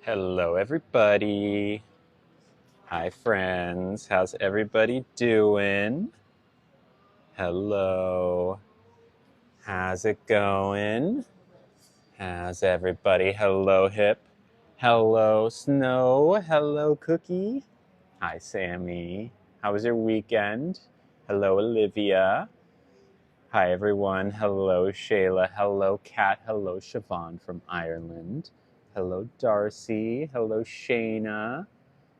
Hello, everybody. Hi, friends. How's everybody doing? Hello. How's it going? How's everybody? Hello, Hip. Hello, Snow. Hello, Cookie. Hi, Sammy. How was your weekend? Hello, Olivia. Hi, everyone. Hello, Shayla. Hello, Kat. Hello, Siobhan from Ireland. Hello, Darcy. Hello, Shayna.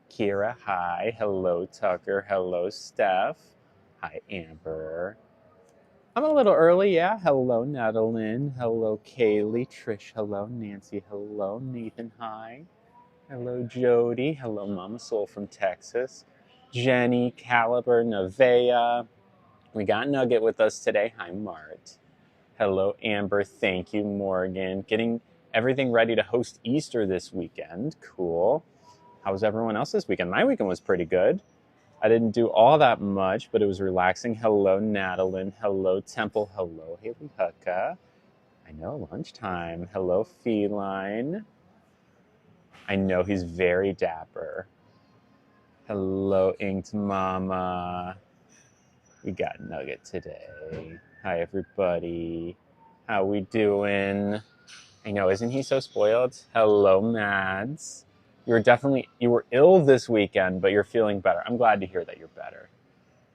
Kira, hi. Hello, Tucker. Hello, Steph. Hi, Amber. I'm a little early, yeah. Hello, Nadeline. Hello, Kaylee. Trish, hello. Nancy, hello. Nathan, hi. Hello, Jody. Hello, Mama Soul from Texas. Jenny, Caliber, Nevaeh. We got Nugget with us today. Hi, Mart. Hello, Amber. Thank you, Morgan. Getting everything ready to host Easter this weekend. Cool. How was everyone else this weekend? My weekend was pretty good. I didn't do all that much, but it was relaxing. Hello, Nadeline. Hello, Temple. Hello, Haley Hucka. I know, lunchtime. Hello, Feline. I know he's very dapper. Hello, Inked Mama. We got Nugget today. Hi, everybody. How we doing? I know, isn't he so spoiled? Hello, Mads. You were ill this weekend, but you're feeling better. I'm glad to hear that you're better.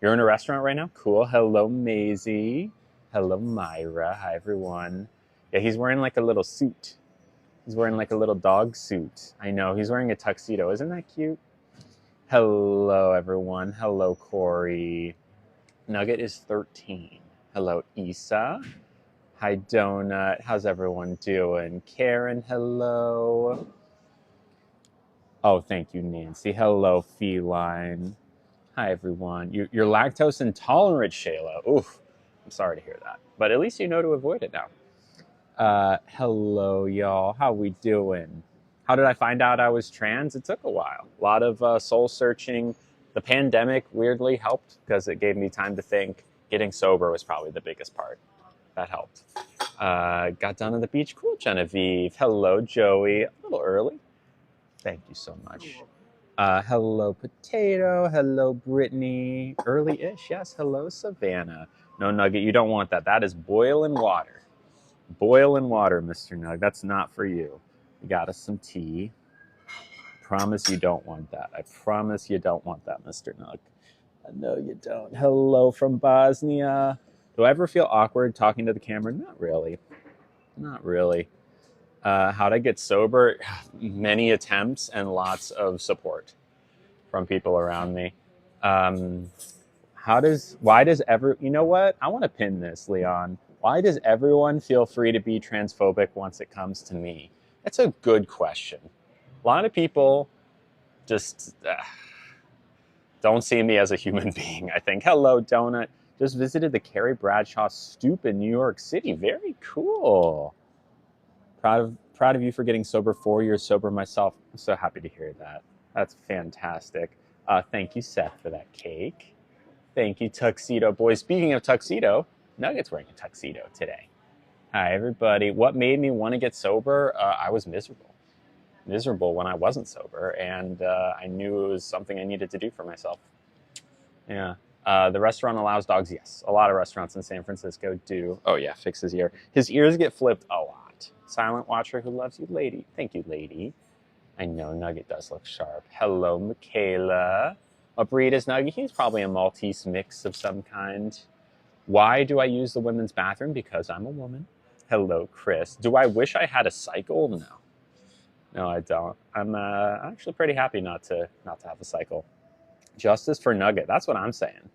You're in a restaurant right now? Cool. Hello, Maisie. Hello, Myra. Hi, everyone. Yeah, he's wearing like a little suit. He's wearing like a little dog suit. I know, he's wearing a tuxedo. Isn't that cute? Hello, everyone. Hello, Corey. Nugget is 13. Hello, Isa. Hi, Donut. How's everyone doing? Karen, hello. Oh, thank you, Nancy. Hello, Feline. Hi, everyone. You're lactose intolerant, Shayla. Oof. I'm sorry to hear that. But at least you know to avoid it now. Hello, y'all. How we doing? How did I find out I was trans? It took a while. A lot of soul searching. The pandemic weirdly helped because it gave me time to think. Getting sober was probably the biggest part. That helped. Got down to the beach. Cool, Genevieve. Hello, Joey. A little early. Thank you so much. Hello, Potato. Hello, Brittany. Early-ish, yes. Hello, Savannah. No, Nugget, you don't want that. That is boiling water. Boiling water, Mr. Nug. That's not for you. We got us some tea. Promise you don't want that. I promise you don't want that, Mr. Nug. No, you don't. Hello from Bosnia. Do I ever feel awkward talking to the camera? Not really. Not really. How'd I get sober? Many attempts and lots of support from people around me. Um, you know what? I want to pin this, Leon. Why does everyone feel free to be transphobic once it comes to me? That's a good question. A lot of people just don't see me as a human being, I think. Hello, Donut. Just visited the Carrie Bradshaw Stoop in New York City. Very cool. Proud of you for getting sober. 4 years sober myself. I'm so happy to hear that. That's fantastic. Thank you, Seth, for that cake. Thank you, Tuxedo Boy. Speaking of tuxedo, Nugget's wearing a tuxedo today. Hi, everybody. What made me want to get sober? I was miserable. Miserable when I wasn't sober, and I knew it was something I needed to do for myself. Yeah. The restaurant allows dogs. Yes. A lot of restaurants in San Francisco do. Oh, yeah. Fix his ear. His ears get flipped a lot. Silent watcher who loves you, lady. Thank you, lady. I know Nugget does look sharp. Hello, Michaela. What breed is Nugget? He's probably a Maltese mix of some kind. Why do I use the women's bathroom? Because I'm a woman. Hello, Chris. Do I wish I had a cycle? No. No, I don't. I'm actually pretty happy not to have a cycle. Justice for Nugget. That's what I'm saying.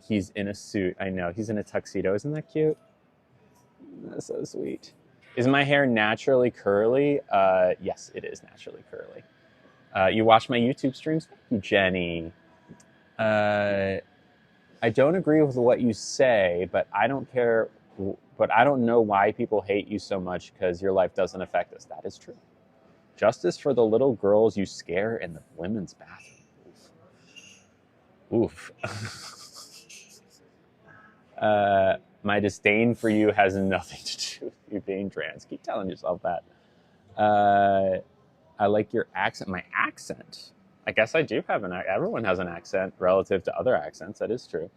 He's in a suit. I know. He's in a tuxedo. Isn't that cute? That's so sweet. Is my hair naturally curly? Yes, it is naturally curly. You watch my YouTube streams? Thank you, Jenny. I don't agree with what you say, but I don't care. But I don't know why people hate you so much because your life doesn't affect us. That is true. Justice for the little girls you scare in the women's bathroom. Oof. My disdain for you has nothing to do with you being trans. Keep telling yourself that. I like your accent. My accent? I guess I do have everyone has an accent relative to other accents. That is true.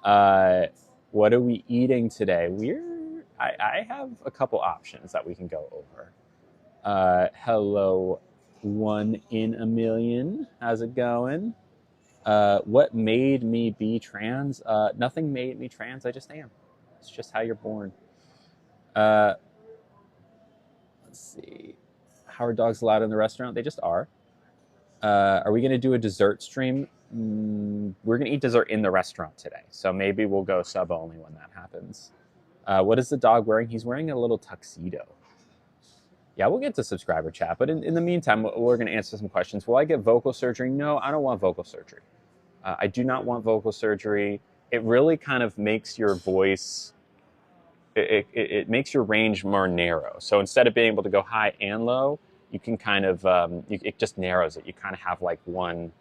What are we eating today? I have a couple options that we can go over. Hello, 1 in a million. How's it going? What made me be trans? Nothing made me trans. I just am. It's just how you're born. Let's see. How are dogs allowed in the restaurant? They just are. Are we going to do a dessert stream? We're going to eat dessert in the restaurant today. So maybe we'll go sub only when that happens. What is the dog wearing? He's wearing a little tuxedo. Yeah, we'll get to subscriber chat. But in the meantime, we're going to answer some questions. Will I get vocal surgery? No, I don't want vocal surgery. I do not want vocal surgery. It really kind of makes your voice, it makes your range more narrow. So instead of being able to go high and low, you can kind of, it just narrows it. You kind of have like one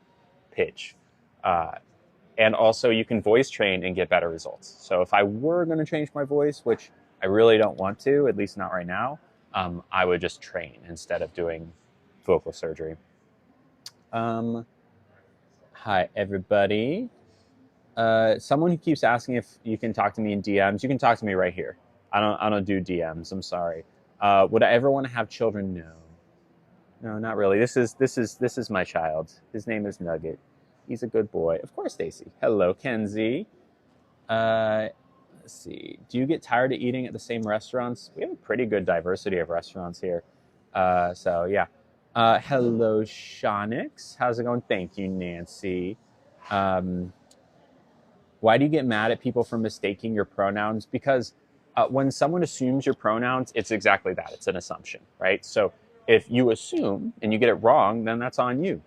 pitch. And also you can voice train and get better results. So if I were going to change my voice, which I really don't want to, at least not right now, I would just train instead of doing vocal surgery. Hi, everybody. Someone who keeps asking if you can talk to me in DMs. You can talk to me right here. I don't do DMs. I'm sorry. Would I ever want to have children? No, not really. This is my child. His name is Nugget. He's a good boy. Of course, Stacy. Hello, Kenzie. Let's see. Do you get tired of eating at the same restaurants? We have a pretty good diversity of restaurants here. So yeah. Hello, Shonix. How's it going? Thank you, Nancy. Why do you get mad at people for mistaking your pronouns? Because when someone assumes your pronouns, it's exactly that. It's an assumption, right? So if you assume and you get it wrong, then that's on you.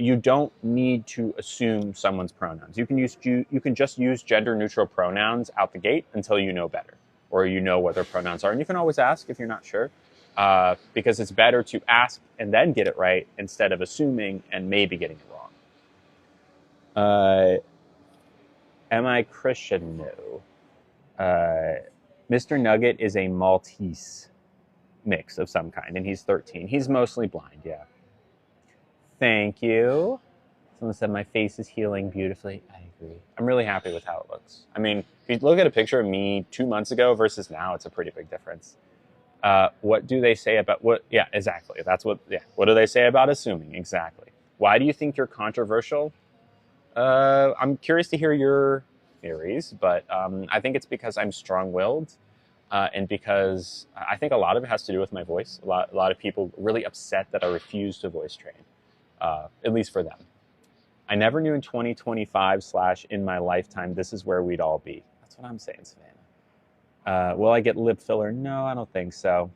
You don't need to assume someone's pronouns. You can just use gender-neutral pronouns out the gate until you know better, or you know what their pronouns are. And you can always ask if you're not sure, because it's better to ask and then get it right instead of assuming and maybe getting it wrong. Am I Christian? No. Mr. Nugget is a Maltese mix of some kind, and he's 13. He's mostly blind, yeah. Thank you. Someone said my face is healing beautifully. I agree. I'm really happy with how it looks. I mean, if you look at a picture of me 2 months ago versus now, it's a pretty big difference. What do they say about what? Yeah, exactly. What do they say about assuming? Exactly. Why do you think you're controversial? I'm curious to hear your theories, but I think it's because I'm strong-willed, and because I think a lot of it has to do with my voice. A lot of people really upset that I refuse to voice train, at least for them. I never knew in 2025 / in my lifetime this is where we'd all be. That's what I'm saying, Savannah. Will I get lip filler? No, I don't think so.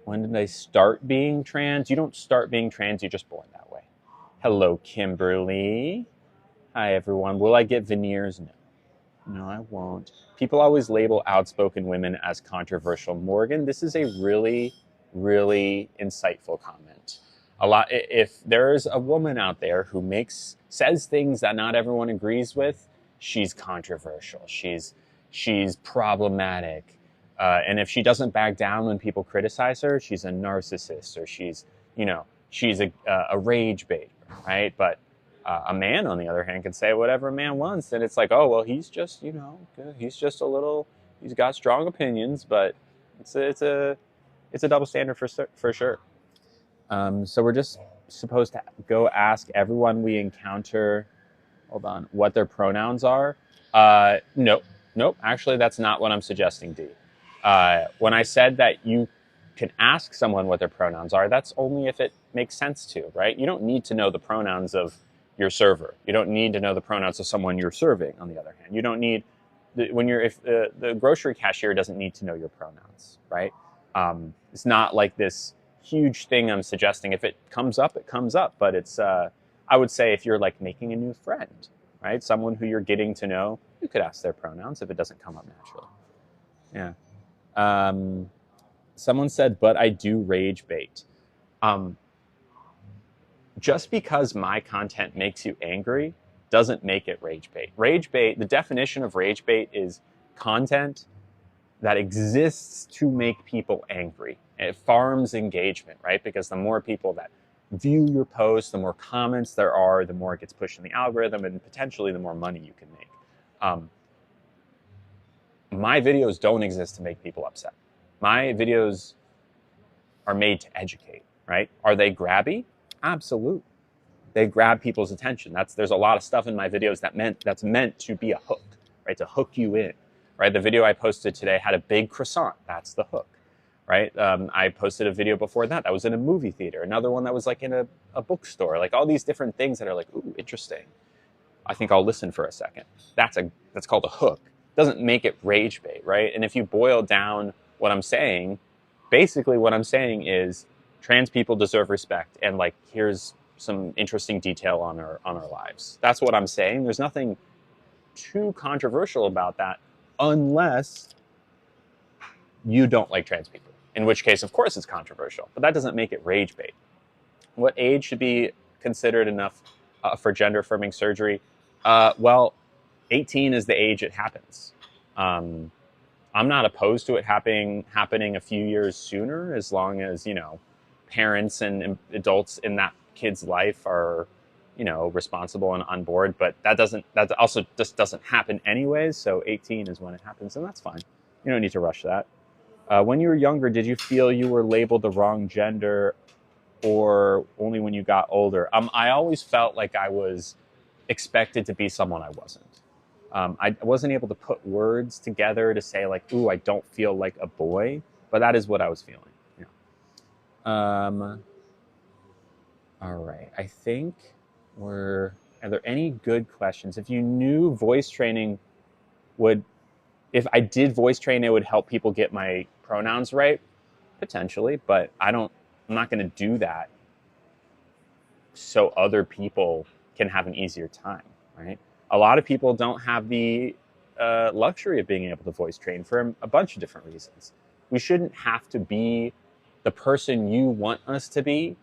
When did I start being trans? You don't start being trans, you're just born that way. Hello, Kimberly. Hi, everyone. Will I get veneers? No. No, I won't. People always label outspoken women as controversial. Morgan, this is a really, really insightful comment. If there's a woman out there who says things that not everyone agrees with, she's controversial. She's problematic. And if she doesn't back down when people criticize her, she's a narcissist, or she's a rage bait, right? But a man, on the other hand, can say whatever a man wants, and it's like, oh well, he's just he's got strong opinions, but it's a double standard for sure. So we're just supposed to go ask everyone we encounter, hold on, what their pronouns are. Nope. Actually, that's not what I'm suggesting, D. When I said that you can ask someone what their pronouns are, that's only if it makes sense to, right? You don't need to know the pronouns of your server. You don't need to know the pronouns of someone you're serving, on the other hand. You don't need, if the grocery cashier doesn't need to know your pronouns, right? It's not like this huge thing I'm suggesting. If it comes up, it comes up. But it's, I would say if you're like making a new friend, right? Someone who you're getting to know, you could ask their pronouns if it doesn't come up naturally. Yeah. Someone said, but I do rage bait. Just because my content makes you angry doesn't make it rage bait. Rage bait, the definition of rage bait is content that exists to make people angry. It farms engagement, right? Because the more people that view your post, the more comments there are, the more it gets pushed in the algorithm, and potentially the more money you can make. My videos don't exist to make people upset. My videos are made to educate, right? Are they grabby? Absolutely. They grab people's attention. There's a lot of stuff in my videos that's meant to be a hook, right? To hook you in, right? The video I posted today had a big croissant. That's the hook, right? I posted a video before that was in a movie theater. Another one that was like in a bookstore. Like all these different things that are like, ooh, interesting. I think I'll listen for a second. That's called a hook. Doesn't make it rage bait, right? And if you boil down what I'm saying, basically what I'm saying is trans people deserve respect, and like here's some interesting detail on our lives. That's what I'm saying. There's nothing too controversial about that, unless you don't like trans people. In which case, of course, it's controversial. But that doesn't make it rage bait. What age should be considered enough for gender affirming surgery? Well, 18 is the age it happens. I'm not opposed to it happening a few years sooner, as long as, you know, parents and adults in that kid's life are, you know, responsible and on board. But that also just doesn't happen anyways. So 18 is when it happens, and that's fine. You don't need to rush that. When you were younger, did you feel you were labeled the wrong gender, or only when you got older? I always felt like I was expected to be someone I wasn't. I wasn't able to put words together to say like, ooh, I don't feel like a boy, but that is what I was feeling. Yeah. All right. I think are there any good questions? If you knew voice training if I did voice train, it would help people get my pronouns right, potentially, but I'm not going to do that so other people can have an easier time, right? A lot of people don't have the luxury of being able to voice train for a bunch of different reasons. We shouldn't have to be the person you want us to be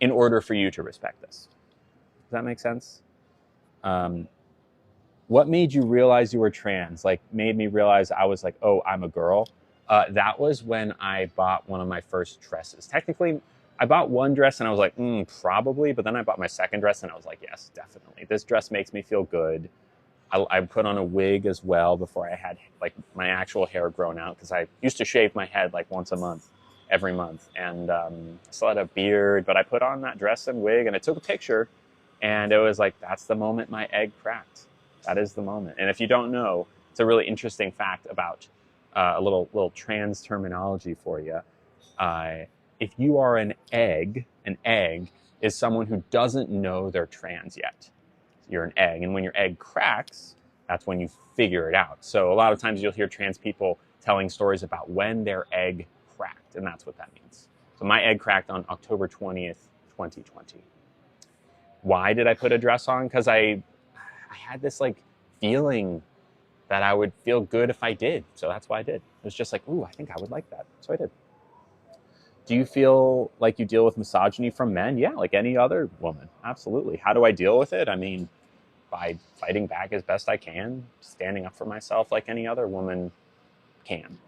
in order for you to respect us. Does that make sense? What made you realize you were trans? Like, made me realize I was like, oh, I'm a girl. That was when I bought one of my first dresses. Technically, I bought one dress and I was like, probably. But then I bought my second dress and I was like, yes, definitely. This dress makes me feel good. I put on a wig as well before I had like my actual hair grown out, because I used to shave my head like once a month, every month. And still had a beard, but I put on that dress and wig and I took a picture, and it was like, that's the moment my egg cracked. That is the moment. And if you don't know, it's a really interesting fact about a little trans terminology for you. If you are an egg is someone who doesn't know they're trans yet. You're an egg. And when your egg cracks, that's when you figure it out. So a lot of times you'll hear trans people telling stories about when their egg cracked, and that's what that means. So my egg cracked on October 20th, 2020. Why did I put a dress on? Because I had this like feeling that I would feel good if I did. So that's why I did. It was just like, ooh, I think I would like that. So I did. Do you feel like you deal with misogyny from men? Yeah, like any other woman. Absolutely. How do I deal with it? I mean, by fighting back as best I can, standing up for myself like any other woman can.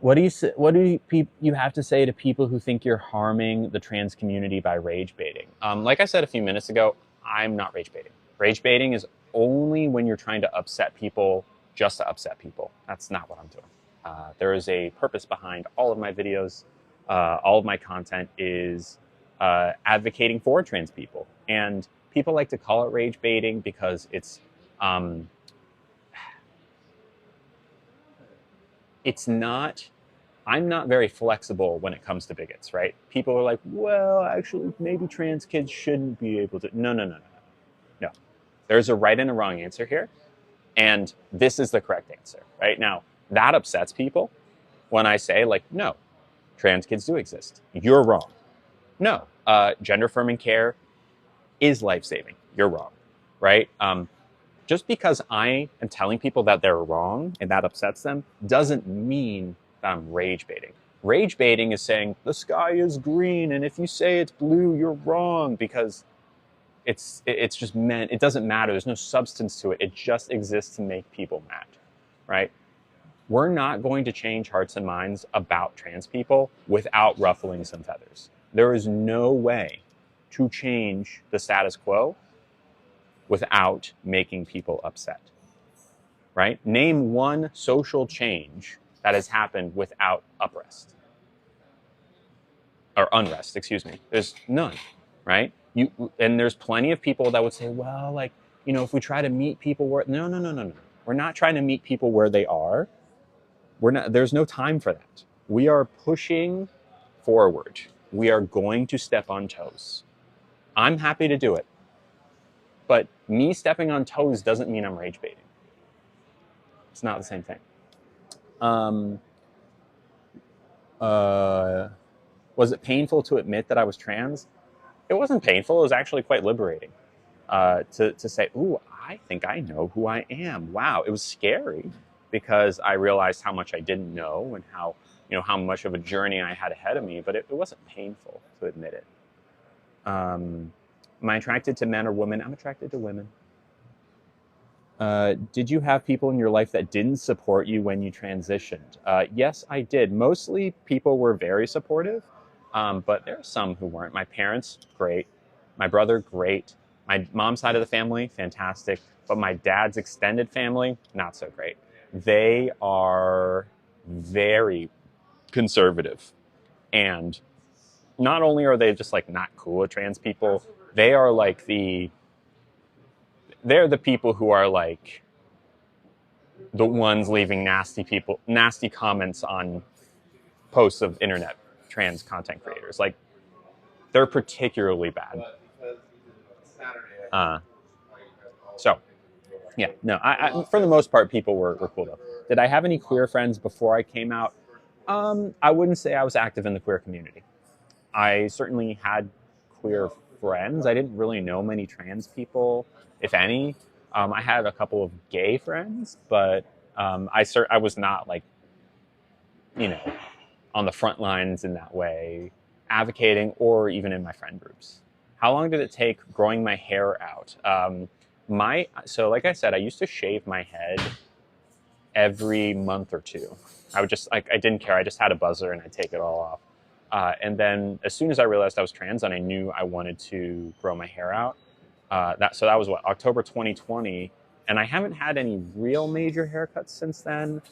What do you have to say to people who think you're harming the trans community by rage baiting? Like I said a few minutes ago, I'm not rage baiting. Rage baiting is only when you're trying to upset people just to upset people. That's not what I'm doing. There is a purpose behind all of my videos. All of my content is advocating for trans people. And people like to call it rage baiting because it's not, I'm not very flexible when it comes to bigots, right? People are like, well, actually, maybe trans kids shouldn't be able to. No. There's a right and a wrong answer here. And this is the correct answer, right? Now, that upsets people when I say, like, no, trans kids do exist. You're wrong. No, gender affirming care is life-saving. You're wrong, right? Just because I am telling people that they're wrong and that upsets them doesn't mean that I'm rage baiting. Rage baiting is saying the sky is green, and if you say it's blue, you're wrong, because it's just meant, it doesn't matter. There's no substance to it. It just exists to make people mad, right? We're not going to change hearts and minds about trans people without ruffling some feathers. There is no way to change the status quo without making people upset, right? Name one social change that has happened without unrest. There's none, right? And there's plenty of people that would say, well, like, if we try to meet people where, no. We're not trying to meet people where they are. There's no time for that. We are pushing forward. We are going to step on toes. I'm happy to do it. But me stepping on toes doesn't mean I'm rage baiting. It's not the same thing. Was it painful to admit that I was trans? It wasn't painful. It was actually quite liberating to say, ooh, I think I know who I am. Wow. It was scary because I realized how much I didn't know and how much of a journey I had ahead of me, but it wasn't painful to admit it. Am I attracted to men or women? I'm attracted to women. Did you have people in your life that didn't support you when you transitioned? Yes, I did. Mostly people were very supportive, but there are some who weren't. My parents, great. My brother, great. My mom's side of the family, fantastic. But my dad's extended family, not so great. They are very conservative. And not only are they just like not cool with trans people, they are like they're the people who are like the ones leaving nasty comments on posts of internet trans content creators. Like, they're particularly bad. So, yeah, no, I for the most part, people were cool though. Did I have any queer friends before I came out? I wouldn't say I was active in the queer community. I certainly had queer friends. I didn't really know many trans people, if any. I had a couple of gay friends, but I was not like, on the front lines in that way, advocating or even in my friend groups. How long did it take growing my hair out? So like I said, I used to shave my head every month or two. I would just, like, I didn't care. I just had a buzzer and I'd take it all off. And then as soon as I realized I was trans and I knew I wanted to grow my hair out, that was what, October 2020. And I haven't had any real major haircuts since then.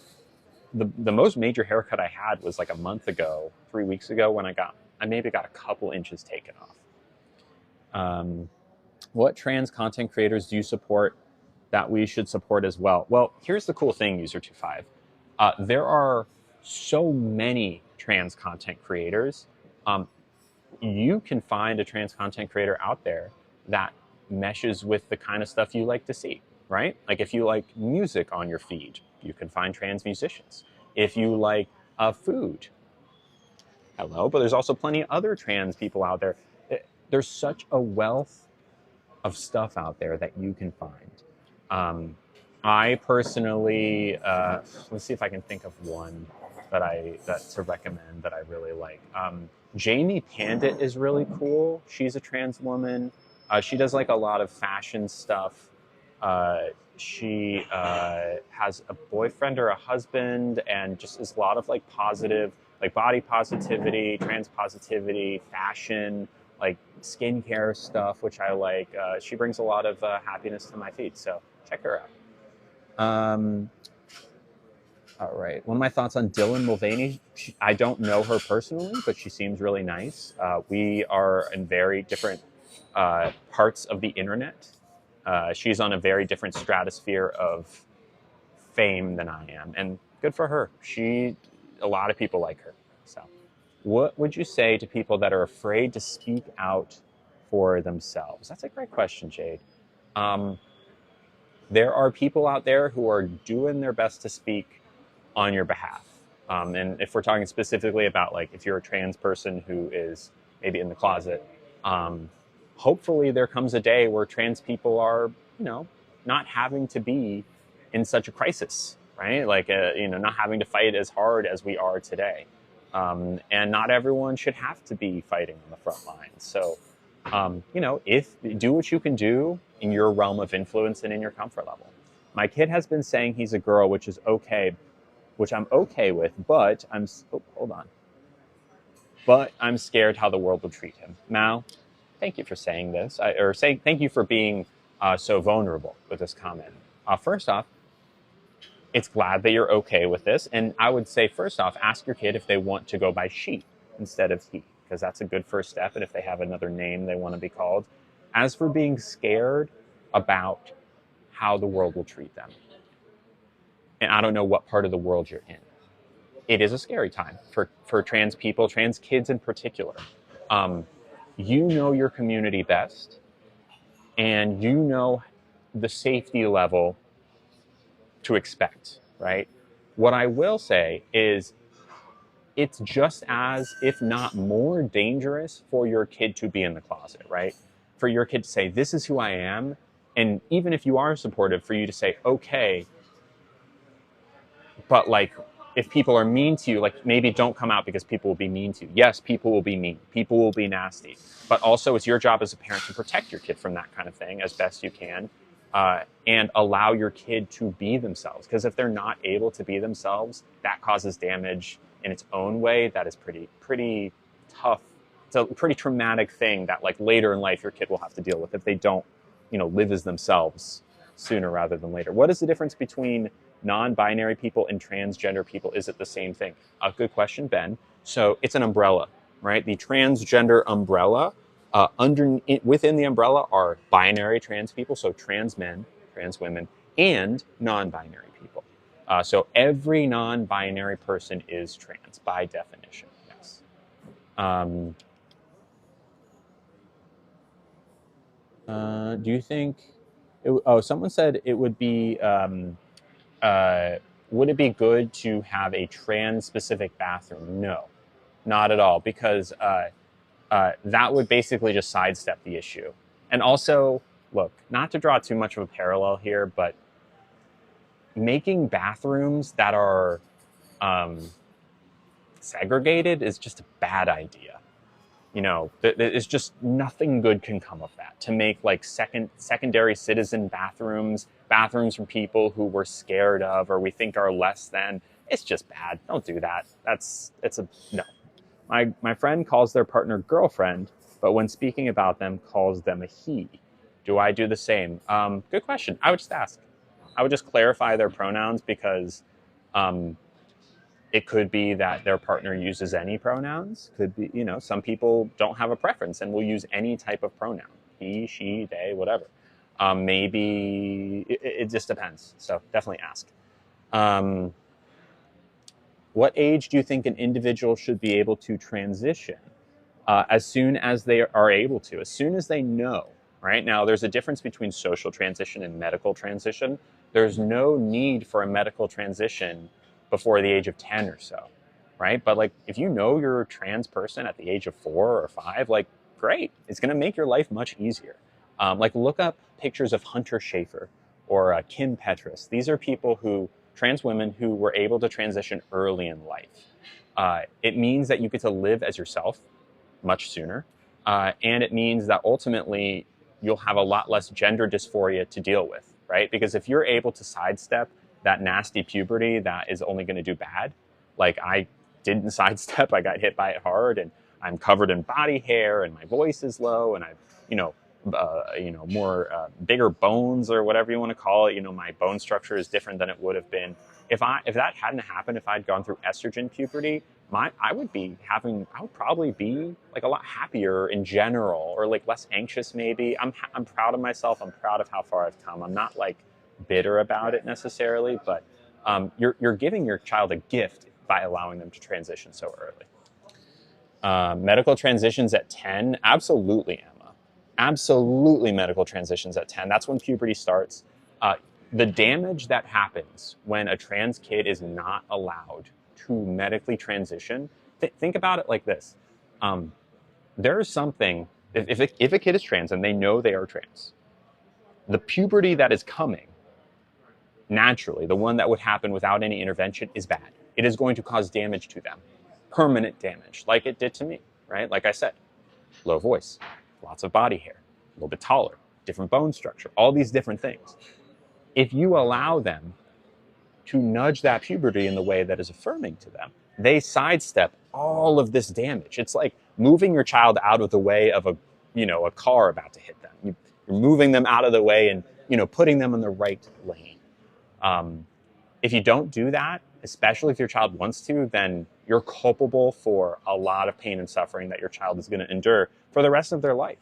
The most major haircut I had was like a month ago, 3 weeks ago, when I maybe got a couple inches taken off. What trans content creators do you support that we should support as well? Well, here's the cool thing, User25. There are so many trans content creators. You can find a trans content creator out there that meshes with the kind of stuff you like to see, right? Like, if you like music on your feed, you can find trans musicians. If you like food, hello, but there's also plenty of other trans people out there. There's such a wealth of stuff out there that you can find. I personally, let's see if I can think of one that to recommend that I really like. Jamie Pandit is really cool. She's a trans woman. She does like a lot of fashion stuff. She has a boyfriend or a husband, and just is a lot of like positive, like body positivity, trans positivity, fashion, like skincare stuff, which I like. She brings a lot of happiness to my feed, so check her out. All right. One of my thoughts on Dylan Mulvaney. I don't know her personally, but she seems really nice. We are in very different parts of the internet. She's on a very different stratosphere of fame than I am, and good for her. A lot of people like her. So, what would you say to people that are afraid to speak out for themselves? That's a great question, Jade. There are people out there who are doing their best to speak on your behalf. And if we're talking specifically about, like, if you're a trans person who is maybe in the closet, hopefully there comes a day where trans people are, not having to be in such a crisis, right? Like, not having to fight as hard as we are today. And not everyone should have to be fighting on the front lines. So You know, if do what you can do in your realm of influence and in your comfort level. My kid has been saying he's a girl, which is okay, which I'm okay with, but hold on. But I'm scared how the world will treat him. Mal, thank you for saying this, thank you for being so vulnerable with this comment. First off, it's glad that you're okay with this. And I would say, first off, ask your kid if they want to go by she instead of he, because that's a good first step. And if they have another name they want to be called. As for being scared about how the world will treat them, and I don't know what part of the world you're in, it is a scary time for trans people, trans kids in particular. You know your community best, and you know the safety level to expect, right? What I will say is it's just as, if not more dangerous for your kid to be in the closet, right? For your kid to say, this is who I am. And even if you are supportive, for you to say, okay, but like, if people are mean to you, like maybe don't come out because people will be mean to you. Yes, people will be mean. People will be nasty. But also it's your job as a parent to protect your kid from that kind of thing as best you can. And allow your kid to be themselves. Because if they're not able to be themselves, that causes damage in its own way. That is pretty tough. It's a pretty traumatic thing that like later in life your kid will have to deal with if they don't, you know, live as themselves sooner rather than later. What is the difference between non-binary people and transgender people? Is it the same thing? A good question, Ben. So it's an umbrella, right? The transgender umbrella. Within the umbrella are binary trans people, so trans men, trans women, and non-binary people. So every non-binary person is trans by definition. Yes. Do you think? Someone said it would be. Would it be good to have a trans-specific bathroom? No, not at all, because that would basically just sidestep the issue. And also, look, not to draw too much of a parallel here, but making bathrooms that are segregated is just a bad idea. You know, it's just nothing good can come of that. To make like secondary citizen bathrooms for people who we're scared of or we think are less than, it's just bad. Don't do that. No. My friend calls their partner girlfriend, but when speaking about them, calls them a he. Do I do the same? Good question. I would just ask. I would just clarify their pronouns because it could be that their partner uses any pronouns. Could be, you know, some people don't have a preference and will use any type of pronoun. He, she, they, whatever. Maybe it just depends. So definitely ask. What age do you think an individual should be able to transition? As soon as they are able to, as soon as they know, right? Now, there's a difference between social transition and medical transition. There's no need for a medical transition before the age of 10 or so, right? But like, if you know you're a trans person at the age of 4 or 5, like, great. It's going to make your life much easier. Like, look up pictures of Hunter Schafer or Kim Petras. These are people trans women who were able to transition early in life. It means that you get to live as yourself much sooner. And it means that ultimately you'll have a lot less gender dysphoria to deal with, right? Because if you're able to sidestep that nasty puberty that is only going to do bad, like I didn't sidestep, I got hit by it hard, and I'm covered in body hair, and my voice is low, and I've, more bigger bones or whatever you want to call it. You know, my bone structure is different than it would have been if that hadn't happened. If I'd gone through estrogen puberty, I would probably be like a lot happier in general, or like less anxious maybe. I'm proud of myself. I'm proud of how far I've come. I'm not like bitter about it necessarily, but you're giving your child a gift by allowing them to transition so early. Medical transitions at 10, absolutely, Emma. Absolutely, medical transitions at 10. That's when puberty starts. The damage that happens when a trans kid is not allowed to medically transition, think about it like this. There's something, if a kid is trans and they know they are trans, the puberty that is coming, naturally, the one that would happen without any intervention, is bad. It is going to cause damage to them, permanent damage, like it did to me, right? Like I said, low voice, lots of body hair, a little bit taller, different bone structure, all these different things. If you allow them to nudge that puberty in the way that is affirming to them, they sidestep all of this damage. It's like moving your child out of the way of a car about to hit them. You're moving them out of the way and, putting them in the right lane. If you don't do that, especially if your child wants to, then you're culpable for a lot of pain and suffering that your child is going to endure for the rest of their life.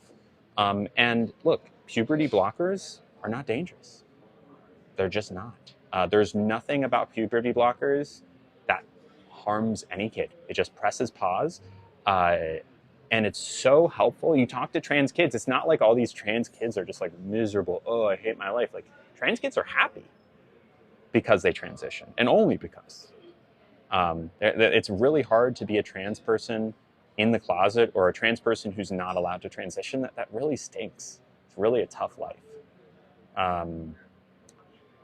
And look, puberty blockers are not dangerous. They're just not. There's nothing about puberty blockers that harms any kid. It just presses pause. And it's so helpful. You talk to trans kids, it's not like all these trans kids are just like miserable. Oh, I hate my life. Like, trans kids are happy because they transition, and only because. It's really hard to be a trans person in the closet, or a trans person who's not allowed to transition. That really stinks. It's really a tough life. All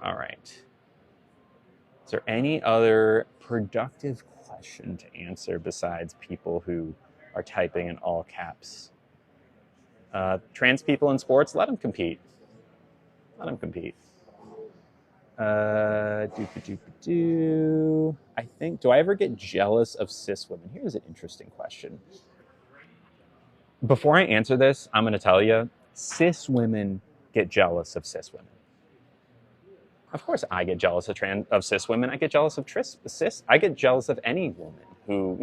right. Is there any other productive question to answer besides people who are typing in all caps? Trans people in sports, let them compete. Let them compete. I think, do I ever get jealous of cis women? Here's an interesting question. Before I answer this, I'm going to tell you, cis women get jealous of cis women. Of course, I get jealous of cis women. I get jealous of cis. I get jealous of any woman who,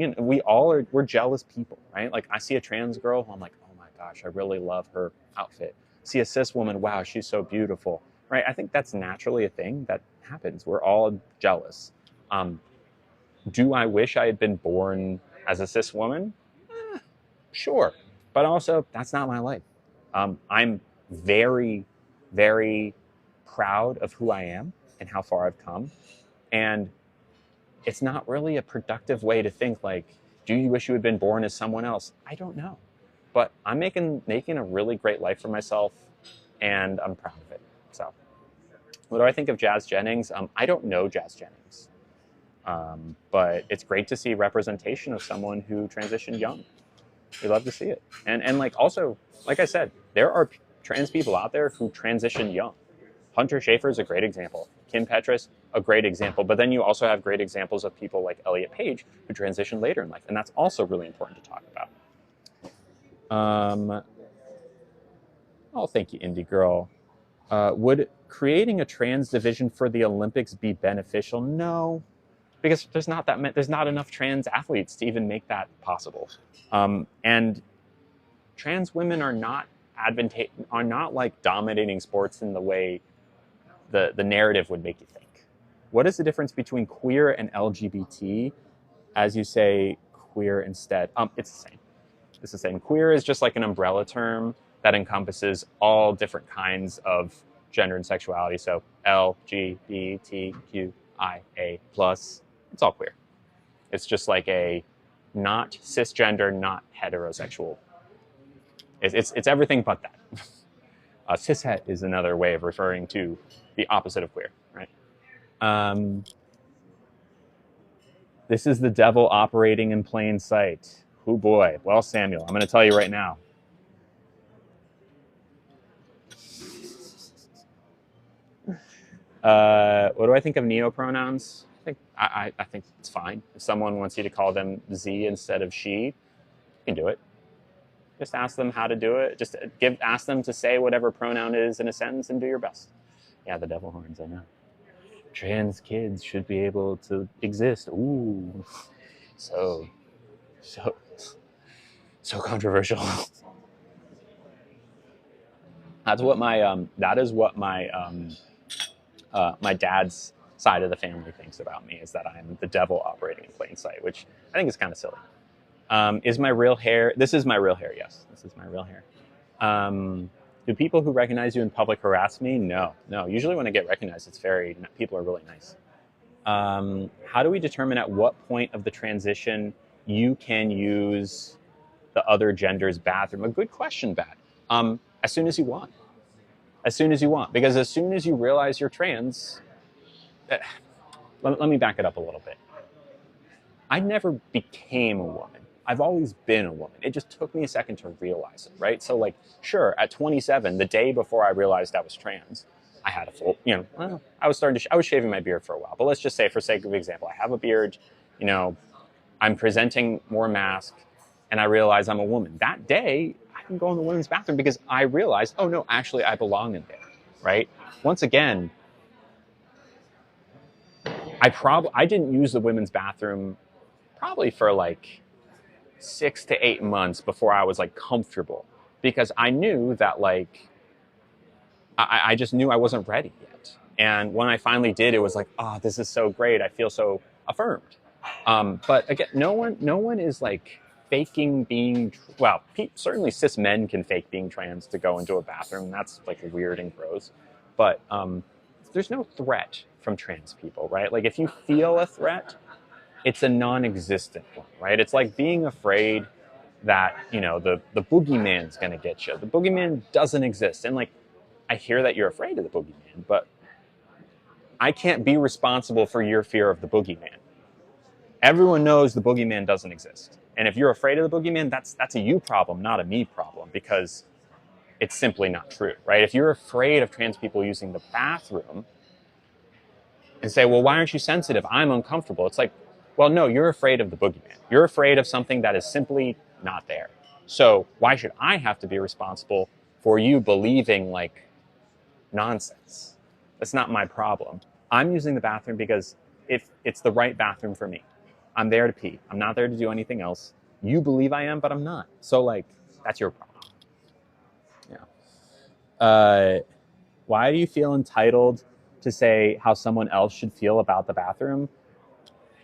we're jealous people, right? Like, I see a trans girl who I'm like, oh my gosh, I really love her outfit. See a cis woman, wow, she's so beautiful, right? I think that's naturally a thing that happens. We're all jealous. Do I wish I had been born as a cis woman? Sure. But also, that's not my life. I'm very, very proud of who I am and how far I've come. And it's not really a productive way to think like, do you wish you had been born as someone else? I don't know. But I'm making a really great life for myself, and I'm proud of it. So what do I think of Jazz Jennings? I don't know Jazz Jennings. But it's great to see representation of someone who transitioned young. We love to see it. And like, also, like I said, there are trans people out there who transition young. Hunter Schafer is a great example. Kim Petras, a great example. But then you also have great examples of people like Elliot Page who transitioned later in life. And that's also really important to talk about. Oh, thank you, Indie Girl. Would creating a trans division for the Olympics be beneficial? No, because there's not enough trans athletes to even make that possible. And trans women are not like dominating sports in the way the narrative would make you think. What is the difference between queer and LGBT? As you say, queer instead. It's the same. It's the same. Queer is just like an umbrella term that encompasses all different kinds of gender and sexuality. So LGBTQIA+. It's all queer. It's just like a not cisgender, not heterosexual. It's everything but that. Cishet is another way of referring to the opposite of queer, right? This is the devil operating in plain sight. Oh boy. Well, Samuel, I'm going to tell you right now. What do I think of neo-pronouns? I think it's fine. If someone wants you to call them Z instead of she, you can do it. Just ask them how to do it. Just ask them to say whatever pronoun is in a sentence and do your best. Yeah, the devil horns, I know. Trans kids should be able to exist. Ooh, so controversial. That is what my dad's side of the family thinks about me, is that I'm the devil operating in plain sight, which I think is kind of silly. Is my real hair? This is my real hair. Yes, this is my real hair. Do people who recognize you in public harass me? No. Usually when I get recognized, people are really nice. How do we determine at what point of the transition you can use the other gender's bathroom? A good question, Bat. As soon as you want. As soon as you want. Because as soon as you realize you're trans, let me back it up a little bit. I never became a woman. I've always been a woman. It just took me a second to realize it, right? So like, sure, at 27, the day before I realized I was trans, I had a full, well, I was I was shaving my beard for a while, but let's just say for sake of example, I have a beard, you know, I'm presenting more mask, and I realize I'm a woman. That day, I can go in the women's bathroom because I realized, oh no, actually I belong in there, right? Once again, I didn't use the women's bathroom probably for like 6 to 8 months before I was like comfortable, because I knew that like I just knew I wasn't ready yet. And when I finally did, it was like, oh, this is so great. I feel so affirmed. But again, no one is like faking being, well, certainly cis men can fake being trans to go into a bathroom. That's like weird and gross. But there's no threat from trans people, right? Like if you feel a threat, it's a non-existent one, right? It's like being afraid that, the boogeyman's going to get you. The boogeyman doesn't exist. And like, I hear that you're afraid of the boogeyman, but I can't be responsible for your fear of the boogeyman. Everyone knows the boogeyman doesn't exist. And if you're afraid of the boogeyman, that's a you problem, not a me problem, because it's simply not true, right? If you're afraid of trans people using the bathroom and say, well, why aren't you sensitive? I'm uncomfortable. It's like, well, no, you're afraid of the boogeyman. You're afraid of something that is simply not there. So why should I have to be responsible for you believing like nonsense? That's not my problem. I'm using the bathroom because if it's the right bathroom for me. I'm there to pee. I'm not there to do anything else. You believe I am, but I'm not. So like, that's your problem. Yeah. Why do you feel entitled to say how someone else should feel about the bathroom?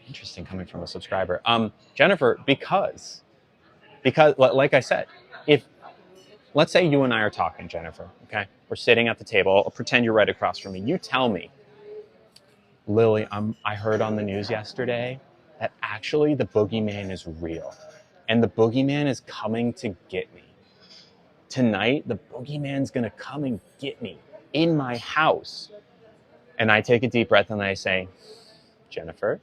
Interesting, coming from a subscriber. Jennifer, because like I said, if let's say you and I are talking, Jennifer, okay? We're sitting at the table. I'll pretend you're right across from me. You tell me, Lily, I heard on the news yesterday that actually the boogeyman is real. And the boogeyman is coming to get me. Tonight, the boogeyman's going to come and get me in my house. And I take a deep breath and I say, Jennifer,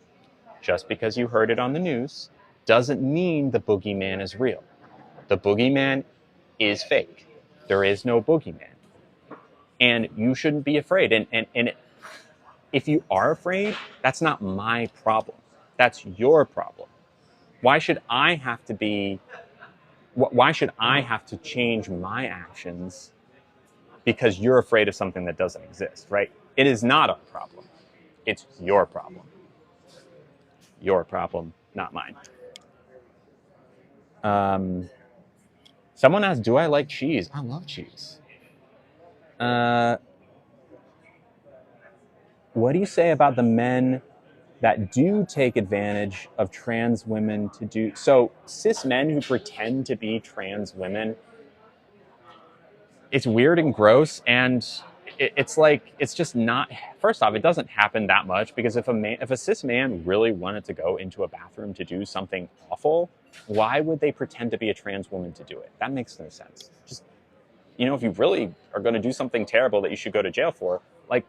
just because you heard it on the news doesn't mean the boogeyman is real. The boogeyman is fake. There is no boogeyman. And you shouldn't be afraid. And if you are afraid, that's not my problem. That's your problem. Why should I have to change my actions because you're afraid of something that doesn't exist, right? It is not our problem. It's your problem. Your problem, not mine. Someone asked, do I like cheese? I love cheese. What do you say about the men that do take advantage of trans women to do so? Cis men who pretend to be trans women, it's weird and gross, and it's like, it's just not. First off, it doesn't happen that much, because if a cis man really wanted to go into a bathroom to do something awful, why would they pretend to be a trans woman to do it? That makes no sense. Just, if you really are going to do something terrible that you should go to jail for, like,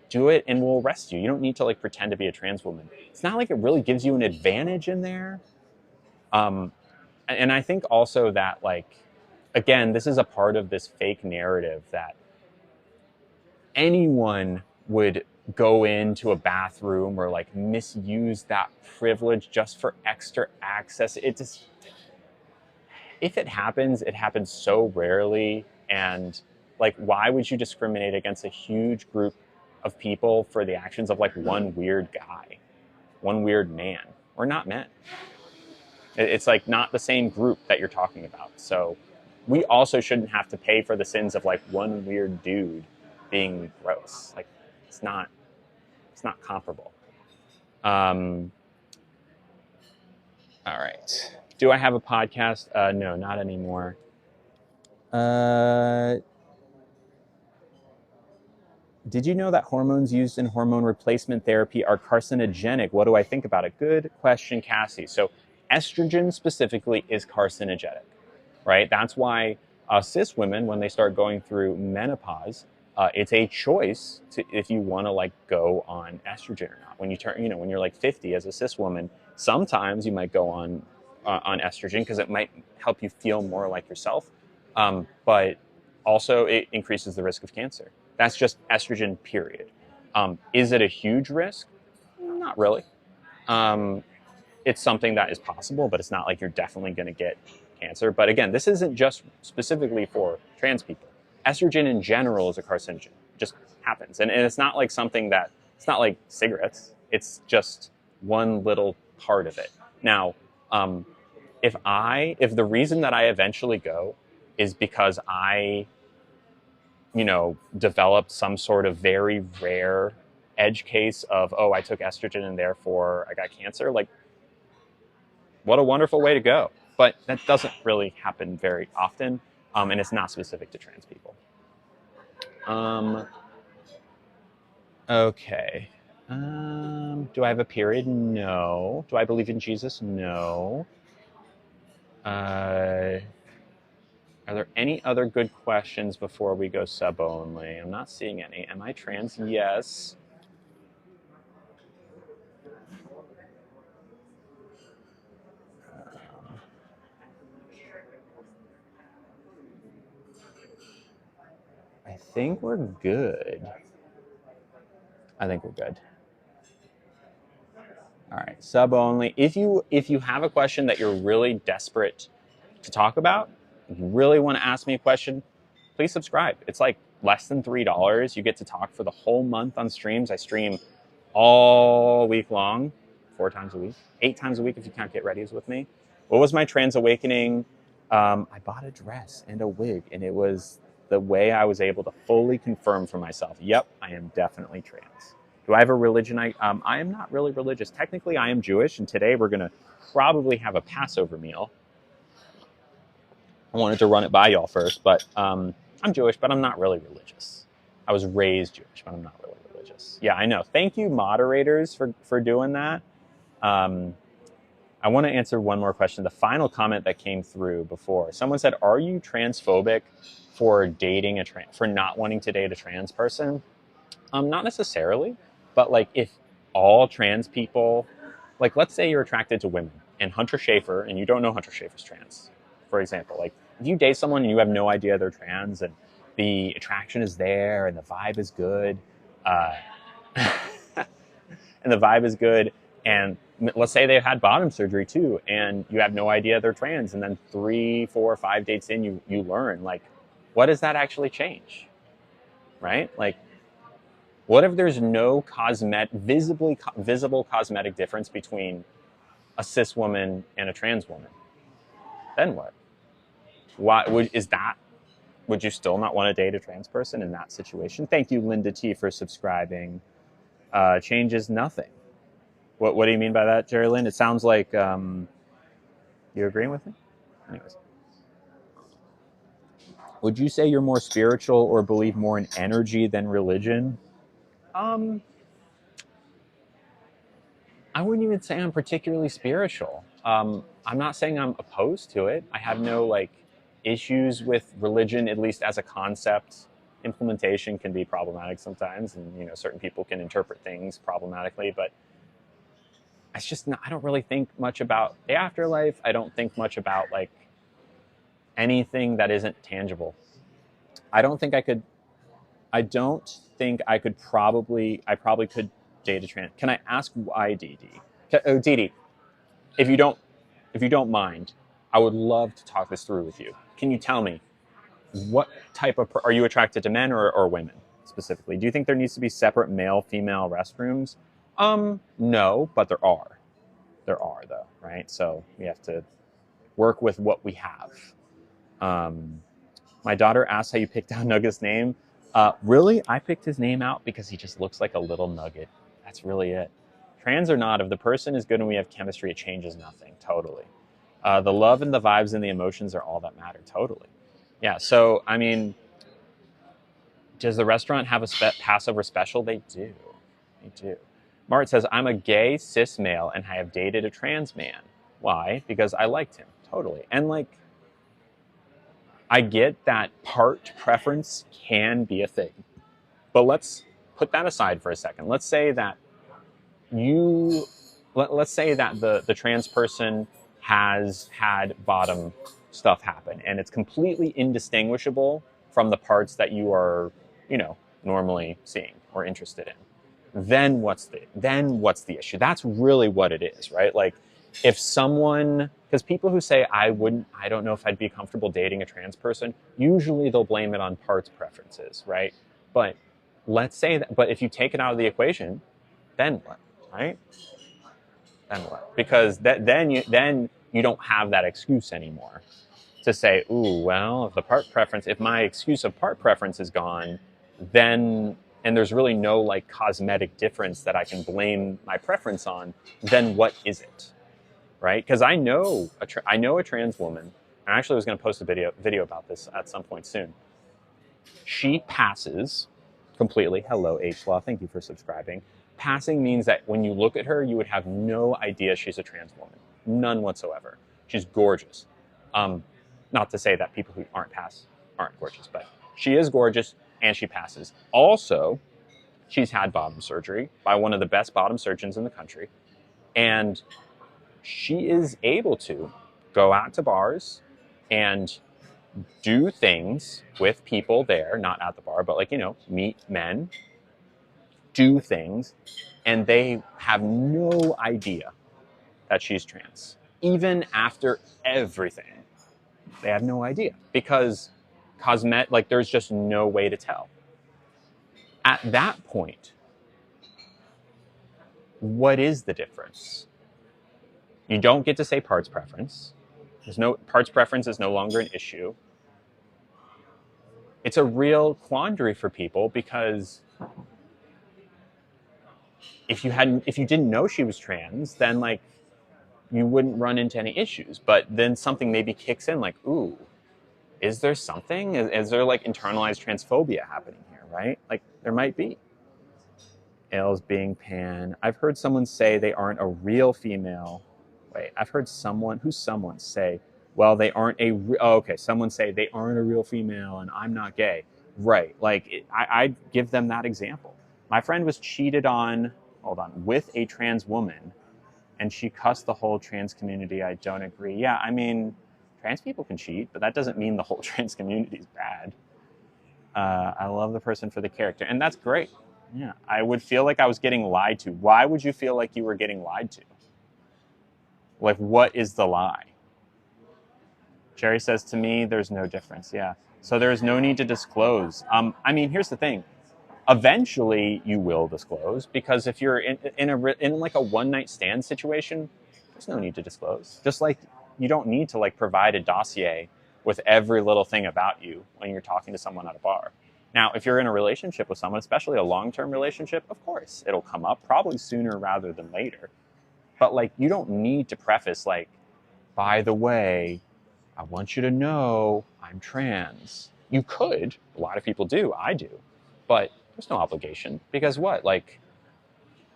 do it and we'll arrest you. You don't need to like pretend to be a trans woman. It's not like it really gives you an advantage in there. And I think also that, like, again, this is a part of this fake narrative that anyone would go into a bathroom or like misuse that privilege just for extra access. If it happens so rarely. And like, why would you discriminate against a huge group of people for the actions of like one weird guy, one weird man, or not men? It's like not the same group that you're talking about. So we also shouldn't have to pay for the sins of like one weird dude being gross. Like, it's not comparable. All right. Do I have a podcast? No, not anymore. Did you know that hormones used in hormone replacement therapy are carcinogenic? What do I think about it? Good question, Cassie. So estrogen specifically is carcinogenic, right? That's why cis women, when they start going through menopause, it's a choice if you want to like go on estrogen or not. When you turn, when you're like 50 as a cis woman, sometimes you might go on on estrogen because it might help you feel more like yourself, but also it increases the risk of cancer. That's just estrogen, period. Is it a huge risk? Not really. Um, it's something that is possible, but it's not like you're definitely going to get cancer. But again, this isn't just specifically for trans people. Estrogen in general is a carcinogen. It just happens. And it's not like something that, it's not like cigarettes. It's just one little part of it. Now, if the reason that I eventually go is because I, developed some sort of very rare edge case of, oh, I took estrogen and therefore I got cancer, like, what a wonderful way to go. But that doesn't really happen very often, and it's not specific to trans people. Okay. Do I have a period? No. Do I believe in Jesus? No. Are there any other good questions before we go sub only? I'm not seeing any. Am I trans? Yes. I think we're good. I think we're good. All right, sub only. If you have a question that you're really desperate to talk about, if you really want to ask me a question, please subscribe. It's like less than $3. You get to talk for the whole month on streams. I stream all week long, 4 times a week, 8 times a week if you count Get Readies with me. What was my trans awakening? I bought a dress and a wig, and it was the way I was able to fully confirm for myself, yep, I am definitely trans. Do I have a religion? I am not really religious. Technically, I am Jewish, and today we're going to probably have a Passover meal. I wanted to run it by y'all first, but I'm Jewish, but I'm not really religious. I was raised Jewish, but I'm not really religious. Yeah, I know. Thank you, moderators, for doing that. I want to answer one more question. The final comment that came through before. Someone said, "Are you transphobic for dating for not wanting to date a trans person?" Not necessarily, but like if all trans people, like let's say you're attracted to women and Hunter Schafer, and you don't know Hunter Schafer's trans, for example, like if you date someone and you have no idea they're trans and the attraction is there and the vibe is good, and the vibe is good, and let's say they've had bottom surgery too, and you have no idea they're trans, and then 3, 4, 5 dates in, you learn, like, what does that actually change, right? Like, what if there's no visible cosmetic difference between a cis woman and a trans woman? Then what? Would you still not want to date a trans person in that situation? Thank you, Linda T, for subscribing. Changes nothing. What do you mean by that, Jerry Lynn? It sounds like you agreeing with me? Anyways. Would you say you're more spiritual or believe more in energy than religion? I wouldn't even say I'm particularly spiritual. I'm not saying I'm opposed to it. I have no issues with religion, at least as a concept. Implementation can be problematic sometimes, and certain people can interpret things problematically, but it's just not, I don't really think much about the afterlife. I don't think much about anything that isn't tangible. I probably could date a trans. Can I ask why, DD? Oh, DD, if you don't mind, I would love to talk this through with you. Can you tell me what type of, are you attracted to men or women specifically? Do you think there needs to be separate male-female restrooms? No, but there are. There are, though, right? So we have to work with what we have. My daughter asked how you picked out Nugget's name. Really, I picked his name out because he just looks like a little nugget. That's really it. Trans or not, if the person is good and we have chemistry, it changes nothing. Totally. The love and the vibes and the emotions are all that matter. Totally. Yeah, so, I mean, does the restaurant have a Passover special? They do. They do. Mart says, I'm a gay cis male and I have dated a trans man. Why? Because I liked him. Totally. And I get that part preference can be a thing. But let's put that aside for a second. Let's say that let's say that the trans person has had bottom stuff happen, and it's completely indistinguishable from the parts that you are, normally seeing or interested in, then what's the issue? That's really what it is, right? Like, if someone, because people who say I don't know if I'd be comfortable dating a trans person, usually they'll blame it on parts preferences, right? But let's say that, but if you take it out of the equation, then what, right? Then what? Because then you don't have that excuse anymore to say, ooh, well, if my excuse of part preference is gone, then, and there's really no like cosmetic difference that I can blame my preference on, then what is it, right? Because I know a trans woman. I actually was going to post a video about this at some point soon. She passes completely. Hello, H-Law. Thank you for subscribing. Passing means that when you look at her, you would have no idea she's a trans woman. None whatsoever. She's gorgeous. Not to say that people who aren't gorgeous, but she is gorgeous and she passes. Also, she's had bottom surgery by one of the best bottom surgeons in the country. And she is able to go out to bars and do things with people there, not at the bar, but like, meet men, do things, and they have no idea that she's trans. Even after everything, they have no idea because there's just no way to tell. At that point, what is the difference? You don't get to say parts preference. Parts preference is no longer an issue. It's a real quandary for people because if you didn't know she was trans, then like you wouldn't run into any issues. But then something maybe kicks in like, ooh, is there something? Is there like internalized transphobia happening here, right? Like there might be. Ales being pan. I've heard someone say they aren't a real female. Wait, I've heard someone say, well, they aren't someone say they aren't a real female and I'm not gay. Right, like I'd give them that example. My friend was cheated on, with a trans woman, and she cussed the whole trans community. I don't agree. Yeah, I mean, trans people can cheat, but that doesn't mean the whole trans community is bad. I love the person for the character, and that's great. Yeah, I would feel like I was getting lied to. Why would you feel like you were getting lied to? Like, what is the lie? Jerry says, to me, there's no difference. Yeah. So there's no need to disclose. I mean, here's the thing. Eventually, you will disclose because if you're in like a one-night stand situation, there's no need to disclose. Just like you don't need to like provide a dossier with every little thing about you when you're talking to someone at a bar. Now, if you're in a relationship with someone, especially a long-term relationship, of course, it'll come up probably sooner rather than later. But like, you don't need to preface like, by the way, I want you to know I'm trans. You could. A lot of people do. I do. But there's no obligation because what? Like,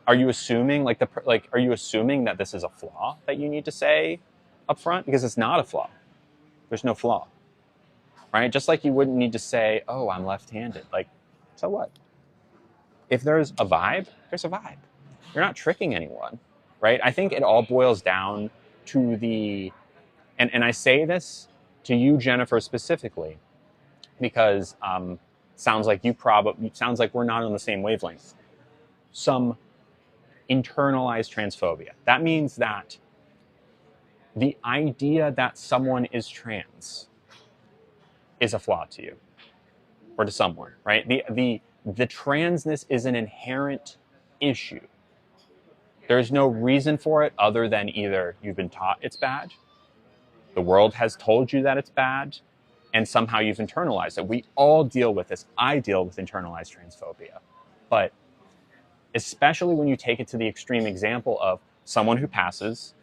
are you assuming are you assuming that this is a flaw that you need to say up front? Because it's not a flaw. There's no flaw. Right? Just like you wouldn't need to say, oh, I'm left-handed. Like, so what? If there's a vibe, there's a vibe. You're not tricking anyone, right? I think it all boils down to and I say this to you, Jennifer, specifically, because sounds like we're not on the same wavelength. Some internalized transphobia. That means that the idea that someone is trans is a flaw to you or to someone, right? The transness is an inherent issue. There's no reason for it other than either you've been taught it's bad, the world has told you that it's bad, and somehow you've internalized it. We all deal with this. I deal with internalized transphobia. But especially when you take it to the extreme example of someone who passes,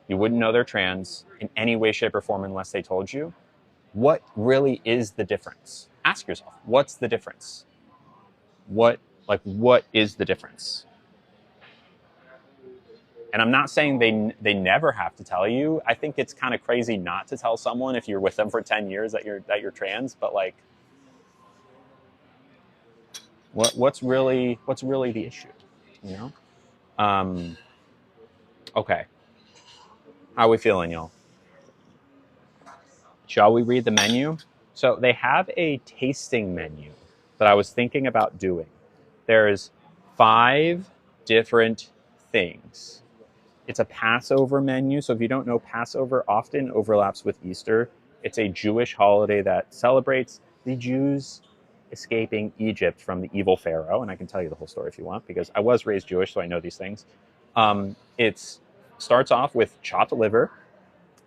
you wouldn't know they're trans in any way, shape, or form unless they told you. What really is the difference? Ask yourself, what's the difference? What is the difference? And I'm not saying they never have to tell you. I think it's kind of crazy not to tell someone if you're with them for 10 years that you're trans, but like what's really the issue, you know? Okay. How are we feeling, y'all? Shall we read the menu? So they have a tasting menu that I was thinking about doing. There's 5 different things. It's a Passover menu. So if you don't know, Passover often overlaps with Easter. It's a Jewish holiday that celebrates the Jews escaping Egypt from the evil Pharaoh. And I can tell you the whole story if you want, because I was raised Jewish, so I know these things. It starts off with chopped liver,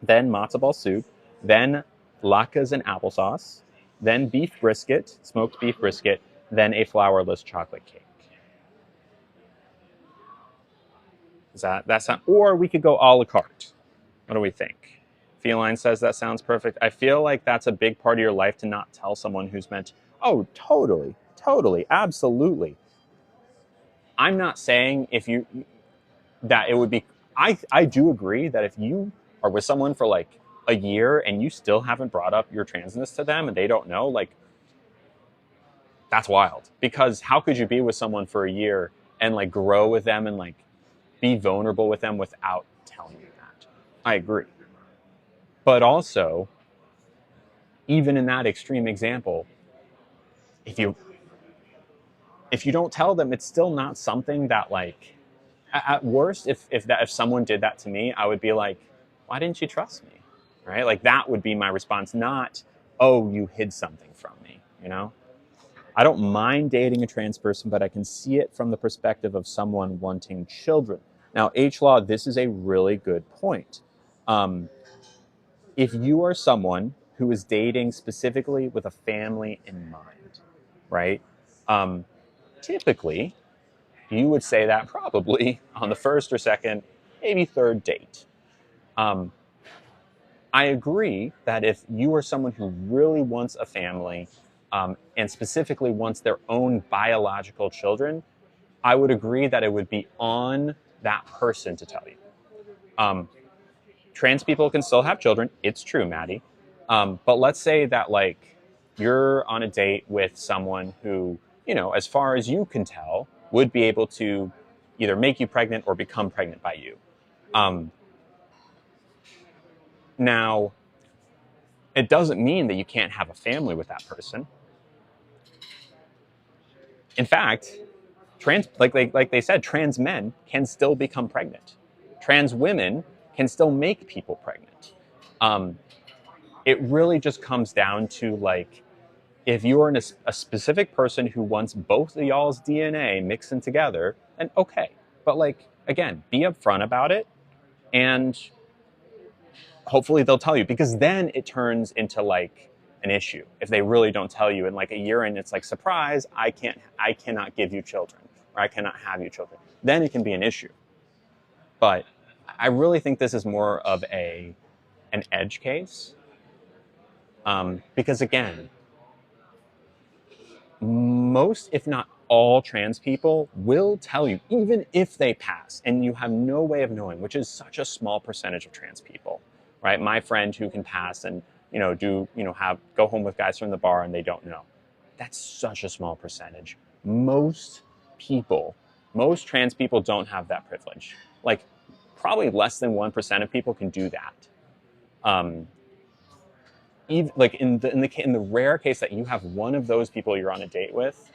then matzo ball soup, then latkes and applesauce, then beef brisket, smoked beef brisket, then a flourless chocolate cake. Is that sound? Or we could go a la carte. What do we think? Feline says that sounds perfect. I feel like that's a big part of your life to not tell someone who's meant. Oh, totally, totally, absolutely. I'm not saying if you that it would be. I do agree that if you are with someone for like a year and you still haven't brought up your transness to them and they don't know, like that's wild. Because how could you be with someone for a year and like grow with them and like be vulnerable with them without telling you that? I agree. But also, even in that extreme example, if you don't tell them, it's still not something that like at worst, if someone did that to me, I would be like, why didn't you trust me? Right? Like that would be my response, not, oh, you hid something from me, you know? I don't mind dating a trans person, but I can see it from the perspective of someone wanting children. Now, H-Law, this is a really good point. If you are someone who is dating specifically with a family in mind, right? Typically, you would say that probably on the first or second, maybe third date. I agree that if you are someone who really wants a family and specifically wants their own biological children, I would agree that it would be on that person to tell you. Trans people can still have children. It's true, Maddie. But let's say that like you're on a date with someone who, you know, as far as you can tell, would be able to either make you pregnant or become pregnant by you. Now, it doesn't mean that you can't have a family with that person. In fact, like they said, trans men can still become pregnant. Trans women can still make people pregnant. It really just comes down to like if you're a specific person who wants both of y'all's DNA mixing together, then okay. But like again, be upfront about it, and hopefully they'll tell you, because then it turns into like an issue if they really don't tell you. And like a year in, it's like surprise, I cannot give you children, or I cannot have you children. Then it can be an issue. But I really think this is more of an edge case, because again, most, if not all, trans people will tell you, even if they pass, and you have no way of knowing, which is such a small percentage of trans people, right? My friend who can pass and go home with guys from the bar and they don't know. That's such a small percentage. Most trans people don't have that privilege. Like probably less than 1% of people can do that. Even like in the rare case that you have one of those people you're on a date with,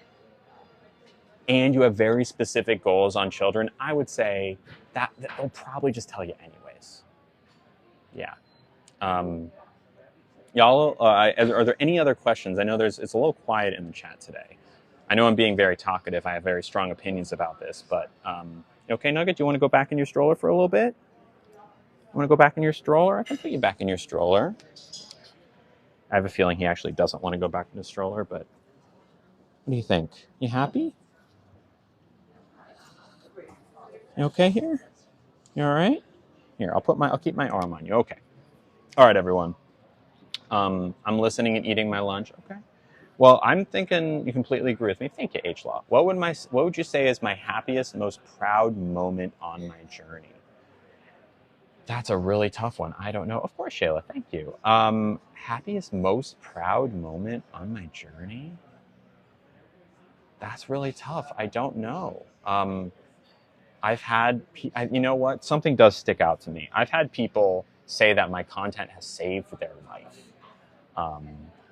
and you have very specific goals on children, I would say that they'll probably just tell you anyways. Yeah. Y'all, are there any other questions? I know it's a little quiet in the chat today. I know I'm being very talkative. I have very strong opinions about this, but okay, Nugget, do you want to go back in your stroller for a little bit? You want to go back in your stroller? I can put you back in your stroller. I have a feeling he actually doesn't want to go back in his stroller, but what do you think? You happy? You okay here? You all right? Here, I'll keep my arm on you. Okay. All right, everyone. I'm listening and eating my lunch. Okay. Well, I'm thinking you completely agree with me. Thank you, H-Law. What would you say is my happiest, most proud moment on my journey? That's a really tough one. I don't know. Of course, Shayla. Thank you. Happiest, most proud moment on my journey? That's really tough. I don't know. I've had, you know what? Something does stick out to me. I've had people say that my content has saved their life.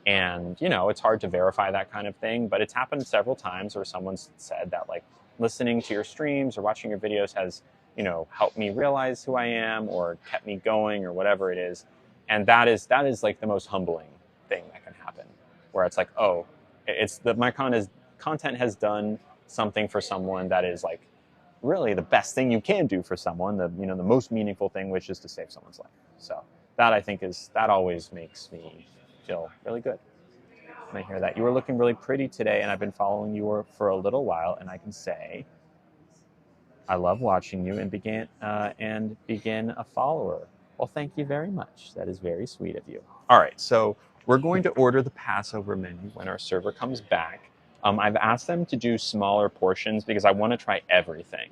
And, you know, it's hard to verify that kind of thing, but it's happened several times where someone's said that, like, listening to your streams or watching your videos has, you know, helped me realize who I am or kept me going or whatever it is. And that is like the most humbling thing that can happen, where it's like, oh, it's that my content has done something for someone that is like really the best thing you can do for someone, the, you know, the most meaningful thing, which is to save someone's life. So that, I think, that always makes me feel really good when I hear that. You were looking really pretty today, and I've been following you for a little while, and I can say I love watching you and begin a follower. Well, thank you very much. That is very sweet of you. All right, so we're going to order the Passover menu when our server comes back. I've asked them to do smaller portions because I want to try everything.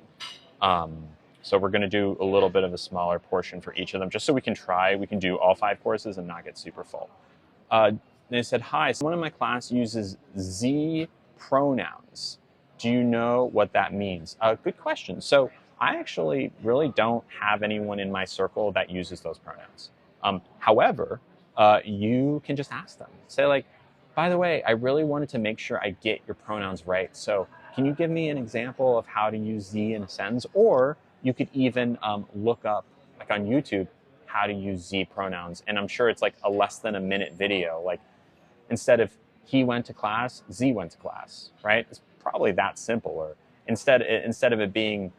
So we're going to do a little bit of a smaller portion for each of them, just so we can do all 5 courses and not get super full. They said, hi, someone in my class uses Z pronouns. Do you know what that means? Good question. So I actually really don't have anyone in my circle that uses those pronouns. However, you can just ask them. Say, like, by the way, I really wanted to make sure I get your pronouns right. So can you give me an example of how to use Z in a sentence? Or you could even look up, like on YouTube, how to use Z pronouns. And I'm sure it's like a less than a minute video. Like, instead of he went to class, Z went to class, right? It's probably that simple. Or instead of it being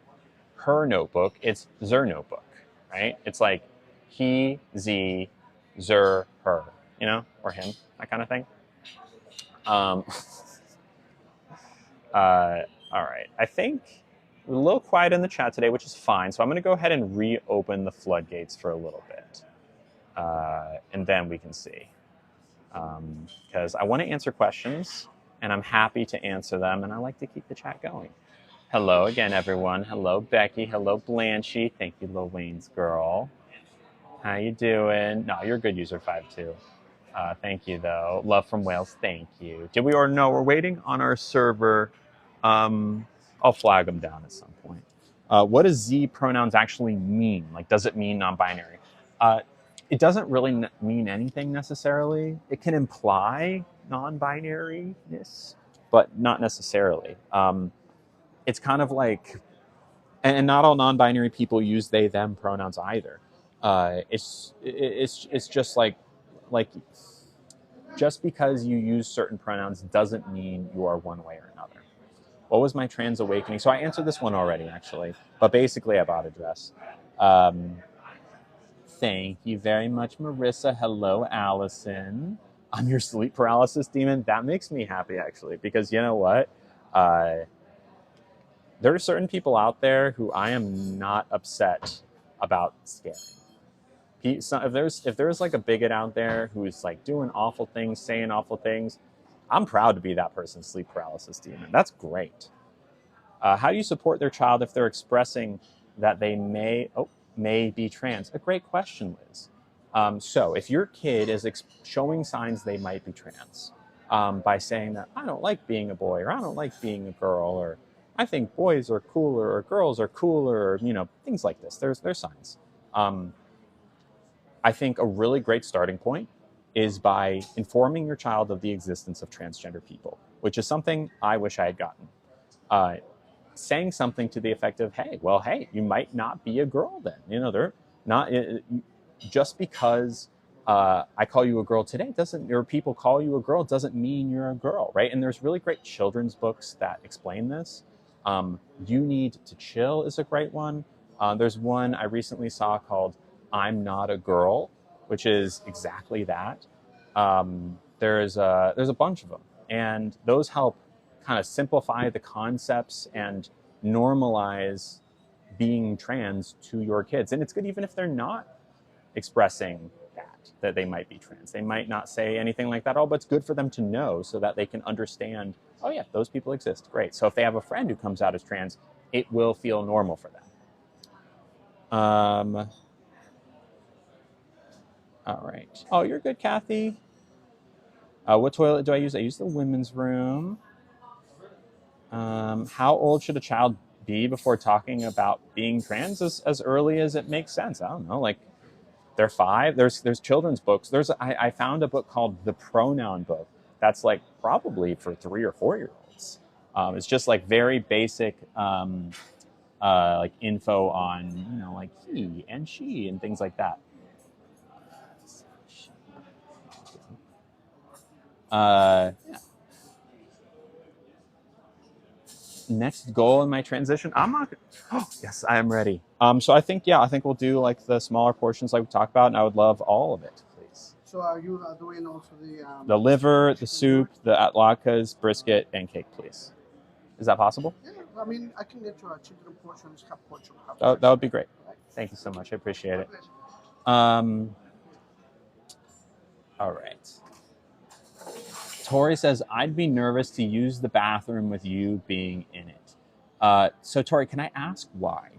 her notebook, it's their notebook, right? It's like he, Z, zer, her, you know, or him, that kind of thing. All right, I think we're a little quiet in the chat today, which is fine. So I'm going to go ahead and reopen the floodgates for a little bit, and then we can see. Because I want to answer questions, and I'm happy to answer them, and I like to keep the chat going. Hello again, everyone. Hello, Becky. Hello, Blanchie. Thank you, Lil Wayne's girl. How you doing? No, you're a good user 5 too. Thank you, though. Love from Wales. Thank you. Did we or no? We're waiting on our server. I'll flag them down at some point. What does Z pronouns actually mean? Like, does it mean non-binary? It doesn't really mean anything necessarily. It can imply non-binariness, but not necessarily. It's kind of like, and not all non-binary people use they them pronouns either. It's just like just because you use certain pronouns doesn't mean you are one way or another. What was my trans awakening? So I answered this one already, actually, but basically I bought a dress. Thank you very much, Marissa. Hello, Allison. I'm your sleep paralysis demon. That makes me happy, actually, because you know what? There are certain people out there who I am not upset about scaring. If there's like a bigot out there who's like doing awful things, saying awful things, I'm proud to be that person's sleep paralysis demon. That's great. How do you support their child if they're expressing that they may be trans? A great question, Liz. So if your kid is showing signs they might be trans, by saying that I don't like being a boy, or I don't like being a girl, or I think boys are cooler or girls are cooler, or, you know, things like this. There's signs. I think a really great starting point is by informing your child of the existence of transgender people, which is something I wish I had gotten. Saying something to the effect of, hey, you might not be a girl then. You know, they're not, just because I call you a girl today or people call you a girl doesn't mean you're a girl, right? And there's really great children's books that explain this. You Need to Chill is a great one. There's one I recently saw called I'm Not a Girl, which is exactly that. There's a bunch of them, and those help kind of simplify the concepts and normalize being trans to your kids. And it's good even if they're not expressing that they might be trans. They might not say anything like that at all, but it's good for them to know so that they can understand, oh yeah, those people exist. Great. So if they have a friend who comes out as trans, it will feel normal for them. All right. Oh, you're good, Kathy. What toilet do I use? I use the women's room. How old should a child be before talking about being trans? As early as it makes sense. I don't know, like They're 5. There's children's books. I found a book called The Pronoun Book. That's like probably for 3 or 4 year olds. It's just like very basic like info on like he and she and things like that. Yeah. Next goal in my transition. I'm not. Oh yes, I am ready. So I think we'll do like the smaller portions like we talked about, and I would love all of it, please. So are you doing also The liver, the soup, the latkes, brisket, and cake, please. Is that possible? Yeah, I mean, I can get you a chicken portions, half portion, half That would be great. Right? Thank you so much. I appreciate it. All right. Tori says, I'd be nervous to use the bathroom with you being in it. So, Tori, can I ask why?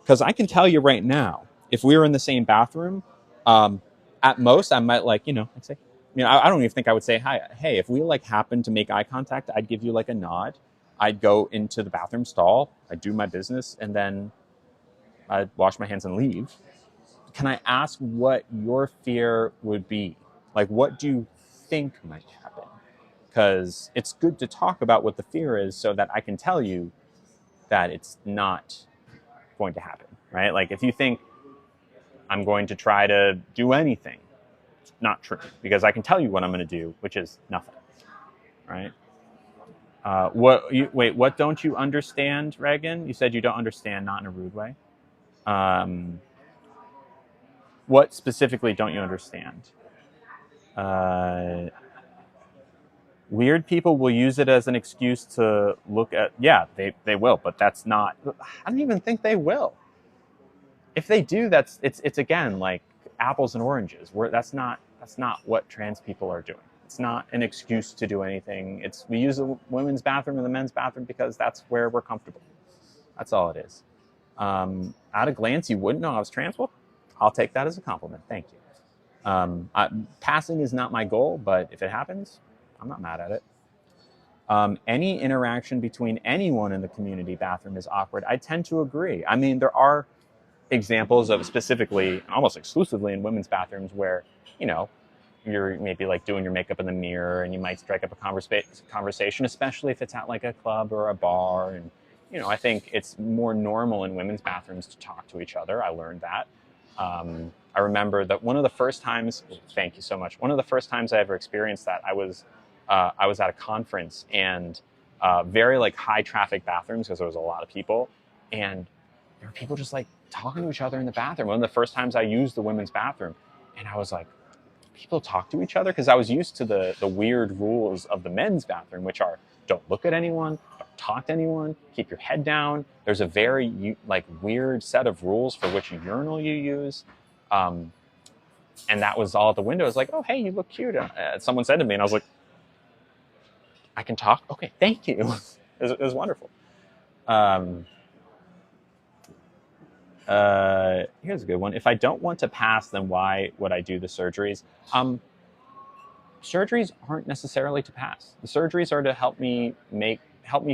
Because I can tell you right now, if we were in the same bathroom, at most, I might like, I'd say, I don't even think I would say hi. Hey, if we like happen to make eye contact, I'd give you like a nod. I'd go into the bathroom stall, I'd do my business, and then I'd wash my hands and leave. Can I ask what your fear would be? Like, what do you think might happen? Because it's good to talk about what the fear is so that I can tell you that it's not going to happen, right? Like, if you think I'm going to try to do anything, it's not true, because I can tell you what I'm going to do, which is nothing, right? What don't you understand, Reagan? You said you don't understand, not in a rude way. What specifically don't you understand? Weird people will use it as an excuse to look at, they will, but that's not, I don't even think they will. If they do, it's again, like apples and oranges. That's not what trans people are doing. It's not an excuse to do anything. We use the women's bathroom and the men's bathroom because that's where we're comfortable. That's all it is. At a glance, you wouldn't know I was trans. Well, I'll take that as a compliment. Thank you. Passing is not my goal, but if it happens, I'm not mad at it. Any interaction between anyone in the community bathroom is awkward. I tend to agree. I mean, there are examples of specifically, almost exclusively in women's bathrooms where, you're maybe like doing your makeup in the mirror and you might strike up a conversation, especially if it's at like a club or a bar. And, I think it's more normal in women's bathrooms to talk to each other. I learned that. I remember that one of the first times, thank you so much. One of the first times I ever experienced that, I was at a conference and very like high traffic bathrooms because there was a lot of people, and there were people just like talking to each other in the bathroom. One of the first times I used the women's bathroom, and I was like, people talk to each other? Because I was used to the weird rules of the men's bathroom, which are don't look at anyone, don't talk to anyone, keep your head down. There's a very like weird set of rules for which urinal you use. And that was all at the window. I was like, oh, hey, you look cute. Someone said to me, and I was like, I can talk? Okay, thank you. It was wonderful. Here's a good one. If I don't want to pass, then why would I do the surgeries? Surgeries aren't necessarily to pass. The surgeries are to help me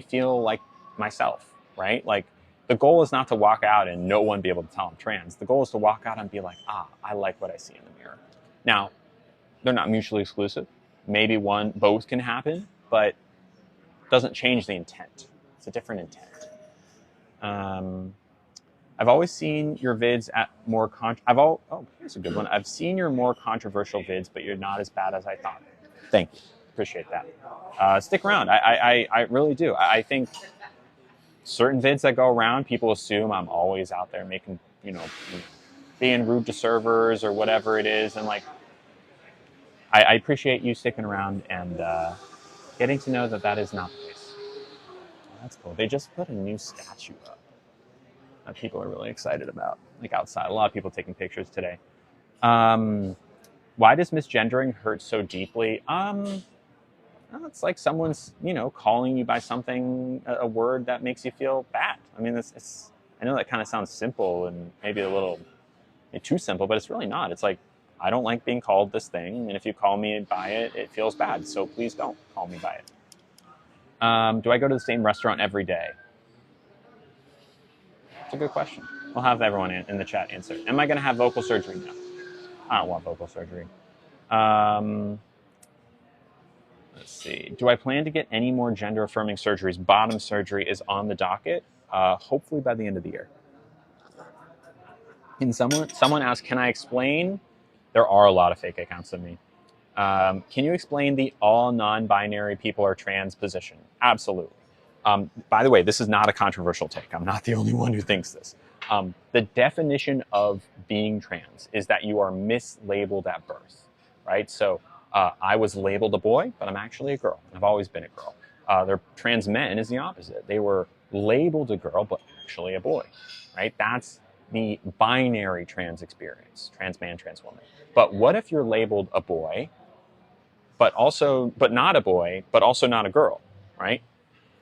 feel like myself, right? Like, the goal is not to walk out and no one be able to tell I'm trans. The goal is to walk out and be like, I like what I see in the mirror. Now, they're not mutually exclusive. Maybe both can happen, but it doesn't change the intent. It's a different intent. I've always seen your vids at more here's a good one. I've seen your more controversial vids, but you're not as bad as I thought. Thank you. Appreciate that. Stick around. I really do. I think certain vids that go around, people assume I'm always out there making, being rude to servers or whatever it is. And like, I appreciate you sticking around and getting to know that is not the case. That's cool. They just put a new statue up that people are really excited about, like outside. A lot of people taking pictures today. Why does misgendering hurt so deeply? It's like someone's, calling you by something, a word that makes you feel bad. I mean, I know that kind of sounds simple and maybe a little too simple, but it's really not. It's like, I don't like being called this thing, and if you call me by it, it feels bad. So please don't call me by it. Do I go to the same restaurant every day? It's a good question. We'll have everyone in the chat answer. Am I going to have vocal surgery now? I don't want vocal surgery. Let's see. Do I plan to get any more gender affirming surgeries? Bottom surgery is on the docket. Hopefully by the end of the year. And someone asked, can I explain? There are a lot of fake accounts of me. Can you explain the all non-binary people are trans position? Absolutely. By the way, this is not a controversial take. I'm not the only one who thinks this. The definition of being trans is that you are mislabeled at birth, right? So I was labeled a boy, but I'm actually a girl. I've always been a girl. Their trans men is the opposite. They were labeled a girl, but actually a boy, right? That's the binary trans experience, trans man, trans woman. But what if you're labeled a boy, but not a boy, but also not a girl, right?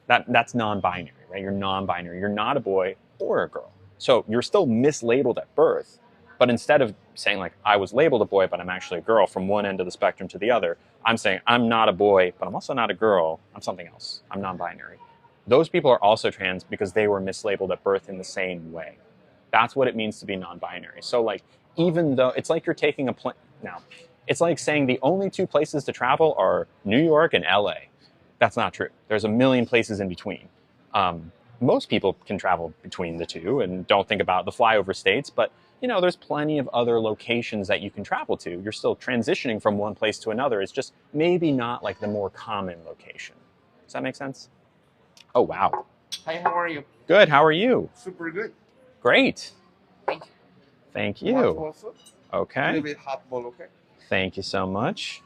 That's non-binary, right? You're non-binary. You're not a boy or a girl. So you're still mislabeled at birth, but instead of saying like I was labeled a boy, but I'm actually a girl from one end of the spectrum to the other, I'm saying I'm not a boy, but I'm also not a girl. I'm something else. I'm non-binary. Those people are also trans because they were mislabeled at birth in the same way. That's what it means to be non-binary. So like, even though it's like you're taking a plane now, it's like saying the only two places to travel are New York and LA. That's not true. There's a million places in between. Most people can travel between the two and don't think about the flyover states, but there's plenty of other locations that you can travel to. You're still transitioning from one place to another. It's just maybe not like the more common location. Does that make sense? Oh, wow. Hi, how are you? Good. How are you? Super good. Great. Thank you. Thank Want you. also? A Okay. little bit hot bowl, okay? Thank you so much.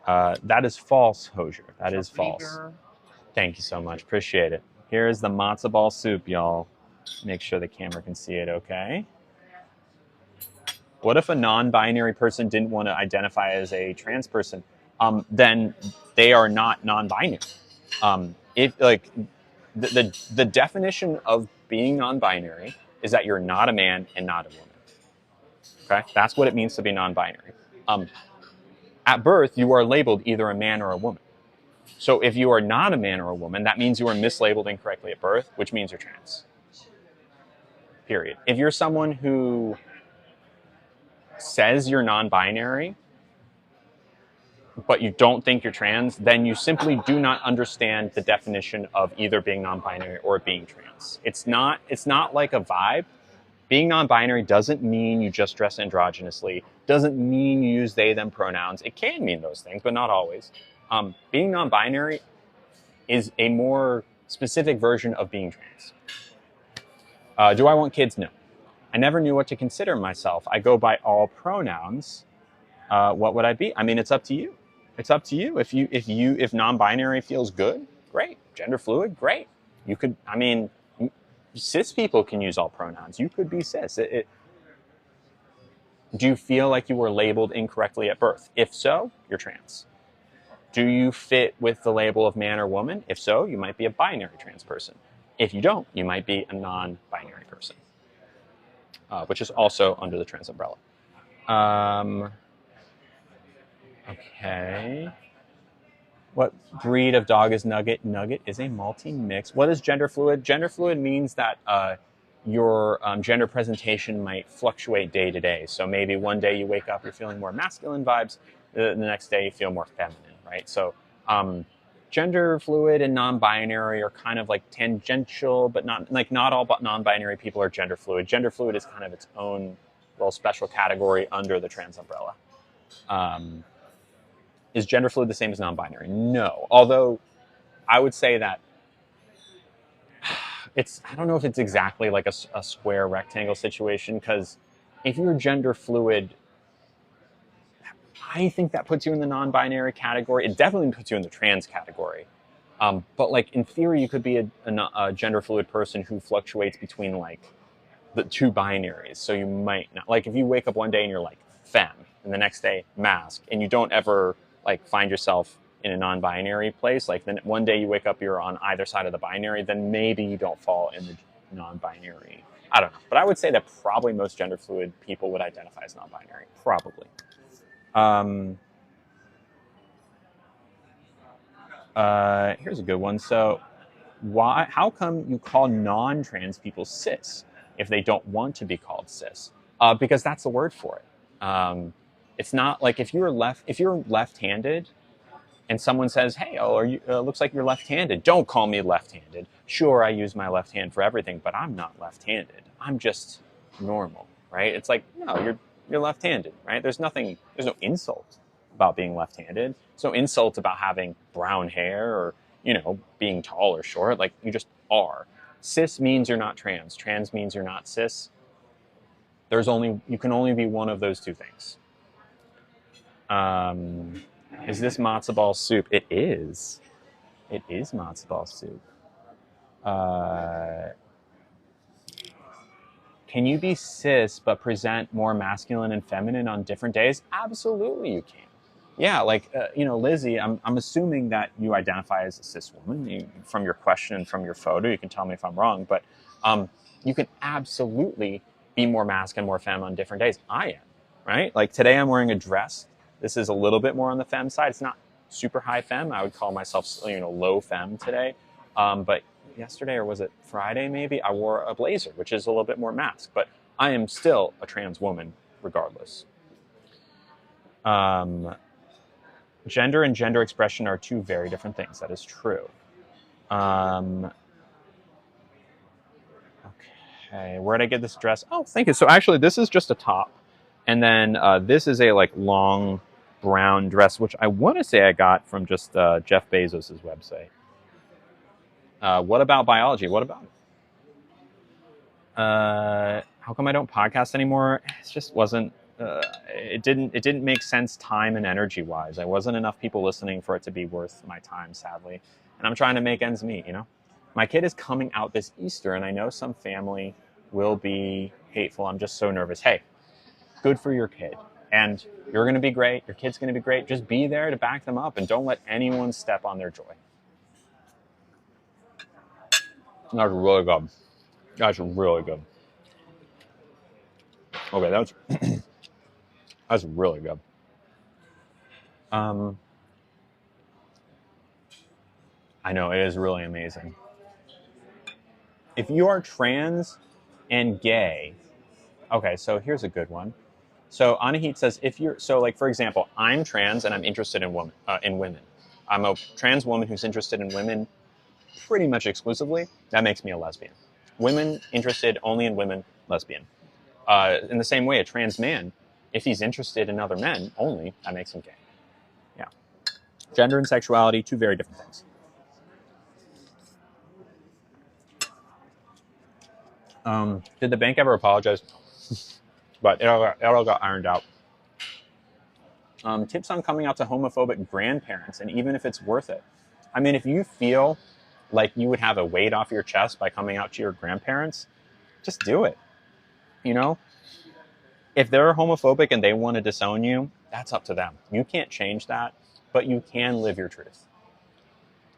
That is false, Hosier. That is false. Flavor. Thank you so much. Appreciate it. Here is the matzo ball soup, y'all. Make sure the camera can see it, okay? What if a non-binary person didn't want to identify as a trans person? Then they are not non-binary. If like the definition of being non-binary is that you're not a man and not a woman. Okay, that's what it means to be non-binary. At birth, you are labeled either a man or a woman. So if you are not a man or a woman, that means you are mislabeled incorrectly at birth, which means you're trans. Period. If you're someone who says you're non-binary, but you don't think you're trans, then you simply do not understand the definition of either being non-binary or being trans. It's not like a vibe. Being non-binary doesn't mean you just dress androgynously, doesn't mean you use they, them pronouns. It can mean those things, but not always. Being non-binary is a more specific version of being trans. Do I want kids? No. I never knew what to consider myself. I go by all pronouns. What would I be? I mean, it's up to you. It's up to you. If non-binary feels good, great. Gender fluid, great. You could, I mean, cis people can use all pronouns. You could be cis. Do you feel like you were labeled incorrectly at birth? If so, you're trans. Do you fit with the label of man or woman? If so, you might be a binary trans person. If you don't, you might be a non-binary person, which is also under the trans umbrella. Okay. What breed of dog is Nugget? Nugget is a Maltese mix. What is gender fluid? Gender fluid means that your gender presentation might fluctuate day to day. So maybe one day you wake up, you're feeling more masculine vibes. The next day you feel more feminine, right? So gender fluid and non-binary are kind of like tangential, but not all non-binary people are gender fluid. Gender fluid is kind of its own little special category under the trans umbrella. Is gender fluid the same as non-binary? No. Although I would say that I don't know if it's exactly like a square rectangle situation, because if you're gender fluid, I think that puts you in the non-binary category. It definitely puts you in the trans category. But like in theory, you could be a gender fluid person who fluctuates between like the two binaries. So you might not, like if you wake up one day and you're like femme, and the next day masc, and you don't ever like find yourself in a non-binary place, like then one day you wake up, you're on either side of the binary, then maybe you don't fall in the non-binary. I don't know. But I would say that probably most gender fluid people would identify as non-binary. Probably. Here's a good one. So how come you call non-trans people cis? if they don't want to be called cis, because that's the word for it. It's not like if you're left-handed and someone says, "Hey, oh, are you? Looks like you're left-handed." Don't call me left-handed. Sure, I use my left hand for everything, but I'm not left-handed. I'm just normal, right? It's like, no, you're left-handed, right? There's no insult about being left-handed. There's no insult about having brown hair or being tall or short. Like, you just are. Cis means you're not trans. Trans means you're not cis. You can only be one of those two things. Is this matzo ball soup? It is. It is matzo ball soup. Can you be cis but present more masculine and feminine on different days? Absolutely, you can. Yeah, like Lizzie, I'm assuming that you identify as a cis woman. From your question and from your photo, you can tell me if I'm wrong, but you can absolutely be more masculine, more femme on different days. I am, right? Like today, I'm wearing a dress. This is a little bit more on the femme side. It's not super high femme. I would call myself low femme today, but yesterday, or was it Friday maybe, I wore a blazer, which is a little bit more masked, but I am still a trans woman regardless. Gender and gender expression are two very different things. That is true. Okay, where did I get this dress? Oh, thank you. So actually, this is just a top, and then this is a long brown dress, which I want to say I got from just Jeff Bezos's website. What about biology? What about it? How come I don't podcast anymore? It just wasn't. It didn't make sense time and energy wise. There wasn't enough people listening for it to be worth my time, sadly. And I'm trying to make ends meet. My kid is coming out this Easter, and I know some family will be hateful. I'm just so nervous. Hey, good for your kid, and you're going to be great. Your kid's going to be great. Just be there to back them up, and don't let anyone step on their joy. That's really good. That's really good. Okay, that's really good. I know, it is really amazing. If you are trans and gay, okay, so here's a good one. So Anahit says, for example, I'm trans and I'm interested in women. I'm a trans woman who's interested in women pretty much exclusively. That makes me a lesbian. Women interested only in women, lesbian. In the same way, a trans man, if he's interested in other men only, that makes him gay. Yeah. Gender and sexuality, two very different things. Did the bank ever apologize? But it all got ironed out. Tips on coming out to homophobic grandparents, and even if it's worth it. I mean, if you feel like you would have a weight off your chest by coming out to your grandparents, just do it. If they're homophobic and they want to disown you, that's up to them. You can't change that, but you can live your truth.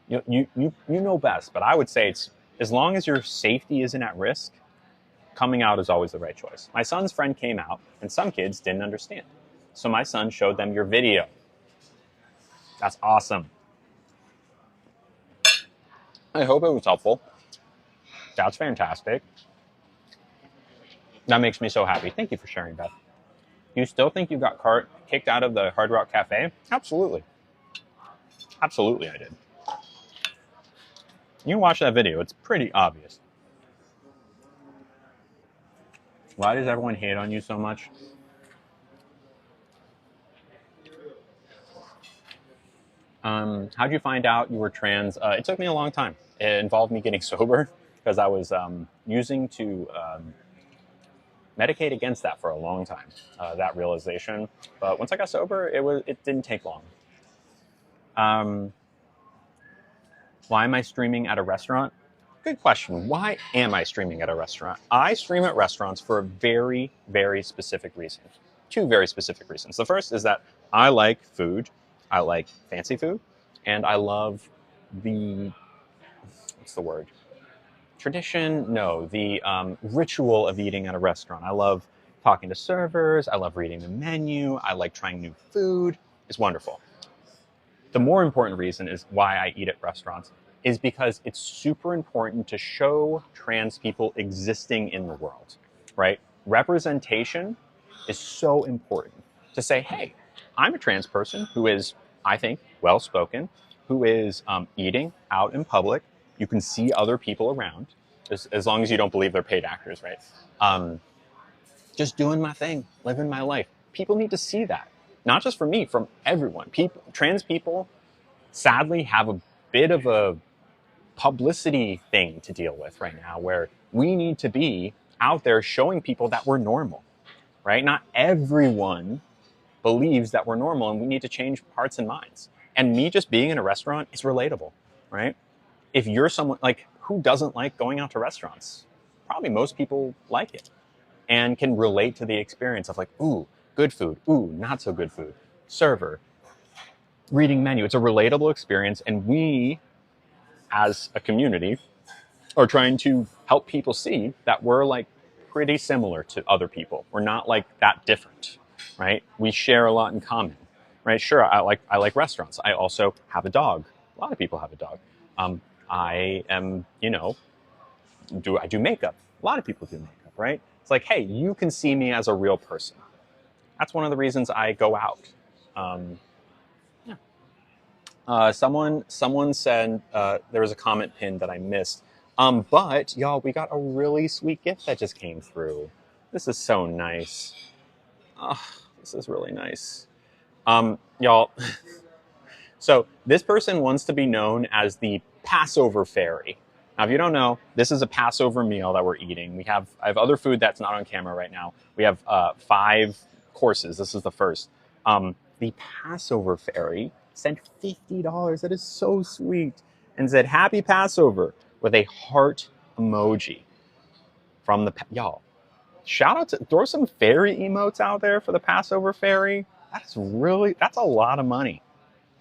You know best, but I would say it's as long as your safety isn't at risk, coming out is always the right choice. My son's friend came out, and some kids didn't understand. So my son showed them your video. That's awesome. I hope it was helpful. That's fantastic. That makes me so happy. Thank you for sharing, Beth. You still think you got kicked out of the Hard Rock Cafe? Absolutely. Absolutely, I did. You watch that video. It's pretty obvious. Why does everyone hate on you so much? How'd you find out you were trans? It took me a long time. It involved me getting sober because I was using to medicate against that for a long time, that realization. But once I got sober, it didn't take long. Why am I streaming at a restaurant? Good question. Why am I streaming at a restaurant? I stream at restaurants for a very, very specific reason. Two very specific reasons. The first is that I like food. I like fancy food. And I love the, what's the word? Tradition? No, the ritual of eating at a restaurant. I love talking to servers. I love reading the menu. I like trying new food. It's wonderful. The more important reason is why I eat at restaurants is because it's super important to show trans people existing in the world, right? Representation is so important to say, hey, I'm a trans person who is, I think, well-spoken, who is eating out in public. You can see other people around, as long as you don't believe they're paid actors, right? Just doing my thing, living my life. People need to see that. Not just for me, from everyone. Trans people, sadly, have a bit of a publicity thing to deal with right now, where we need to be out there showing people that we're normal, right? Not everyone believes that we're normal, and we need to change hearts and minds. And me just being in a restaurant is relatable, right? If you're someone like who doesn't like going out to restaurants, probably most people like it and can relate to the experience of like, ooh, good food, ooh, not so good food, server, reading menu. It's a relatable experience, and we as a community are trying to help people see that we're like pretty similar to other people. We're not like that different, right? We share a lot in common, right? Sure, I like restaurants. I also have a dog. A lot of people have a dog. I am, I do makeup. A lot of people do makeup, right? It's like, hey, you can see me as a real person. That's one of the reasons I go out. Someone said there was a comment pinned that I missed. But y'all, we got a really sweet gift that just came through. This is so nice. Oh, this is really nice. Y'all, so this person wants to be known as the Passover fairy. Now, if you don't know, this is a Passover meal that we're eating. I have other food that's not on camera right now. We have 5 courses. This is the first. The Passover fairy sent $50. That is so sweet. And said, Happy Passover, with a heart emoji from y'all. Shout out to, throw some fairy emotes out there for the Passover fairy. That's a lot of money.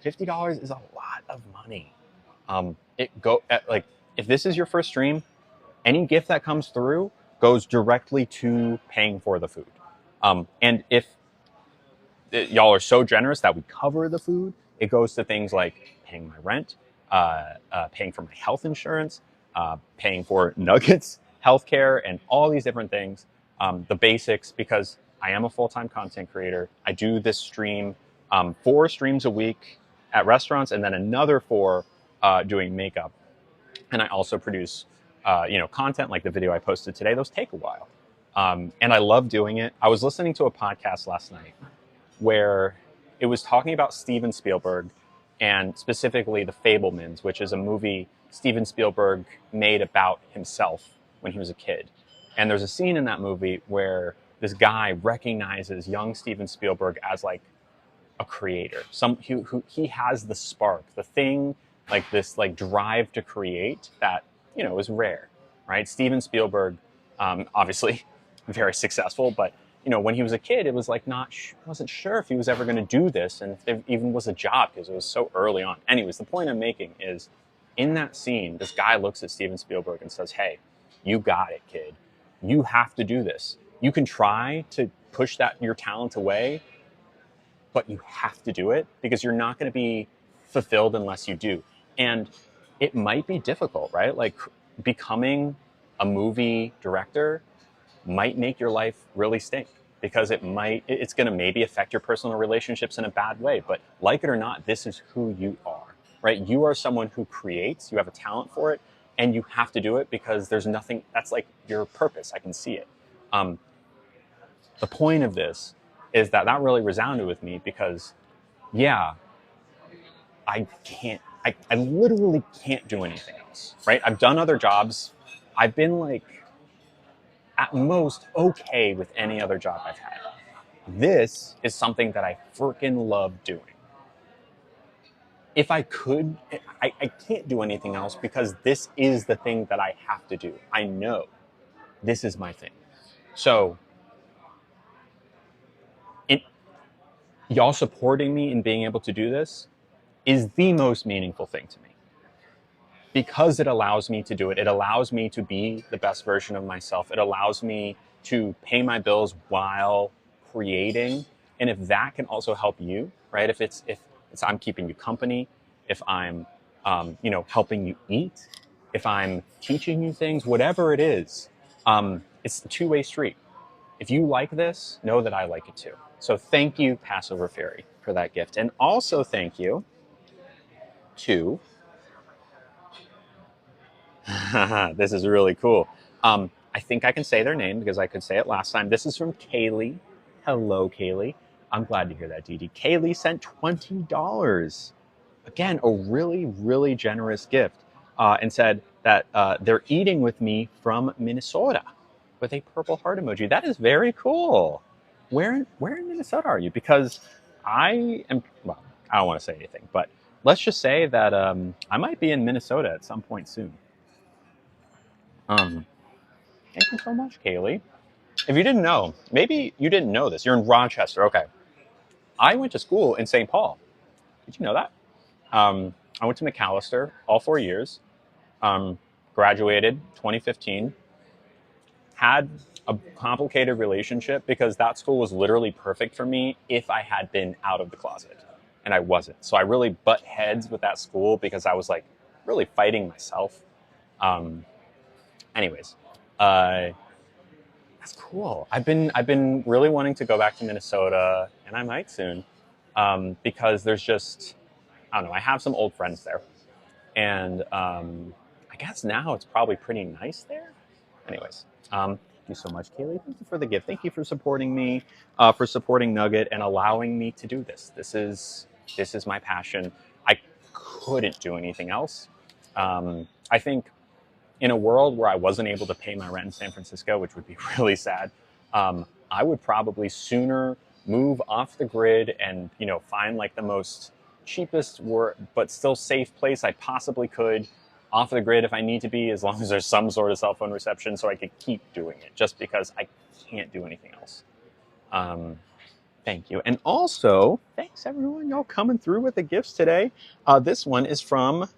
$50 is a lot of money. If this is your first stream, any gift that comes through goes directly to paying for the food. And if y'all are so generous that we cover the food, it goes to things like paying my rent, paying for my health insurance, paying for Nuggets, healthcare, and all these different things. The basics, because I am a full-time content creator. I do this stream 4 streams a week at restaurants, and then another 4 doing makeup. And I also produce content like the video I posted today. Those take a while. And I love doing it. I was listening to a podcast last night where it was talking about Steven Spielberg, and specifically The Fabelmans, which is a movie Steven Spielberg made about himself when he was a kid. And there's a scene in that movie where this guy recognizes young Steven Spielberg as like a creator, who he has the spark, the thing, like this like drive to create that is rare, right? Steven Spielberg, obviously very successful, but when he was a kid, it was like wasn't sure if he was ever going to do this, and if there even was a job, because it was so early on. Anyways, the point I'm making is, in that scene, this guy looks at Steven Spielberg and says, "Hey, you got it, kid. You have to do this. You can try to push your talent away, but you have to do it, because you're not going to be fulfilled unless you do." And it might be difficult, right? Like, becoming a movie director might make your life really stink, because it's going to maybe affect your personal relationships in a bad way. But like it or not, this is who you are, right? You are someone who creates, you have a talent for it, and you have to do it, because there's nothing, that's like your purpose. I can see it. The point of this is that really resounded with me, because yeah, I literally can't do anything else, right? I've done other jobs. I've been like, at most, okay with any other job I've had. This is something that I freaking love doing. If I could, I can't do anything else, because this is the thing that I have to do. I know this is my thing. So, y'all supporting me in being able to do this is the most meaningful thing to me, because it allows me to do it. It allows me to be the best version of myself. It allows me to pay my bills while creating. And if that can also help you, right? If I'm keeping you company, if I'm helping you eat, if I'm teaching you things, whatever it is, it's a two-way street. If you like this, know that I like it too. So thank you, Passover Fairy, for that gift. And also thank you to, this is really cool. I think I can say their name because I could say it last time. This is from Kaylee. Hello, Kaylee. I'm glad to hear that, Dee Dee. Kaylee sent $20. Again, a really, really generous gift, and said that they're eating with me from Minnesota with a purple heart emoji. That is very cool. Where in Minnesota are you? Because I am, well, I don't want to say anything, but let's just say that I might be in Minnesota at some point soon. Thank you so much, Kaylee. If you didn't know, maybe you didn't know this. You're in Rochester. Okay. I went to school in St. Paul. Did you know that? I went to McAllister all 4 years. Graduated 2015. Had a complicated relationship because that school was literally perfect for me if I had been out of the closet, and I wasn't. So I really butt heads with that school because I was like really fighting myself. Anyways, that's cool. I've been really wanting to go back to Minnesota, and I might soon, because there's just, I don't know. I have some old friends there, and I guess now it's probably pretty nice there. Anyways, thank you so much, Kaylee. Thank you for the gift. Thank you for supporting me, for supporting Nugget, and allowing me to do this. This is my passion. I couldn't do anything else. I think in a world where I wasn't able to pay my rent in San Francisco, which would be really sad, I would probably sooner move off the grid and find like the most cheapest but still safe place I possibly could off the grid if I need to be, as long as there's some sort of cell phone reception, so I could keep doing it, just because I can't do anything else. Thank you. And also, thanks everyone, y'all coming through with the gifts today. This one is from,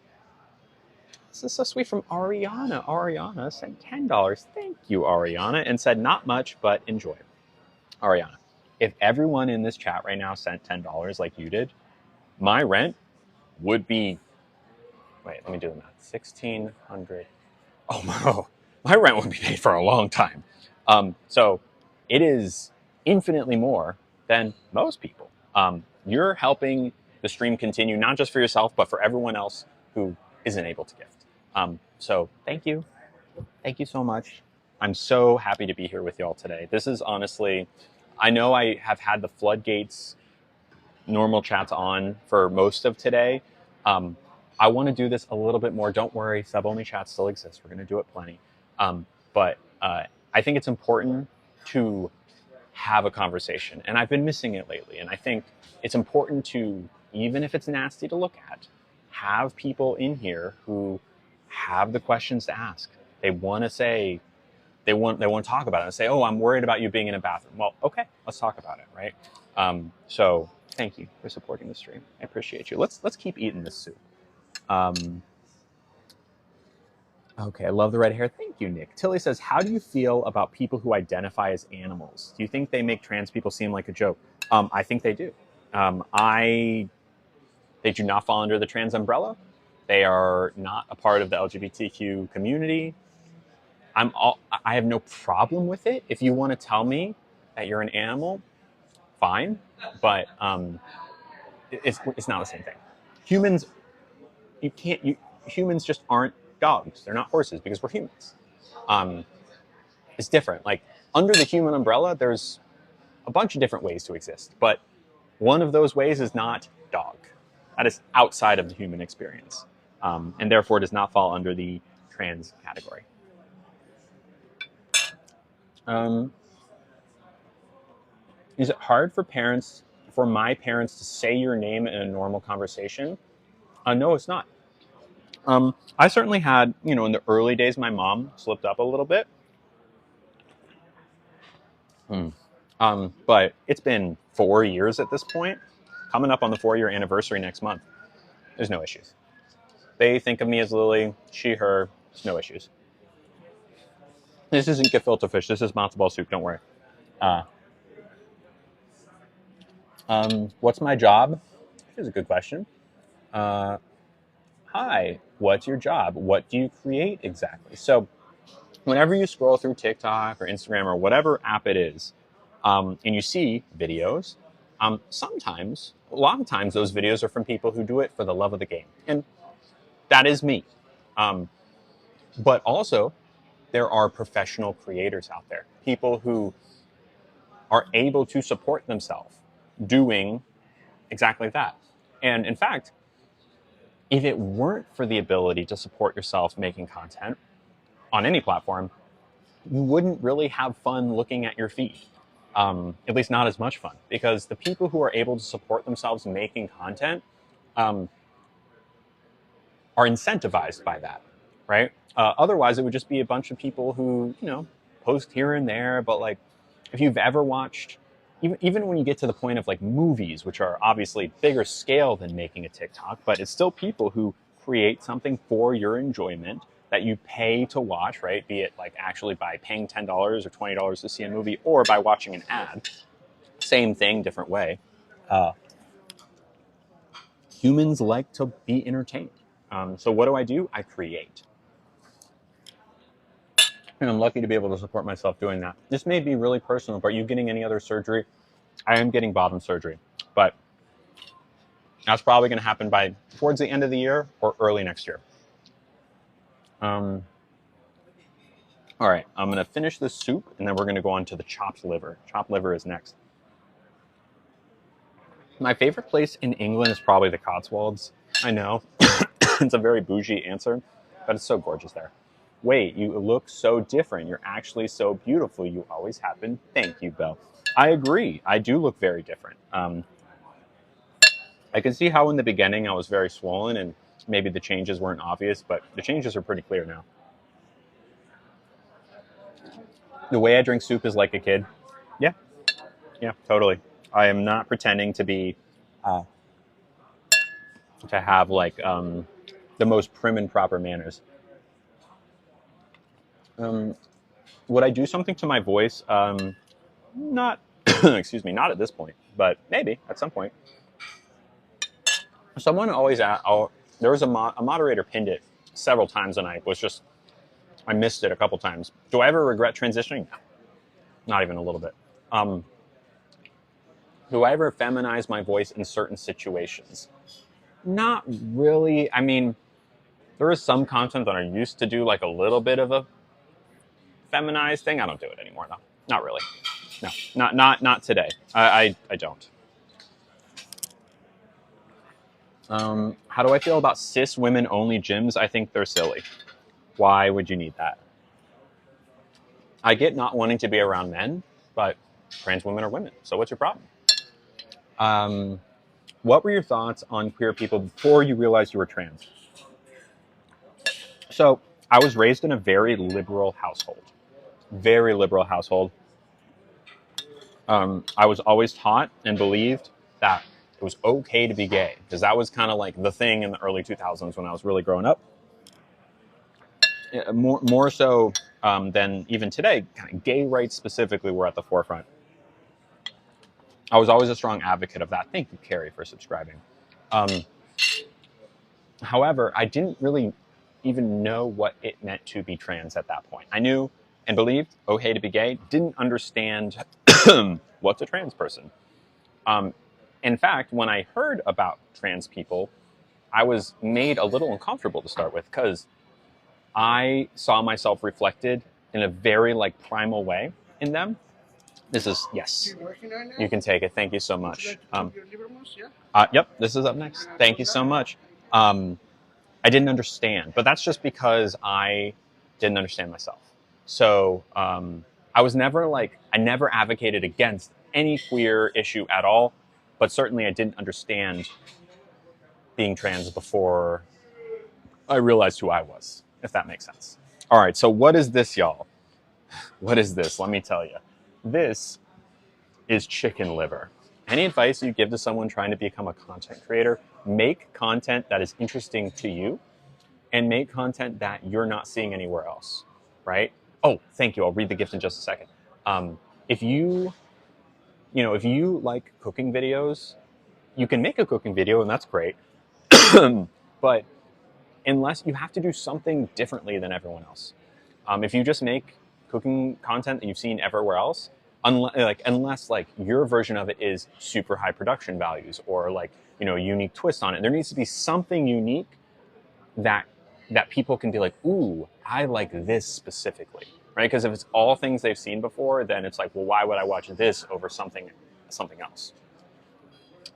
this is so sweet, from Ariana. Ariana sent $10. Thank you, Ariana, and said not much, but enjoy. Ariana, if everyone in this chat right now sent $10 like you did, my rent would be, wait, let me do the math. 1,600. Oh, my rent would be paid for a long time. So it is infinitely more than most people. You're helping the stream continue, not just for yourself, but for everyone else who isn't able to gift. So thank you. Thank you so much. I'm so happy to be here with y'all today. This is honestly, I know I have had the floodgates normal chats on for most of today. I want to do this a little bit more. Don't worry, sub-only chats still exist. We're going to do it plenty. But I think it's important to have a conversation, and I've been missing it lately. And I think it's important to, even if it's nasty to look at, have people in here who have the questions to ask. They want to say, they want to talk about it and say, oh, I'm worried about you being in a bathroom. Well, okay, let's talk about it, right? So thank you for supporting the stream. I appreciate you. Let's keep eating this soup. Okay, I love the red hair. Thank you, Nick. Tilly says, how do you feel about people who identify as animals? Do you think they make trans people seem like a joke? I think they do. They do not fall under the trans umbrella. They are not a part of the LGBTQ community. I have no problem with it. If you want to tell me that you're an animal, fine. But it's not the same thing. Humans, humans just aren't dogs. They're not horses because we're humans. It's different. Like, under the human umbrella, there's a bunch of different ways to exist. But one of those ways is not dog. That is outside of the human experience. And therefore does not fall under the trans category. Is it hard for my parents to say your name in a normal conversation? No, it's not. I certainly had, in the early days, my mom slipped up a little bit. But it's been 4 years at this point, coming up on the 4-year anniversary next month. There's no issues. They think of me as Lily, she, her, no issues. This isn't gefilte fish, this is matzo ball soup, don't worry. What's my job? Here's a good question. Hi, hi, what's your job? What do you create exactly? So whenever you scroll through TikTok or Instagram or whatever app it is, and you see videos, sometimes, a lot of times, those videos are from people who do it for the love of the game. And that is me. Um, but also, there are professional creators out there, people who are able to support themselves doing exactly that. And in fact, if it weren't for the ability to support yourself making content on any platform, you wouldn't really have fun looking at your feed. At least not as much fun, because the people who are able to support themselves making content um, are incentivized by that, right? Otherwise, it would just be a bunch of people who, post here and there. But like, if you've ever watched, even when you get to the point of like movies, which are obviously bigger scale than making a TikTok, but it's still people who create something for your enjoyment that you pay to watch, right? Be it like actually by paying $10 or $20 to see a movie, or by watching an ad. Same thing, different way. Uh, Humans like to be entertained. So what do? I create. And I'm lucky to be able to support myself doing that. This may be really personal, but are you getting any other surgery? I am getting bottom surgery, but that's probably going to happen by towards the end of the year or early next year. All right, I'm going to finish this soup, and then we're going to go on to the chopped liver. Chopped liver is next. My favorite place in England is probably the Cotswolds. I know it's a very bougie answer, but it's so gorgeous there. Wait, you look so different. You're actually so beautiful. You always have been. Thank you, Belle. I agree. I do look very different. I can see how in the beginning I was very swollen and maybe the changes weren't obvious, but the changes are pretty clear now. The way I drink soup is like a kid. Yeah, yeah, totally. I am not pretending to be, uh, to have like the most prim and proper manners. Um, would I do something to my voice? Not, excuse me, not at this point, but maybe at some point. Someone always asked, there was a moderator pinned it several times, and I missed it a couple times. Do I ever regret transitioning? No, not even a little bit. Um, do I ever feminize my voice in certain situations? Not really. I mean, there is some content that I used to do like a little bit of a feminized thing. I don't do it anymore, though. Not really. No, not today. I don't. How do I feel about cis women only gyms? I think they're silly. Why would you need that? I get not wanting to be around men, but trans women are women. So what's your problem? What were your thoughts on queer people before you realized you were trans? So I was raised in a very liberal household. Very liberal household. I was always taught and believed that it was okay to be gay, because that was kind of like the thing in the early 2000s when I was really growing up. More so than even today, kind of gay rights specifically were at the forefront. I was always a strong advocate of that. Thank you, Carrie, for subscribing. Um, However, I didn't really even know what it meant to be trans at that point. I knew and believed okay to be gay, didn't understand what's a trans person. Um, in fact, when I heard about trans people, I was made a little uncomfortable to start with, because I saw myself reflected in a very like primal way in them. This is, yes, You working on you it? can take it. Thank you so Would you much. like to keep your livermores? Yeah. Yep, this is up next. Thank you so much. I didn't understand, but that's just because I didn't understand myself. So I was never like, I never advocated against any queer issue at all, but certainly I didn't understand being trans before I realized who I was, if that makes sense. All right, so what is this, y'all? What is this? Let me tell you. This is chicken liver. Any advice you give to someone trying to become a content creator? Make content that is interesting to you, and make content that you're not seeing anywhere else, right? Oh, thank you. I'll read the gift in just a second. If if you like cooking videos, you can make a cooking video, and that's great. But unless you have to do something differently than everyone else. If you just make cooking content that you've seen everywhere else, unless like your version of it is super high production values or like, you know, a unique twist on it, there needs to be something unique that people can be like, ooh, I like this specifically, right? Because if it's all things they've seen before, then it's like, well, why would I watch this over something else?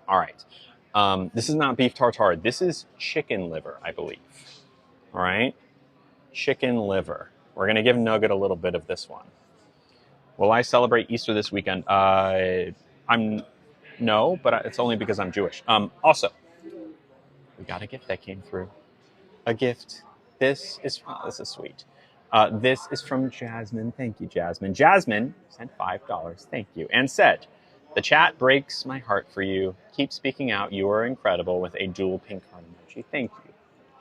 All right. This is not beef tartare. This is chicken liver, I believe. All right. Chicken liver. We're going to give Nugget a little bit of this one. Will I celebrate Easter this weekend? No, but it's only because I'm Jewish. Also, we got a gift that came through. A gift. This is sweet. This is from Jasmine. Thank you, Jasmine. Jasmine sent $5. Thank you. And said, the chat breaks my heart for you. Keep speaking out. You are incredible with a dual pink heart emoji. Thank you,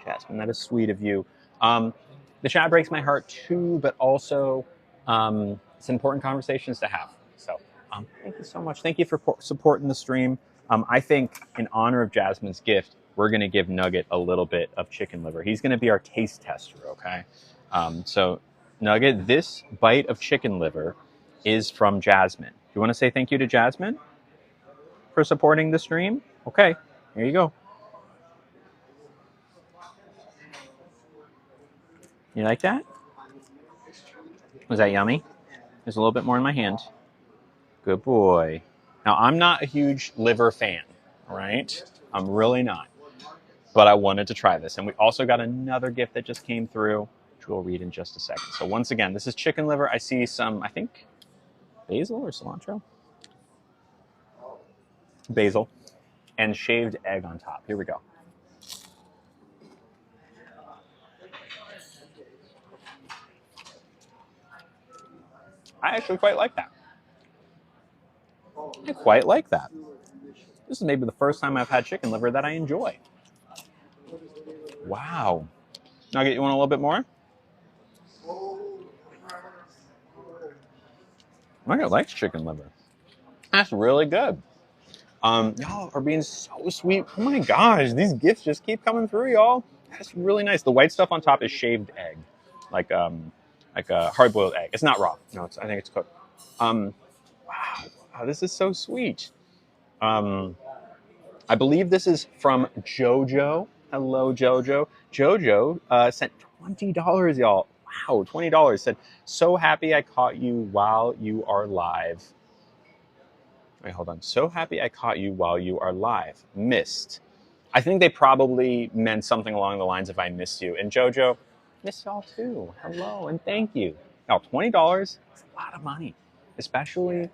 Jasmine. That is sweet of you. The chat breaks my heart too, but also it's important conversations to have. So thank you so much. Thank you for supporting the stream. I think in honor of Jasmine's gift, we're going to give Nugget a little bit of chicken liver. He's going to be our taste tester, okay? So Nugget, this bite of chicken liver is from Jasmine. Do you want to say thank you to Jasmine for supporting the stream? Okay, here you go. You like that? Was that yummy? There's a little bit more in my hand. Good boy. Now, I'm not a huge liver fan, all right? I'm really not. But I wanted to try this. And we also got another gift that just came through, which we'll read in just a second. So once again, this is chicken liver. I see some, I think, basil or cilantro? Basil. And shaved egg on top. Here we go. I actually quite like that. I quite like that. This is maybe the first time I've had chicken liver that I enjoy. Wow. Nugget, you want a little bit more? Nugget likes chicken liver. That's really good. Y'all are being so sweet. Oh my gosh, these gifts just keep coming through, y'all. That's really nice. The white stuff on top is shaved egg, like a hard-boiled egg. It's not raw. No, I think it's cooked. Wow, this is so sweet. I believe this is from Jojo. Hello, Jojo. Jojo sent $20, y'all. Wow, $20. Said, so happy I caught you while you are live. Wait, hold on. So happy I caught you while you are live. Missed. I think they probably meant something along the lines of I missed you. And Jojo, miss y'all too. Hello and thank you. Now, $20 is a lot of money, especially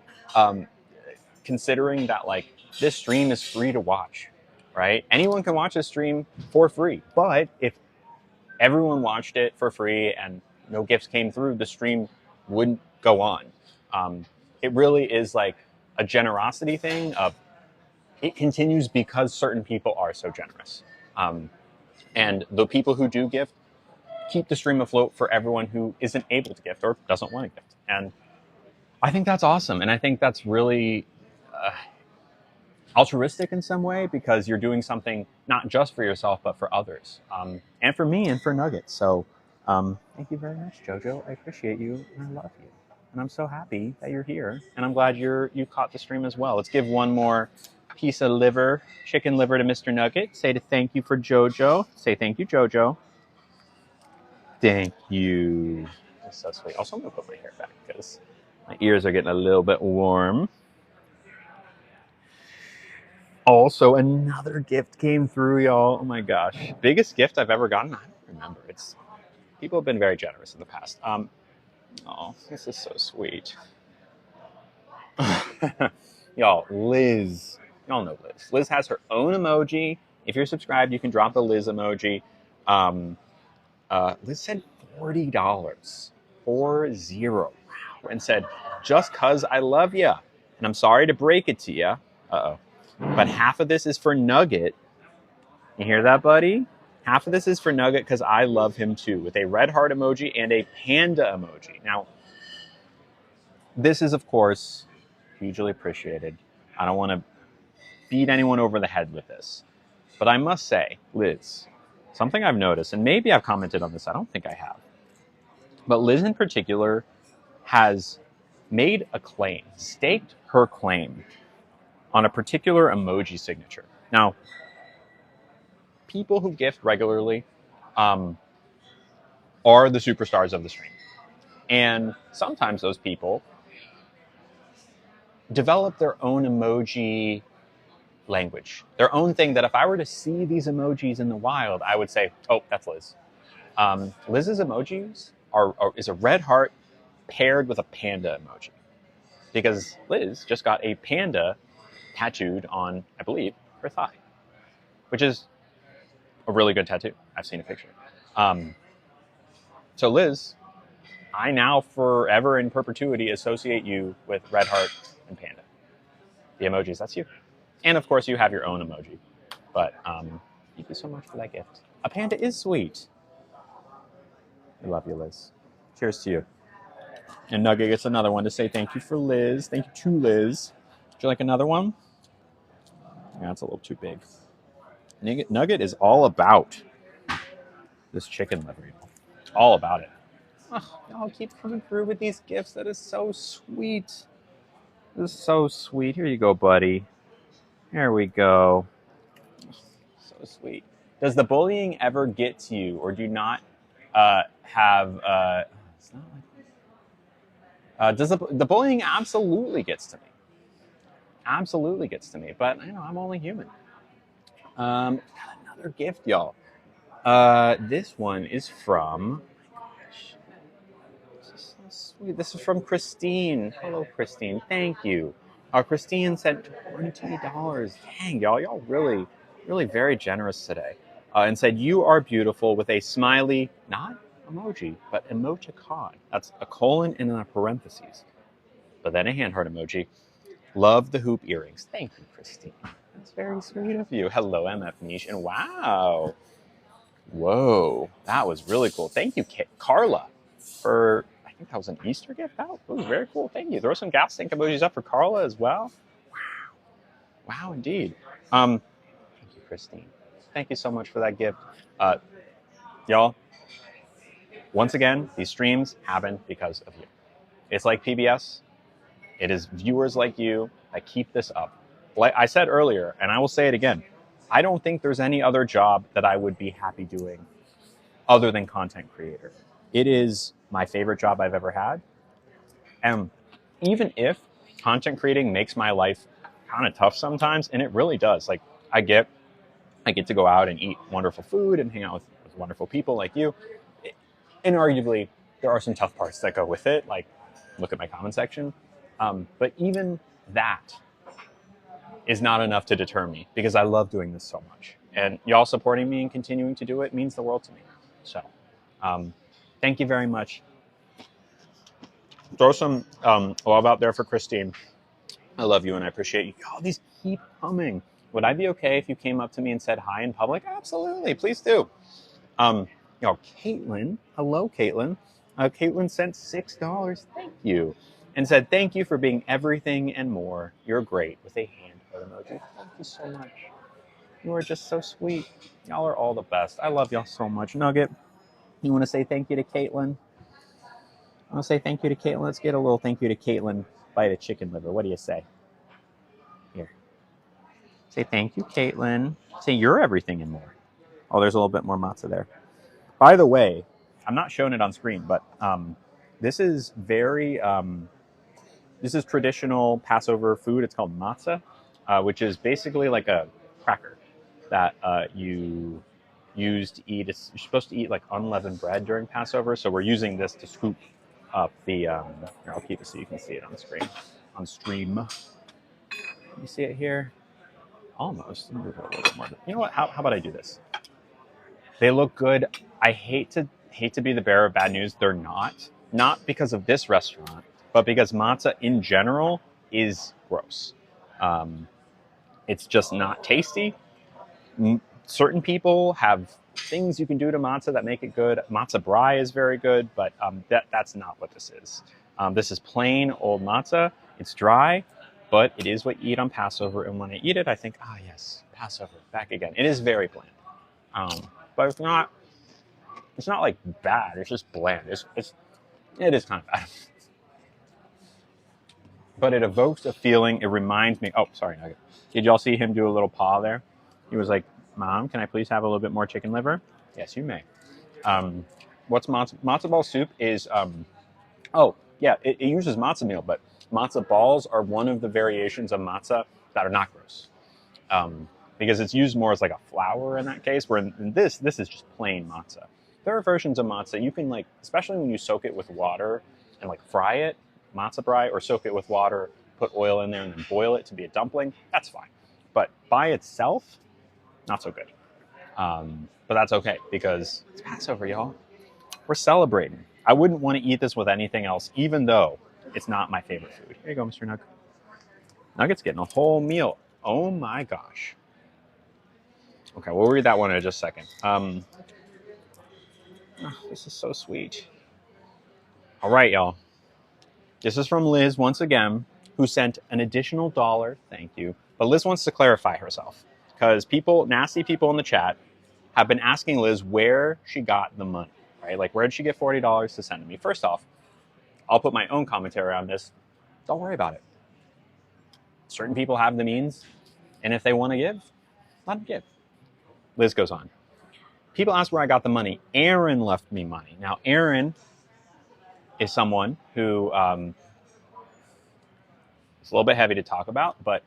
considering that like this stream is free to watch, right? Anyone can watch this stream for free. But if everyone watched it for free and no gifts came through, the stream wouldn't go on. It really is like a generosity thing of it continues because certain people are so generous. And the people who do gift keep the stream afloat for everyone who isn't able to gift or doesn't want to gift. And I think that's awesome. And I think that's really altruistic in some way because you're doing something not just for yourself, but for others. And for me and for Nugget. So thank you very much, Jojo. I appreciate you and I love you. And I'm so happy that you're here. And I'm glad you caught the stream as well. Let's give one more piece of liver, chicken liver to Mr. Nugget. Say to thank you for Jojo. Say thank you, Jojo. Thank you. That's so sweet. Also, I'm going to put my hair back because my ears are getting a little bit warm. Also, another gift came through, y'all. Oh my gosh. Biggest gift I've ever gotten? I don't remember. People have been very generous in the past. Oh, this is so sweet. Y'all, Liz. Y'all know Liz. Liz has her own emoji. If you're subscribed, you can drop the Liz emoji. Liz said $40. 40. Wow. And said, just cause I love ya. And I'm sorry to break it to ya. Uh-oh. But half of this is for Nugget. You hear that, buddy? Half of this is for Nugget because I love him too, with a red heart emoji and a panda emoji. Now, this is, of course, hugely appreciated. I don't want to beat anyone over the head with this. But I must say, Liz, something I've noticed, and maybe I've commented on this, I don't think I have, but Liz in particular has made a claim, staked her claim on a particular emoji signature. Now, people who gift regularly are the superstars of the stream. And sometimes those people develop their own emoji language, their own thing that if I were to see these emojis in the wild, I would say, oh, that's Liz. Liz's emojis is a red heart paired with a panda emoji. Because Liz just got a panda tattooed on, I believe, her thigh, which is a really good tattoo. I've seen a picture. So Liz, I now forever in perpetuity associate you with red heart and panda. The emojis, that's you. And of course you have your own emoji. But thank you so much for that gift. A panda is sweet. I love you, Liz. Cheers to you. And Nugget gets another one to say thank you for Liz. Thank you to Liz. Would you like another one? Yeah, it's a little too big. Nugget is all about this chicken liver. All about it. Oh, y'all keep coming through with these gifts. That is so sweet. This is so sweet. Here you go, buddy. There we go. So sweet. Does the bullying ever get to you, or do you not have? It's not like. Does the bullying absolutely gets to me? Absolutely gets to me, but you know I'm only human. Got another gift, y'all. This one is from. Sweet. This is from Christine. Hello, Christine. Thank you. Christine sent $20. Dang, y'all really, really very generous today. And said, you are beautiful with a smiley, not emoji, but emoticon. That's a colon and then a parentheses. But then a hand heart emoji. Love the hoop earrings. Thank you, Christine. That's very sweet of you. Hello, MF Niche. And wow. Whoa. That was really cool. Thank you, Carla, for... I think that was an Easter gift. That was very cool. Thank you. Throw some gas tank emojis up for Carla as well. Wow. Wow, indeed. Thank you, Christine. Thank you so much for that gift. Y'all, once again, these streams happen because of you. It's like PBS. It is viewers like you that keep this up. Like I said earlier, and I will say it again, I don't think there's any other job that I would be happy doing other than content creator. It is my favorite job I've ever had. And even if content creating makes my life kind of tough sometimes, and it really does, like I get to go out and eat wonderful food and hang out with wonderful people like you. And arguably, there are some tough parts that go with it, like look at my comment section. But even that is not enough to deter me because I love doing this so much. And y'all supporting me and continuing to do it means the world to me. So, thank you very much. Throw some love out there for Christine. I love you and I appreciate you. Oh, these keep coming. Would I be okay if you came up to me and said hi in public? Absolutely, please do. Caitlin, hello, Caitlin. Caitlin sent $6. Thank you, and said thank you for being everything and more. You're great with a hand heart emoji. Thank you so much. You are just so sweet. Y'all are all the best. I love y'all so much. Nugget, you want to say thank you to Caitlin? I want to say thank you to Caitlin. Let's get a little thank you to Caitlin by the chicken liver. What do you say? Here. Say thank you, Caitlin. Say you're everything and more. Oh, there's a little bit more matzah there. By the way, I'm not showing it on screen, but this is very, this is traditional Passover food. It's called matzah, which is basically like a cracker that you use to eat. You're supposed to eat like unleavened bread during Passover, so we're using this to scoop up the, here, I'll keep it so you can see it on screen, on stream. You see it here? Almost. Let me move it a little bit more. You know what? How about I do this? They look good. I hate to be the bearer of bad news. They're not. Not because of this restaurant, but because matzah in general is gross. It's just not tasty. Certain people have things you can do to matzah that make it good. Matzah brie is very good, but that's not what this is. This is plain old matzah. It's dry, but it is what you eat on Passover. And when I eat it, I think, ah, yes, Passover, back again. It is very bland. but it's not like bad. It's just bland. It is kind of bad. But it evokes a feeling. It reminds me. Oh, sorry, Nugget. Did y'all see him do a little paw there? He was like, "Mom, can I please have a little bit more chicken liver?" Yes, you may. What's matzo ball soup is? Oh, yeah, it uses matzah meal, but matzah balls are one of the variations of matzah that are not gross. Because it's used more as like a flour in that case, where in this is just plain matzah. There are versions of matzah you can, like, especially when you soak it with water and like fry it, matzah fry, or soak it with water, put oil in there and then boil it to be a dumpling, that's fine. But by itself, not so good. But that's okay because it's Passover, y'all. We're celebrating. I wouldn't want to eat this with anything else, even though it's not my favorite food. Here you go, Mr. Nugget. Nugget's getting a whole meal. Oh my gosh. Okay, we'll read that one in just a second. Oh, this is so sweet. All right, y'all. This is from Liz once again, who sent an additional $1. Thank you. But Liz wants to clarify herself because nasty people in the chat, have been asking Liz where she got the money, right? Like, where did she get $40 to send to me? First off, I'll put my own commentary on this. Don't worry about it. Certain people have the means, and if they want to give, let them give. Liz goes on. People ask where I got the money. Aaron left me money. Now, Aaron is someone who it's a little bit heavy to talk about, but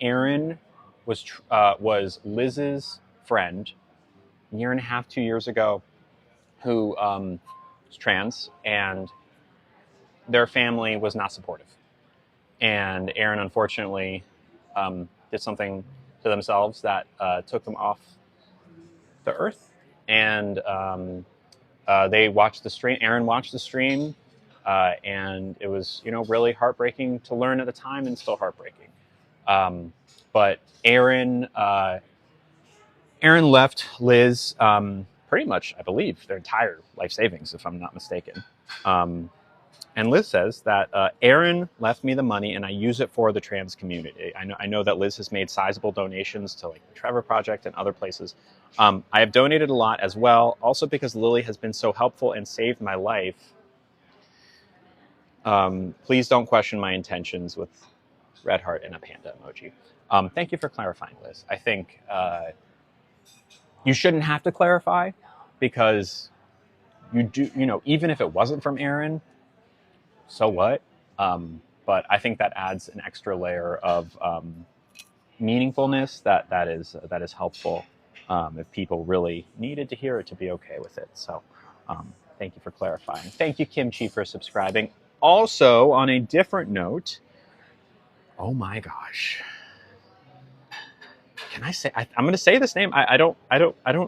Aaron was Liz's friend a year and a half, 2 years ago, who was trans, and their family was not supportive. And Aaron, unfortunately, did something to themselves that took them off the earth. And they watched the stream. Aaron watched the stream, and it was, really heartbreaking to learn at the time, and still heartbreaking. But Aaron left Liz pretty much, I believe, their entire life savings, if I'm not mistaken. And Liz says that Aaron left me the money and I use it for the trans community. I know that Liz has made sizable donations to like the Trevor Project and other places. I have donated a lot as well, also because Lily has been so helpful and saved my life. Please don't question my intentions with red heart and a panda emoji. Thank you for clarifying, Liz. I think you shouldn't have to clarify because you do, even if it wasn't from Aaron, so what? But I think that adds an extra layer of meaningfulness that is helpful if people really needed to hear it to be okay with it. So thank you for clarifying. Thank you, Kimchi, for subscribing. Also, on a different note, oh my gosh. Can I say, I'm going to say this name. I don't. All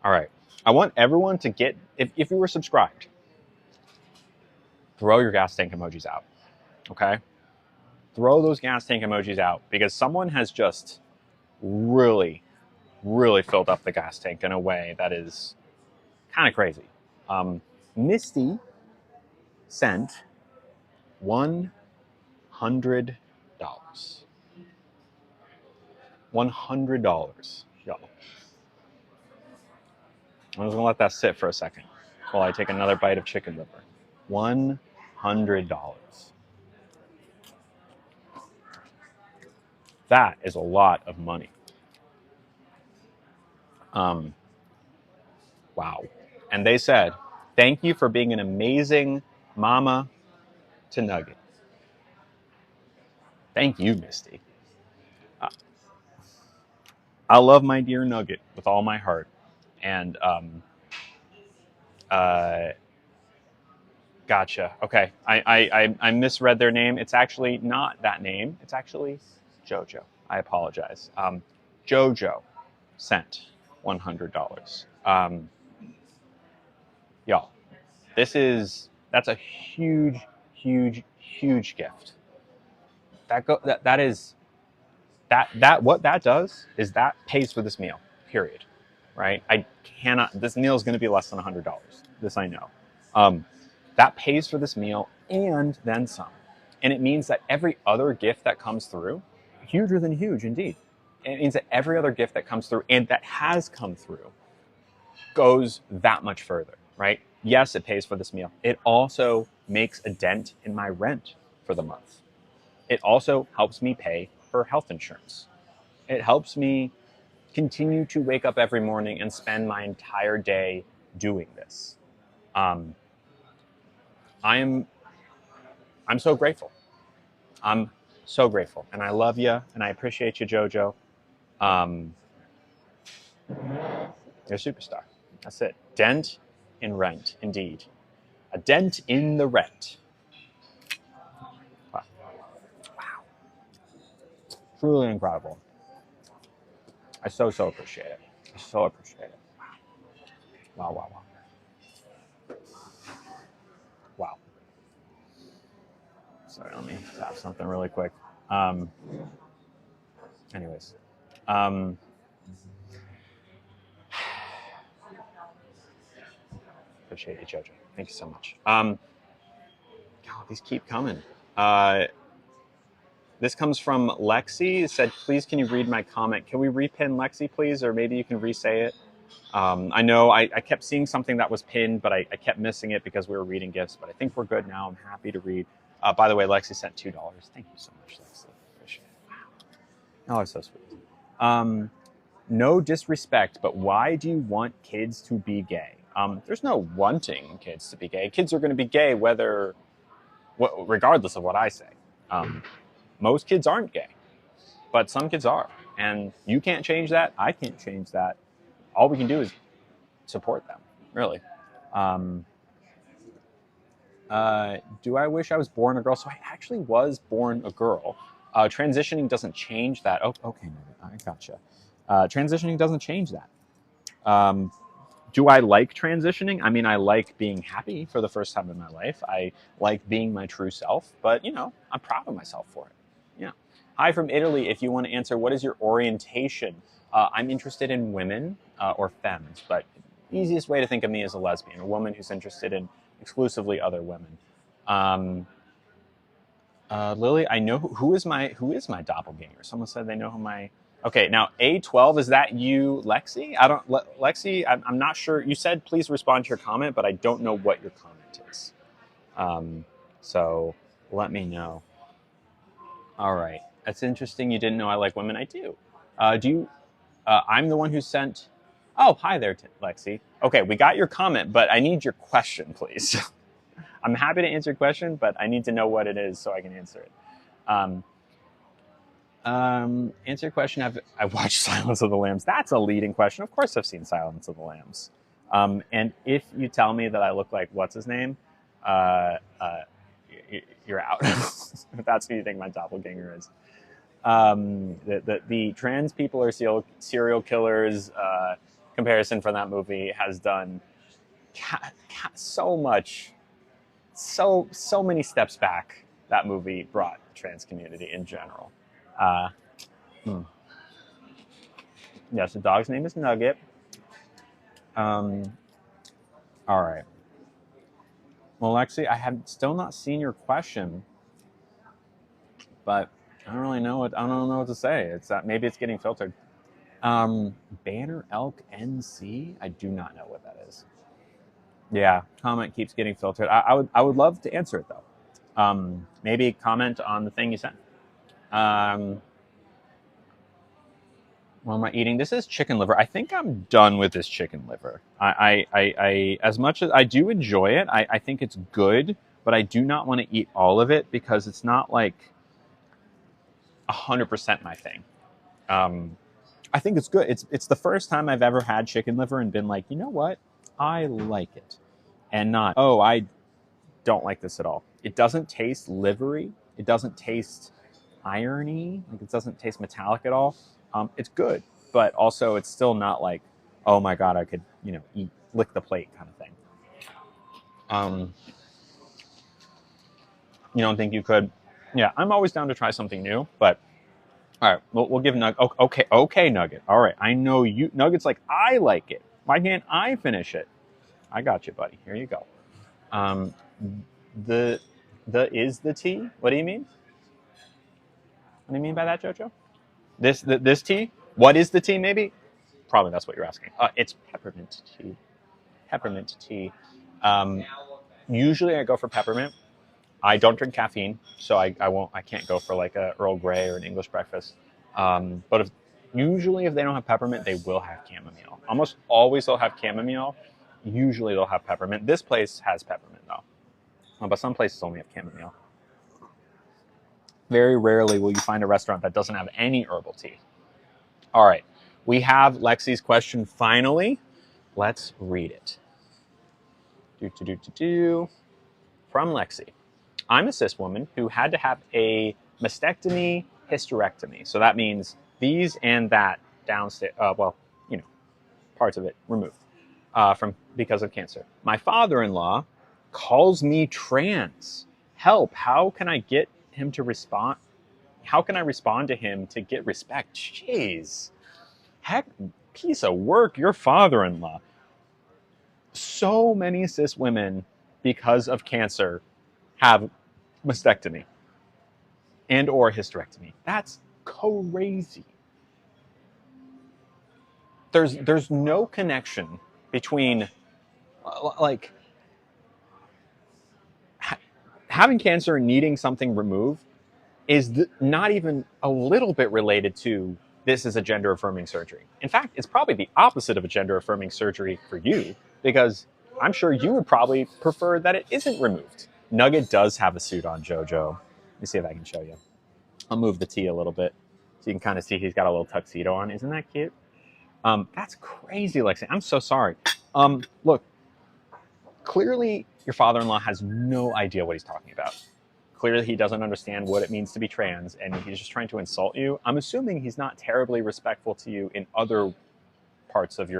right. I want everyone to get, if you were subscribed, throw your gas tank emojis out, okay? Throw those gas tank emojis out because someone has just really, really filled up the gas tank in a way that is kind of crazy. Misty sent $100. $100, y'all. I'm just gonna let that sit for a second while I take another bite of chicken liver. $100. That is a lot of money. Wow. And they said, thank you for being an amazing mama to Nugget. Thank you, Misty. I love my dear Nugget with all my heart. And gotcha. Okay. I misread their name. It's actually not that name. It's actually Jojo. I apologize. Jojo sent $100. Y'all, that's a huge, huge, huge gift. What that does is that pays for this meal, period. Right? This meal is going to be less than $100. This I know. That pays for this meal and then some. And it means that every other gift that comes through, huger than huge indeed, it means that every other gift that comes through and that has come through goes that much further, right? Yes, it pays for this meal. It also makes a dent in my rent for the month. It also helps me pay for health insurance. It helps me continue to wake up every morning and spend my entire day doing this. Um, I'm I'm so grateful. I'm so grateful, and I love you, and I appreciate you, Jojo. Um, you're a superstar. That's it. Dent in rent, indeed. A dent in the rent. Wow. Wow. Truly incredible. I so appreciate it. I so appreciate it. Wow. Wow. Wow. Wow. Sorry, let me tap something really quick. Um, anyways. Um, appreciate you, Jojo. Thank you so much. God, these keep coming. This comes from Lexi. It said, please, can you read my comment? Can we repin Lexi, please? Or maybe you can re-say it. I know I kept seeing something that was pinned, but I kept missing it because we were reading gifts. But I think we're good now. I'm happy to read. By the way, Lexi sent $2. Thank you so much, Lexi. Appreciate it. Wow. Oh, it's so sweet. No disrespect, but why do you want kids to be gay? There's no wanting kids to be gay. Kids are going to be gay regardless of what I say. Most kids aren't gay, but some kids are. And you can't change that. I can't change that. All we can do is support them, really. Do I wish I was born a girl? So I actually was born a girl. Transitioning doesn't change that. Oh, okay, I gotcha. Transitioning doesn't change that. Do I like transitioning? I mean, I like being happy for the first time in my life. I like being my true self, but, I'm proud of myself for it. Yeah. Hi from Italy. If you want to answer, what is your orientation? I'm interested in women or femmes, but the easiest way to think of me is a lesbian, a woman who's interested in exclusively other women. Lily, I know who is my doppelganger. Someone said they know who my. Okay, now A12, is that you, Lexi? Lexi, I'm not sure. You said please respond to your comment, but I don't know what your comment is. So let me know. All right, that's interesting. You didn't know I like women. I do. Do you? I'm the one who sent. Oh, hi there, Lexi. Okay, we got your comment, but I need your question, please. I'm happy to answer your question, but I need to know what it is so I can answer it. Answer your question. I've watched Silence of the Lambs. That's a leading question. Of course I've seen Silence of the Lambs. And if you tell me that I look like what's his name, you're out. If that's who you think my doppelganger is. The trans people are serial killers comparison for that movie has done so much, so many steps back. That movie brought the trans community in general. Yes, the dog's name is Nugget. All right. Well, Lexi, I have still not seen your question, but I don't know what to say. It's that maybe it's getting filtered. Banner Elk NC. I do not know what that is. Yeah, comment keeps getting filtered. I would love to answer it though. Maybe comment on the thing you sent. What am I eating? This is chicken liver. I think I'm done with this chicken liver. I as much as I do enjoy it, I think it's good, but I do not want to eat all of it because it's not like 100% my thing. I think it's good. It's the first time I've ever had chicken liver and been like, you know what? I like it. And not, oh, I don't like this at all. It doesn't taste livery. It doesn't taste irony. Like it doesn't taste metallic at all. It's good, but also it's still not like, oh my God, I could, lick the plate kind of thing. You don't think you could? Yeah, I'm always down to try something new, but all right, we'll give Nugget. Okay, Nugget. All right, I know you. Nugget's like, I like it. Why can't I finish it? I got you, buddy. Here you go. The is the tea? What do you mean? What do you mean by that, Jojo? This tea? What is the tea, maybe? Probably that's what you're asking. It's peppermint tea. Peppermint tea. Um, Usually I go for peppermint. I don't drink caffeine, so I can't go for like a Earl Grey or an English breakfast. But usually if they don't have peppermint, they will have chamomile. Almost always they'll have chamomile. Usually they'll have peppermint. This place has peppermint though, but some places only have chamomile. Very rarely will you find a restaurant that doesn't have any herbal tea. All right, we have Lexi's question finally. Let's read it. From Lexi. I'm a cis woman who had to have a mastectomy, hysterectomy. So that means these and that downstairs, parts of it removed because of cancer. My father-in-law calls me trans. Help, how can I get him to respond? How can I respond to him to get respect? Jeez. Heck, piece of work, your father-in-law. So many cis women, because of cancer, have mastectomy and or hysterectomy. That's crazy. There's no connection between like having cancer and needing something removed is not even a little bit related to this is a gender affirming surgery. In fact, it's probably the opposite of a gender affirming surgery for you, because I'm sure you would probably prefer that it isn't removed. Nugget does have a suit on, Jojo. Let me see if I can show you. I'll move the T a little bit so you can kind of see he's got a little tuxedo on. Isn't that cute? That's crazy, Lexi. I'm so sorry. Look, clearly your father-in-law has no idea what he's talking about. Clearly he doesn't understand what it means to be trans, and he's just trying to insult you. I'm assuming he's not terribly respectful to you in other parts of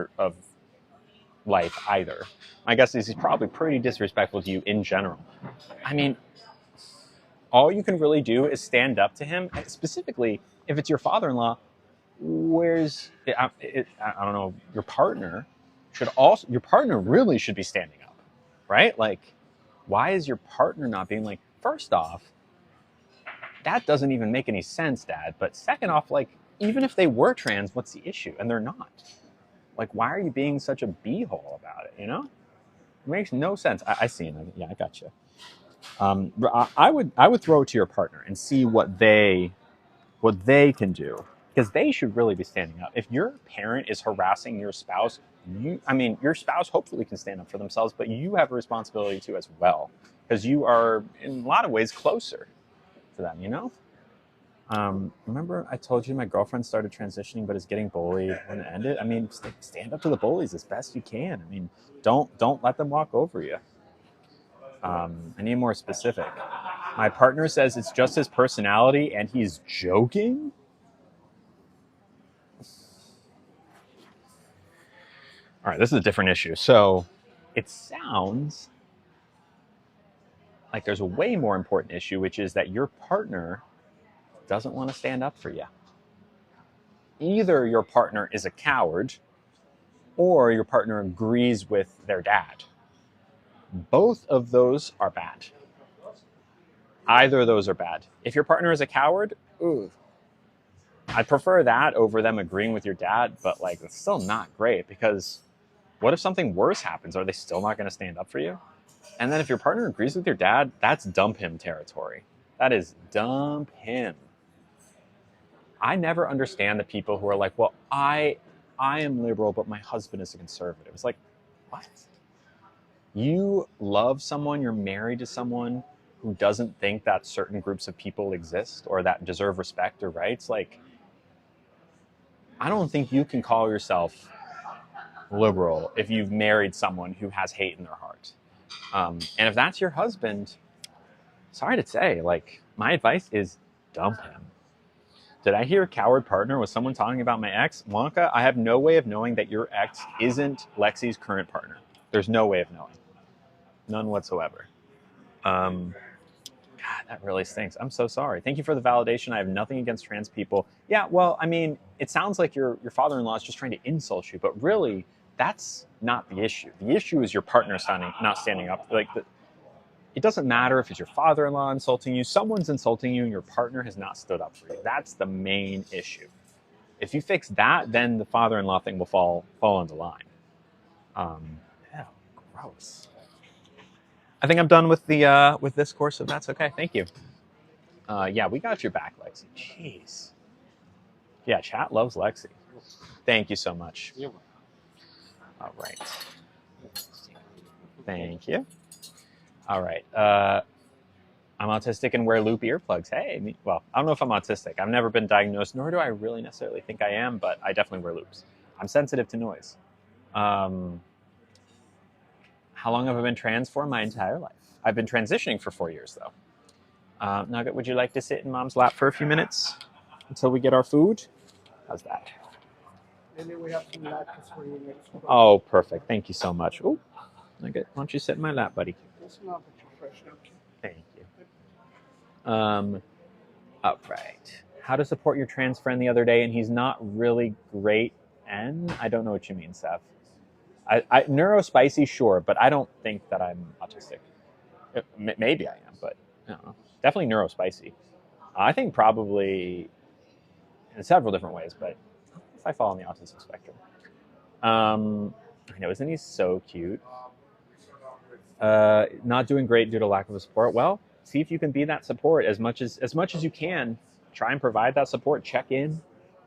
life either. My guess is he's probably pretty disrespectful to you in general. I mean, all you can really do is stand up to him. Specifically, if it's your father-in-law, I don't know, your partner really should be standing up, right? Like, why is your partner not being like, first off, that doesn't even make any sense, Dad. But second off, like, even if they were trans, what's the issue? And they're not. Like, why are you being such a beehole about it, you know? It makes no sense. I see it. Yeah, I got you. I would throw it to your partner and see what they can do, because they should really be standing up. If your parent is harassing your spouse, your spouse hopefully can stand up for themselves, but you have a responsibility to as well, because you are in a lot of ways closer to them, you know? Remember I told you my girlfriend started transitioning but is getting bullied when it ended? I mean, stand up to the bullies as best you can. I mean, don't let them walk over you. I need more specific. My partner says it's just his personality and he's joking? All right, this is a different issue. So it sounds like there's a way more important issue, which is that your partner doesn't want to stand up for you. Either your partner is a coward or your partner agrees with their dad. Both of those are bad. Either of those are bad. If your partner is a coward, I'd prefer that over them agreeing with your dad, but like, it's still not great, because what if something worse happens? Are they still not going to stand up for you? And then if your partner agrees with your dad, that's dump him territory. That is dump him. I never understand the people who are like, well, I am liberal, but my husband is a conservative. It's like, what? You love someone, you're married to someone who doesn't think that certain groups of people exist or that deserve respect or rights. Like, I don't think you can call yourself liberal if you've married someone who has hate in their heart. And if that's your husband, sorry to say, like, my advice is dump him. Did I hear coward partner? Was someone talking about my ex? Wonka, I have no way of knowing that your ex isn't Lexi's current partner. There's no way of knowing. None whatsoever. God, that really stinks. I'm so sorry. Thank you for the validation. I have nothing against trans people. Yeah, well, I mean, it sounds like your father-in-law is just trying to insult you, but really, that's not the issue. The issue is your partner not standing up. Like, it doesn't matter if it's your father-in-law insulting you. Someone's insulting you and your partner has not stood up for you. That's the main issue. If you fix that, then the father-in-law thing will fall into line. Ew, gross. I think I'm done with the with this course, so that's okay. Thank you. Yeah, we got your back, Lexi. Jeez. Yeah, chat loves Lexi. Thank you so much. All right. Thank you. All right. I'm autistic and wear loop earplugs. Hey, well, I don't know if I'm autistic. I've never been diagnosed, nor do I really necessarily think I am, but I definitely wear loops. I'm sensitive to noise. How long have I been trans for? My entire life. I've been transitioning for 4 years, though. Nugget, would you like to sit in Mom's lap for a few minutes until we get our food? How's that? And then we have some latkes for you next. Oh, perfect. Thank you so much. Oh, Nugget, why don't you sit in my lap, buddy? It's not that you're fresh, okay? Thank you. All right. How to support your trans friend the other day, and he's not really great. And I don't know what you mean, Seth. Neurospicy, sure, but I don't think that I'm autistic. Maybe I am, but I don't know. Definitely neurospicy. I think probably in several different ways, but if I fall on the autism spectrum. I know, isn't he so cute? Not doing great due to lack of support. Well, see if you can be that support as much as you can. Try and provide that support. Check in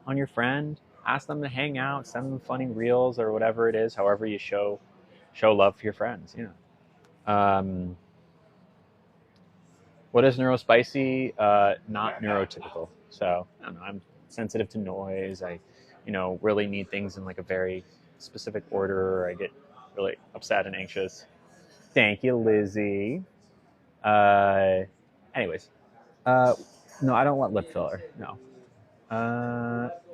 on your friend. Ask them to hang out. Send them funny reels or whatever it is. However you show love for your friends. You know. What is neurospicy? Not neurotypical. So I don't know. I'm sensitive to noise. I, really need things in like a very specific order. I get really upset and anxious. Thank you, Lizzie. Anyways, no, I don't want lip filler. No.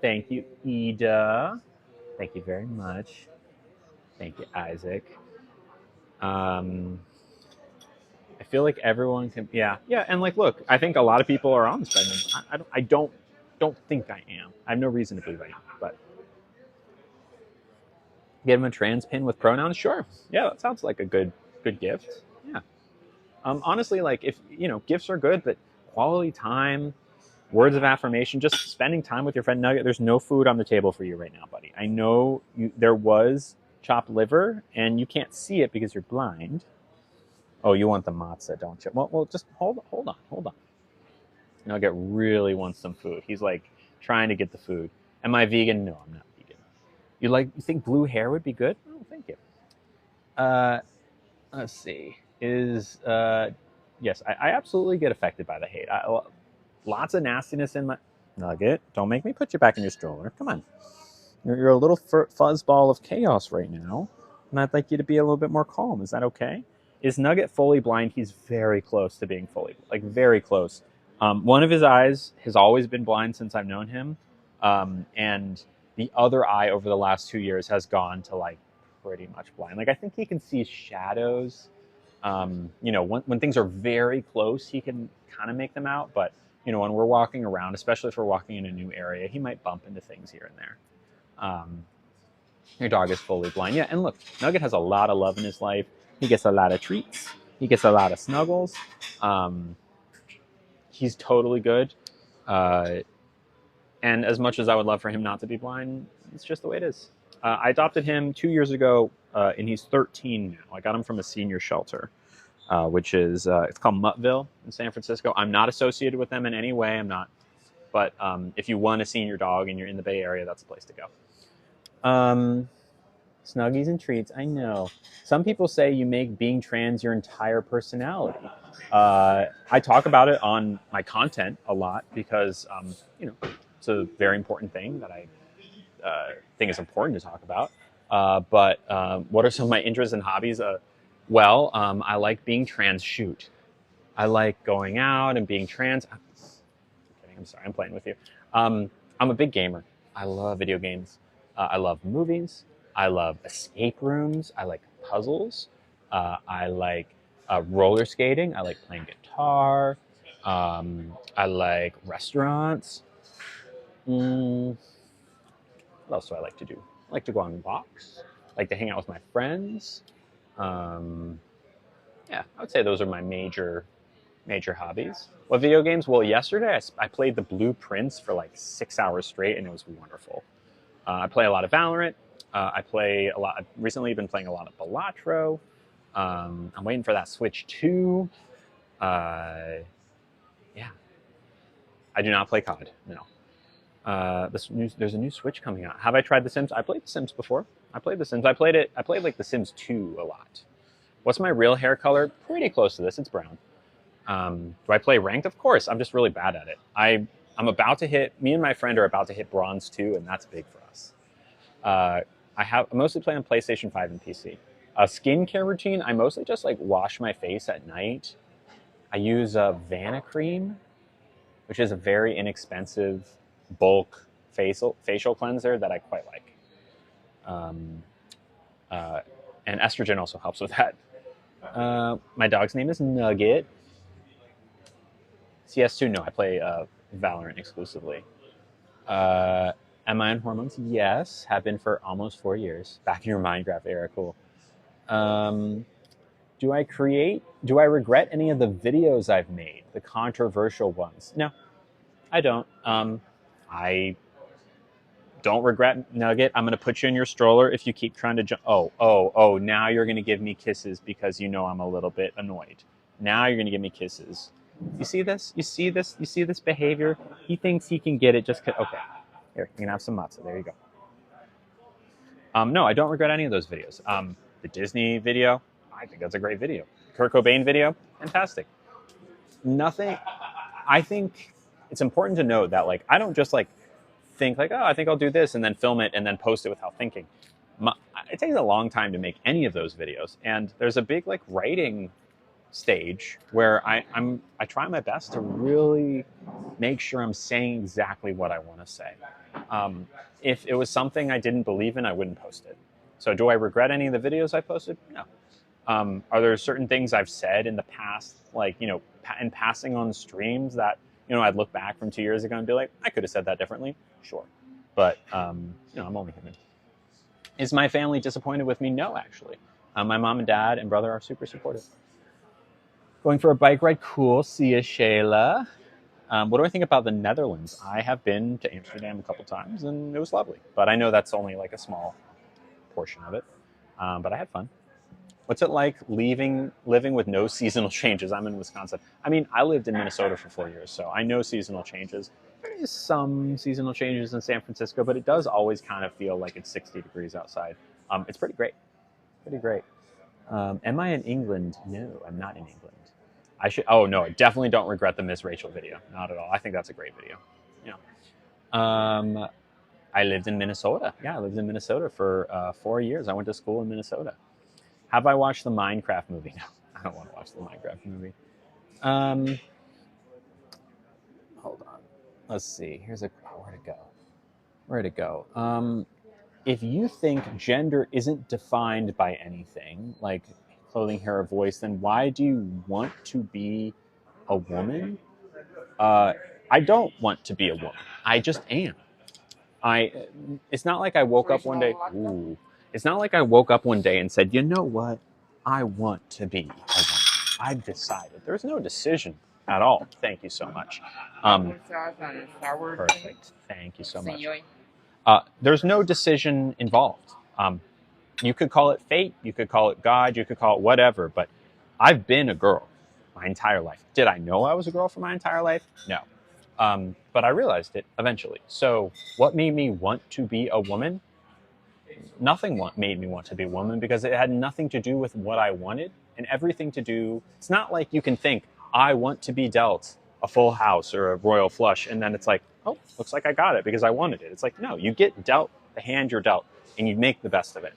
Thank you, Ida. Thank you very much. Thank you, Isaac. I feel like everyone can, yeah, and like, look, I think a lot of people are on the spectrum. I don't think I am. I have no reason to believe I am, but get him a trans pin with pronouns, sure. Yeah, that sounds like a good gift. Yeah. Honestly, like if gifts are good, but quality time, words of affirmation, just spending time with your friend. Nugget, there's no food on the table for you right now, buddy. I know there was chopped liver, and you can't see it because you're blind. Oh, you want the matzah, don't you? Well, just hold on. Nugget really wants some food. He's like trying to get the food. Am I vegan? No, I'm not vegan. You think blue hair would be good? Oh, thank you. Let's see. Yes, I absolutely get affected by the hate. Lots of nastiness in my Nugget. Don't make me put you back in your stroller. Come on. You're a little fuzzball of chaos right now, and I'd like you to be a little bit more calm. Is that okay? Is Nugget fully blind? He's very close to being very close. One of his eyes has always been blind since I've known him, and the other eye over the last 2 years has gone to like pretty much blind. Like I think he can see shadows. When things are very close, he can kind of make them out. But when we're walking around, especially if we're walking in a new area, he might bump into things here and there. Your dog is fully blind. Yeah, and look, Nugget has a lot of love in his life. He gets a lot of treats. He gets a lot of snuggles. He's totally good. And as much as I would love for him not to be blind, it's just the way it is. I adopted him 2 years ago, and he's 13 now. I got him from a senior shelter, which is it's called Muttville in San Francisco. I'm not associated with them in any way. I'm not. But if you want a senior dog and you're in the Bay Area, that's the place to go. Snuggies and treats. I know. Some people say you make being trans your entire personality. I talk about it on my content a lot because, it's a very important thing that I think is important to talk about. But what are some of my interests and hobbies? I like being trans. Shoot. I like going out and being trans. I'm sorry, I'm playing with you. I'm a big gamer. I love video games. I love movies. I love escape rooms. I like puzzles. I like roller skating. I like playing guitar. I like restaurants. What else do I like to do? I like to go on walks. I like to hang out with my friends. Yeah, I would say those are my major Major hobbies. What video games? Well, yesterday I played the Blue Prince for like 6 hours straight, and it was wonderful. I play a lot of Valorant. I play a lot. I've recently been playing a lot of Balatro. I'm waiting for that Switch 2. Yeah, I do not play COD. No. There's a new Switch coming out. Have I tried The Sims? I played The Sims before. I played The Sims. I played like The Sims 2 a lot. What's my real hair color? Pretty close to this. It's brown. Do I play ranked? Of course. I'm just really bad at it. I'm about to hit. Me and my friend are about to hit bronze 2, and that's big for us. I mostly play on PlayStation 5 and PC. A skincare routine. I mostly just like wash my face at night. I use Vana cream, which is a very inexpensive bulk facial cleanser that I quite like. And estrogen also helps with that. My dog's name is Nugget. CS2, no, I play Valorant exclusively. Am I on hormones? Yes, have been for almost 4 years. Back in your Minecraft era, cool. Do I regret any of the videos I've made? The controversial ones? No, I don't. I don't regret Nugget. I'm going to put you in your stroller if you keep trying to jump. Oh, now you're going to give me kisses because you know I'm a little bit annoyed. Now you're going to give me kisses. You see this? You see this? You see this behavior? He thinks he can get it just because. Okay. Here, you can have some matzah. There you go. No, I don't regret any of those videos. The Disney video, I think that's a great video. Kurt Cobain video, fantastic. Nothing. I think it's important to note that like I don't just like think like, oh, I think I'll do this and then film it and then post it without thinking. It takes a long time to make any of those videos, and there's a big like writing stage where I try my best to really make sure I'm saying exactly what I want to say. If it was something I didn't believe in, I wouldn't post it. So do I regret any of the videos I posted? No. Are there certain things I've said in the past, like, you know, in passing on streams that, you know, I'd look back from 2 years ago and be like, I could have said that differently? Sure. But, you know, I'm only human. Is my family disappointed with me? No, actually. My mom and dad and brother are super supportive. Going for a bike ride? Cool. See ya, Shayla. What do I think about the Netherlands? I have been to Amsterdam a couple times, and it was lovely. But I know that's only like a small portion of it. But I had fun. What's it like living with no seasonal changes? I'm in Wisconsin. I mean, I lived in Minnesota for 4 years, so I know seasonal changes. There is some seasonal changes in San Francisco, but it does always kind of feel like it's 60 degrees outside. It's pretty great. Pretty great. Am I in England? No, I'm not in England. I should. Oh no, I definitely don't regret the Miss Rachel video. Not at all. I think that's a great video. Yeah. I lived in Minnesota. Yeah, I lived in Minnesota for 4 years. I went to school in Minnesota. Have I watched the Minecraft movie? No, I don't want to watch the Minecraft movie. Hold on. Let's see. Where to go? Where to go? If you think gender isn't defined by anything, like clothing, hair, or voice, then why do you want to be a woman? I don't want to be a woman. I just am. It's not like I woke up one day. Ooh, it's not like I woke up one day and said, you know what? I want to be a woman. I've decided. There's no decision at all. Thank you so much. Perfect. Thank you so much. There's no decision involved. You could call it fate. You could call it God. You could call it whatever. But I've been a girl my entire life. Did I know I was a girl for my entire life? No. But I realized it eventually. So what made me want to be a woman? Nothing made me want to be a woman because it had nothing to do with what I wanted and everything to do. It's not like you can think, I want to be dealt a full house or a royal flush. And then it's like, oh, looks like I got it because I wanted it. It's like, no, you get dealt the hand you're dealt and you make the best of it.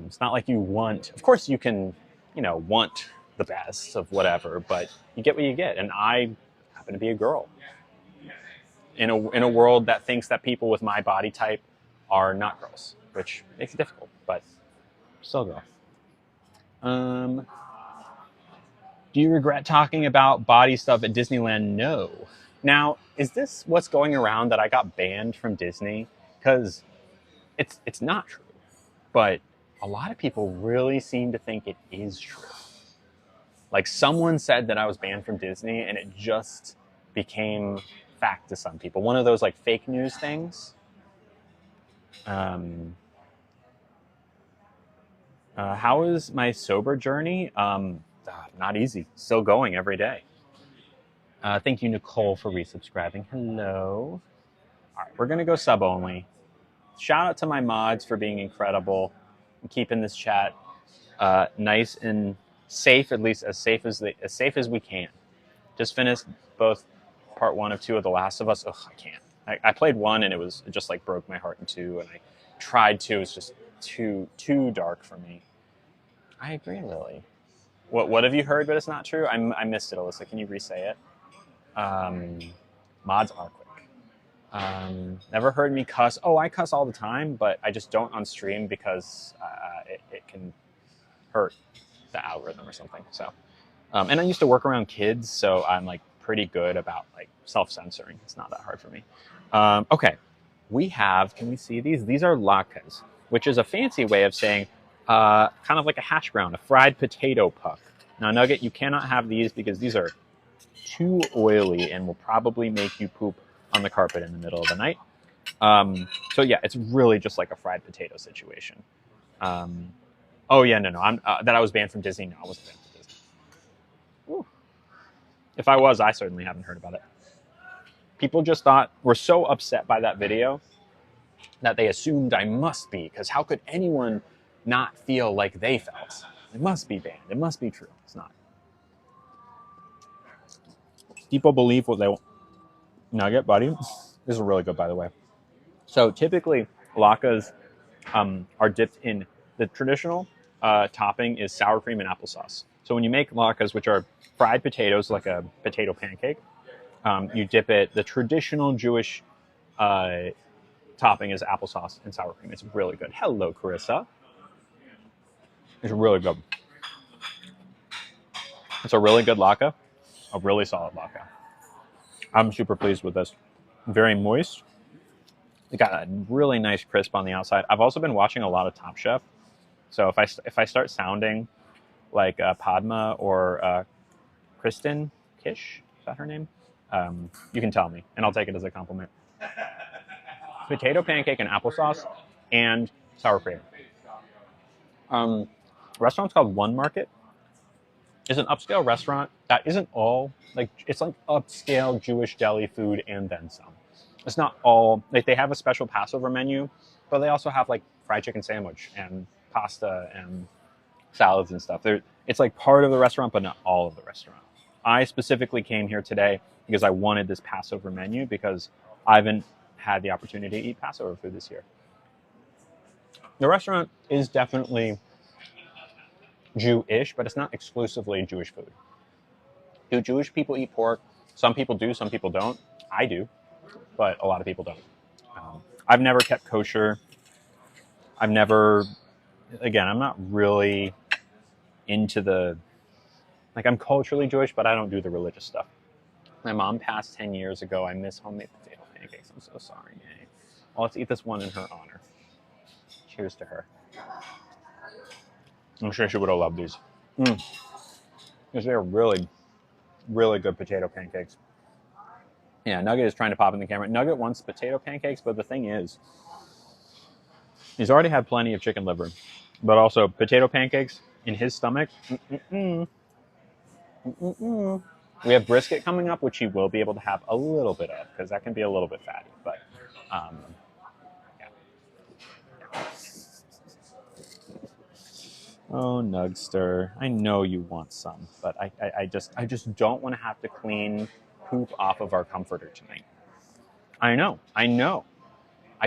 It's not like you want, of course you can, you know, want the best of whatever, but you get what you get. And I happen to be a girl in a world that thinks that people with my body type are not girls, which makes it difficult, but still girl. Do you regret talking about body stuff at Disneyland? No. Now, is this what's going around that I got banned from Disney? Because it's not true, but a lot of people really seem to think it is true. Like someone said that I was banned from Disney, and it just became fact to some people. One of those like fake news things. How is my sober journey? Not easy. Still going every day. Thank you, Nicole, for resubscribing. Hello. All right, we're going to go sub only. Shout out to my mods for being incredible and keeping this chat nice and safe, at least as safe as we can. Just finished both part 1 of 2 of The Last of Us. Ugh, I can't. I played 1 and it just like broke my heart in 2, and I tried 2. It's just too dark for me. I agree, Lily. What have you heard, but it's not true? I missed it, Alyssa. Can you re-say it? Mods are quick. Never heard me cuss. Oh, I cuss all the time, but I just don't on stream because it can hurt the algorithm or something. So, and I used to work around kids, so I'm like pretty good about like self-censoring. It's not that hard for me. Okay, we have. Can we see these? These are latkes, which is a fancy way of saying kind of like a hash brown, a fried potato puck. Now, Nugget, you cannot have these because these are too oily and will probably make you poop on the carpet in the middle of the night. So yeah, it's really just like a fried potato situation. Oh yeah, no. That I was banned from Disney. No, I wasn't banned from Disney. Ooh. If I was, I certainly haven't heard about it. People just were so upset by that video that they assumed I must be, because how could anyone not feel like they felt? It must be banned. It must be true. It's not. People believe what they want. Nugget, buddy. This is really good, by the way. So typically, latkes are dipped in the traditional topping is sour cream and applesauce. So when you make latkes, which are fried potatoes, like a potato pancake, you dip it. The traditional Jewish topping is applesauce and sour cream. It's really good. Hello, Carissa. It's really good. It's a really good latke, a really solid latke. I'm super pleased with this. Very moist. It got a really nice crisp on the outside. I've also been watching a lot of Top Chef. So if I start sounding like Padma or Kristen Kish, is that her name? You can tell me, and I'll take it as a compliment. Potato pancake and applesauce and sour cream. Restaurant's called One Market. It's an upscale restaurant that isn't all like, it's like upscale Jewish deli food and then some. It's not all like, they have a special Passover menu, but they also have like fried chicken sandwich and pasta and salads and stuff. It's like part of the restaurant, but not all of the restaurant. I specifically came here today because I wanted this Passover menu because I haven't had the opportunity to eat Passover food this year. The restaurant is definitely Jewish, but it's not exclusively Jewish food. Do Jewish people eat pork? Some people do, some people don't. I do, but a lot of people don't. I've never kept kosher. I'm not really into I'm culturally Jewish, but I don't do the religious stuff. My mom passed 10 years ago. I miss homemade potato pancakes. I'm so sorry, Yay. Well, let's eat this one in her honor. Cheers to her. I'm sure she would have loved these. Because they're really, really good potato pancakes. Yeah, Nugget is trying to pop in the camera. Nugget wants potato pancakes, but the thing is, he's already had plenty of chicken liver. But also, potato pancakes in his stomach. We have brisket coming up, which he will be able to have a little bit of, because that can be a little bit fatty. But, yeah. Oh, Nugster, I know you want some, but I just don't want to have to clean poop off of our comforter tonight. I know. I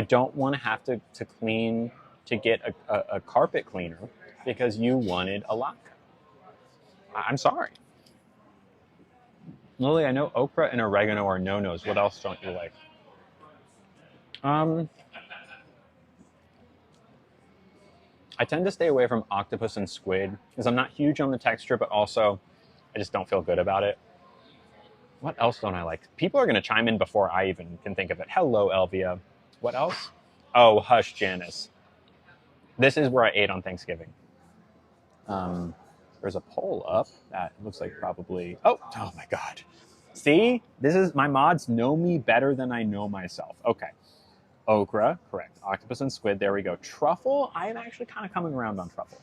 don't want to have to clean, to get a carpet cleaner because you wanted a latke. I'm sorry. Lily, I know okra and oregano are no-nos. What else don't you like? I tend to stay away from octopus and squid because I'm not huge on the texture, but also I just don't feel good about it. What else don't I like? People are going to chime in before I even can think of it. Hello, Elvia. What else? Oh, hush, Janice. This is where I ate on Thanksgiving. There's a poll up that looks like probably, oh my God. See, my mods know me better than I know myself. Okay. Okra, correct. Octopus and squid, there we go. Truffle, I am actually kind of coming around on truffle.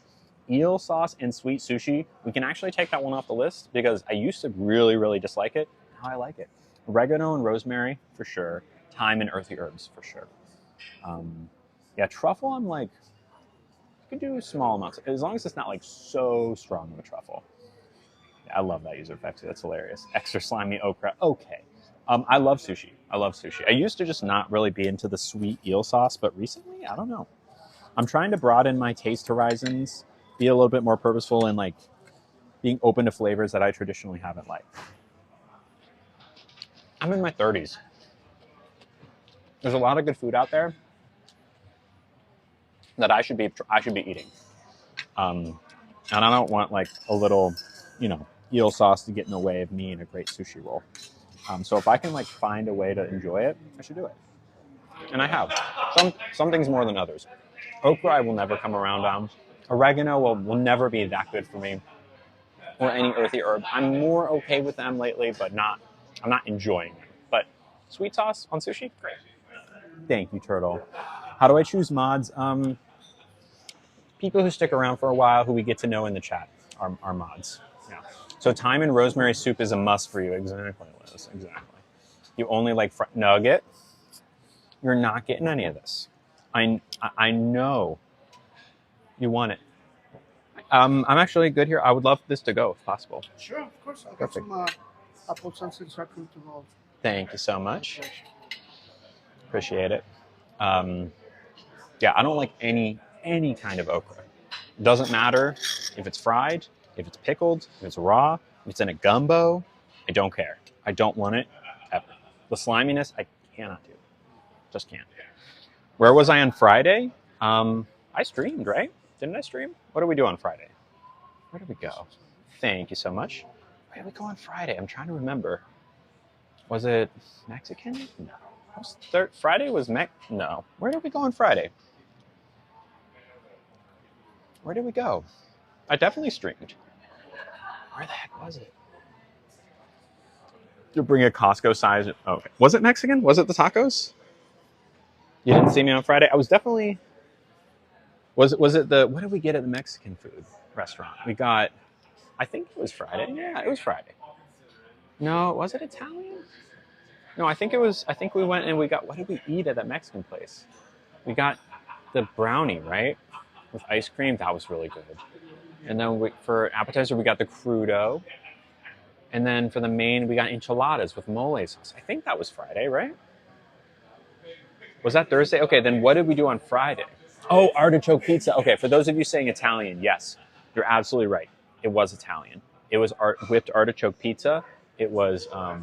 Eel sauce and sweet sushi, we can actually take that one off the list because I used to really, really dislike it. Now I like it. Oregano and rosemary, for sure. Thyme and earthy herbs, for sure. Yeah, truffle, I'm like, you can do small amounts, as long as it's not like so strong of a truffle. Yeah, I love that user effect too. That's hilarious. Extra slimy okra. Okay. I love sushi. I love sushi. I used to just not really be into the sweet eel sauce, but recently, I don't know. I'm trying to broaden my taste horizons, be a little bit more purposeful, and like being open to flavors that I traditionally haven't liked. I'm in my 30s. There's a lot of good food out there that I should be eating. And I don't want like a little, eel sauce to get in the way of me and a great sushi roll. So if I can like find a way to enjoy it, I should do it. And I have. Some things more than others. Okra I will never come around on. Oregano will never be that good for me. Or any earthy herb. I'm more okay with them lately, but I'm not enjoying them. But sweet sauce on sushi, great. Thank you, Turtle. How do I choose mods? People who stick around for a while, who we get to know in the chat, are mods. Yeah. So thyme and rosemary soup is a must for you. Exactly, Liz. Exactly. You only like nugget. You're not getting any of this. I know you want it. I'm actually good here. I would love this to go if possible. Sure, of course. I'll Perfect. get some apple sunset succulent to roll. Thank you so much. Appreciate it. Yeah, I don't like any kind of okra. It doesn't matter if it's fried, if it's pickled, if it's raw, if it's in a gumbo. I don't care. I don't want it ever. The sliminess, I cannot do. Just can't. Where was I on Friday? I streamed, right? Didn't I stream? What did we do on Friday? Where did we go? Thank you so much. Where did we go on Friday? I'm trying to remember. Was it Mexican? No. Friday was No. Where did we go on Friday? Where did we go? I definitely streamed. Where the heck was it? You bring a Costco size. Okay. Was it Mexican? Was it the tacos? You didn't see me on Friday? I was definitely. Was it the. What did we get at the Mexican food restaurant? We got. I think it was Friday. Yeah, it was Friday. No, was it Italian? No, I think it was. I think we went and we got. What did we eat at that Mexican place? We got the brownie, right? With ice cream. That was really good. And then for appetizer, we got the crudo. And then for the main, we got enchiladas with mole sauce. I think that was Friday, right? Was that Thursday? Okay, then what did we do on Friday? Oh, artichoke pizza. Okay, for those of you saying Italian, yes, you're absolutely right. It was Italian. It was whipped artichoke pizza. It was, I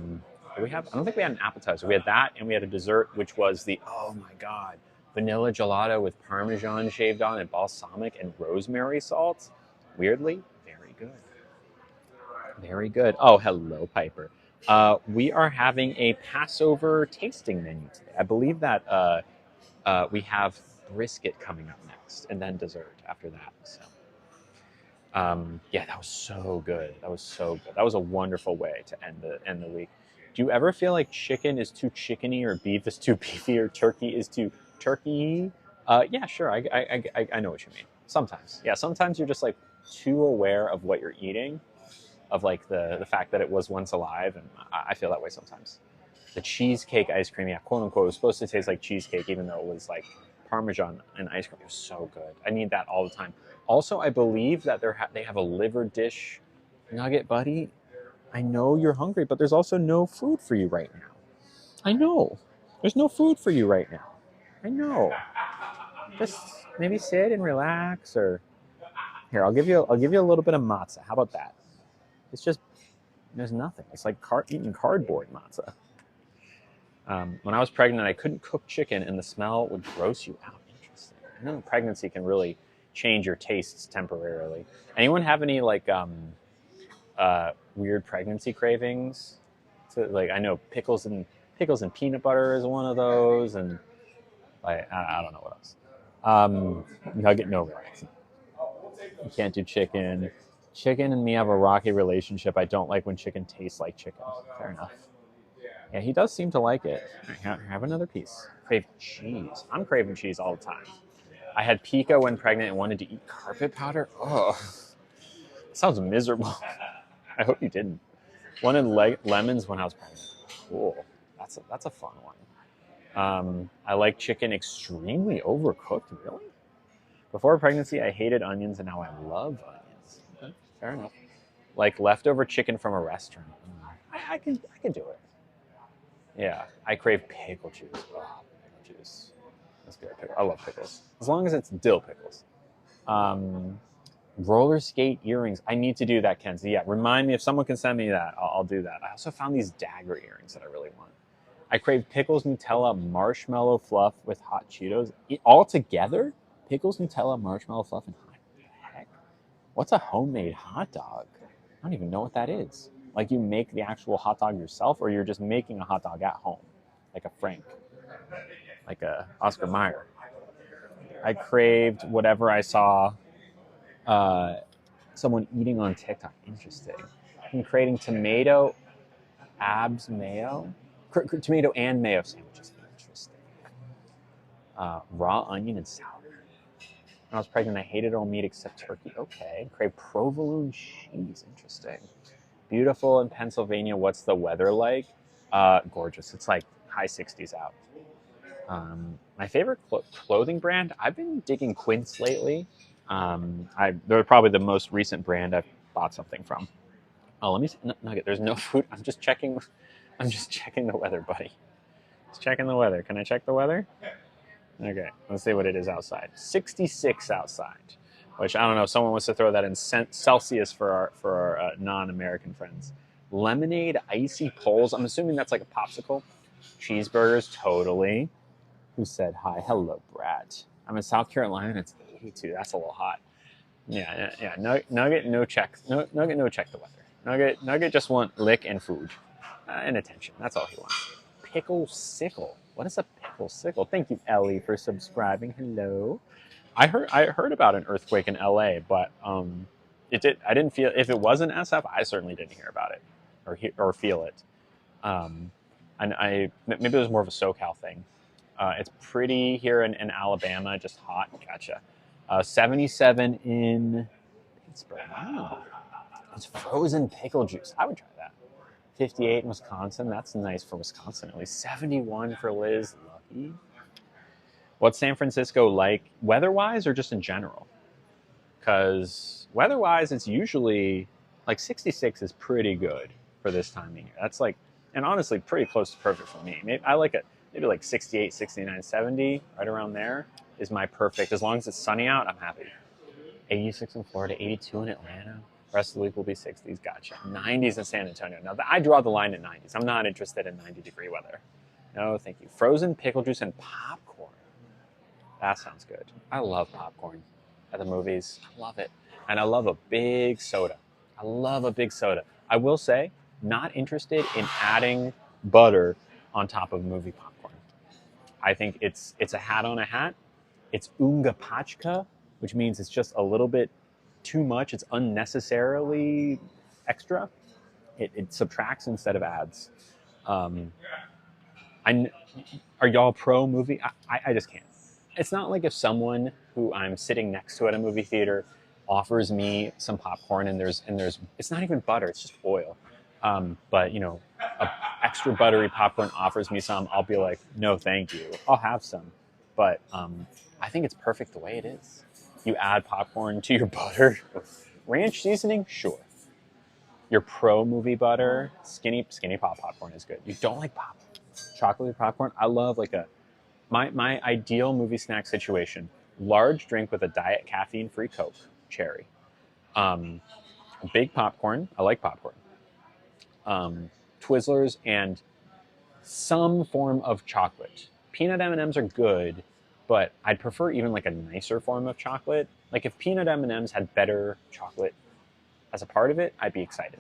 don't think we had an appetizer. We had that, and we had a dessert, which was oh my God, vanilla gelato with Parmesan shaved on and balsamic and rosemary salt. Weirdly, very good. Very good. Oh, hello, Piper. We are having a Passover tasting menu today. I believe that we have brisket coming up next, and then dessert after that. So, yeah, that was so good. That was so good. That was a wonderful way to end the week. Do you ever feel like chicken is too chickeny, or beef is too beefy, or turkey is too turkey? Yeah, sure. I know what you mean. Sometimes, yeah. Sometimes you're just like too aware of what you're eating, of like the fact that it was once alive, and I feel that way sometimes. The cheesecake ice cream, yeah, quote unquote, was supposed to taste like cheesecake, even though it was like Parmesan and ice cream. It was so good. I need that all the time. Also, I believe that they have a liver dish nugget, buddy. I know you're hungry, but there's also no food for you right now. I know. There's no food for you right now. I know. Just maybe sit and relax, or here, I'll give you a little bit of matzah. How about that? It's just, there's nothing. It's like eating cardboard matzah. When I was pregnant, I couldn't cook chicken, and the smell would gross you out. Interesting. I know pregnancy can really change your tastes temporarily. Anyone have any like weird pregnancy cravings? So, like, I know pickles and peanut butter is one of those, and I don't know what else. Nugget, no relax. You can't do chicken. Chicken and me have a rocky relationship. I don't like when chicken tastes like chicken. Fair enough. Yeah, he does seem to like it. Have another piece. Crave cheese. I'm craving cheese all the time. I had pica when pregnant and wanted to eat carpet powder. Oh, sounds miserable. I hope you didn't. Wanted lemons when I was pregnant. Cool. That's a fun one. I like chicken extremely overcooked. Really? Before pregnancy, I hated onions, and now I love onions. Okay, fair enough. Like leftover chicken from a restaurant. I can do it. Yeah, I crave pickle juice. Oh, pickle juice. That's good. I love pickles. As long as it's dill pickles. Um, roller skate earrings. I need to do that, Kenzie. Yeah, remind me if someone can send me that. I'll do that. I also found these dagger earrings that I really want. I crave pickles, Nutella, marshmallow fluff with hot Cheetos. All together? Pickles, Nutella, marshmallow fluff, and hot. What the heck? What's a homemade hot dog? I don't even know what that is. Like you make the actual hot dog yourself, or you're just making a hot dog at home, like a Frank, like a Oscar Mayer. I craved whatever I saw someone eating on TikTok. Interesting. I'm craving tomato abs mayo, tomato and mayo sandwiches. Interesting. Raw onion and sour. When I was pregnant, I hated all meat except turkey. Okay. Crave provolone cheese. Interesting. Beautiful in Pennsylvania. What's the weather like? Gorgeous. It's like high 60s out. My favorite clothing brand, I've been digging Quince lately. They're probably the most recent brand I've bought something from. Oh, let me see. Nugget. There's no food. I'm just checking. I'm just checking the weather, buddy. Just checking the weather. Can I check the weather? Okay. Let's see what it is outside. 66 outside. Which I don't know. If someone wants to throw that in Celsius for our non-American friends. Lemonade, icy poles. I'm assuming that's like a popsicle. Cheeseburgers, totally. Who said hi? Hello, Brad. I'm in South Carolina. It's 82. That's a little hot. Yeah. Nugget, no check. Nugget, no check the weather. Nugget just want lick and food and attention. That's all he wants. Pickle sickle. What is a pickle sickle? Thank you, Ellie, for subscribing. Hello. I heard about an earthquake in LA, but I didn't feel if it was an SF. I certainly didn't hear about it or feel it. And maybe it was more of a SoCal thing. It's pretty here in Alabama, just hot. Gotcha. 77 in Pittsburgh. Wow. It's frozen pickle juice. I would try that. 58 in Wisconsin. That's nice for Wisconsin. At least 71 for Liz. Lucky. What's San Francisco like weather-wise or just in general? Because weather-wise, it's usually like 66 is pretty good for this time of year. That's like, and honestly, pretty close to perfect for me. I like it. Maybe like 68, 69, 70, right around there is my perfect. As long as it's sunny out, I'm happy. 86 in Florida, 82 in Atlanta. Rest of the week will be 60s. Gotcha. 90s in San Antonio. Now, I draw the line at 90s. I'm not interested in 90-degree weather. No, thank you. Frozen pickle juice and popcorn. That sounds good. I love popcorn at the movies. I love it. And I love a big soda. I love a big soda. I will say, not interested in adding butter on top of movie popcorn. I think it's a hat on a hat. It's unga pachka, which means it's just a little bit too much. It's unnecessarily extra. It subtracts instead of adds. Are y'all pro movie? I just can't. It's not like if someone who I'm sitting next to at a movie theater offers me some popcorn and there's it's not even butter, it's just oil. But you know, a extra buttery popcorn offers me some, I'll be like, no, thank you. I'll have some, but I think it's perfect the way it is. You add popcorn to your butter, ranch seasoning, sure. Your pro movie butter, skinny pop popcorn is good. You don't like chocolate popcorn? I love like my ideal movie snack situation: large drink with a diet caffeine-free Coke, cherry. Big popcorn. I like popcorn. Twizzlers and some form of chocolate. Peanut M&Ms are good, but I'd prefer even like a nicer form of chocolate. Like if peanut M&Ms had better chocolate as a part of it, I'd be excited.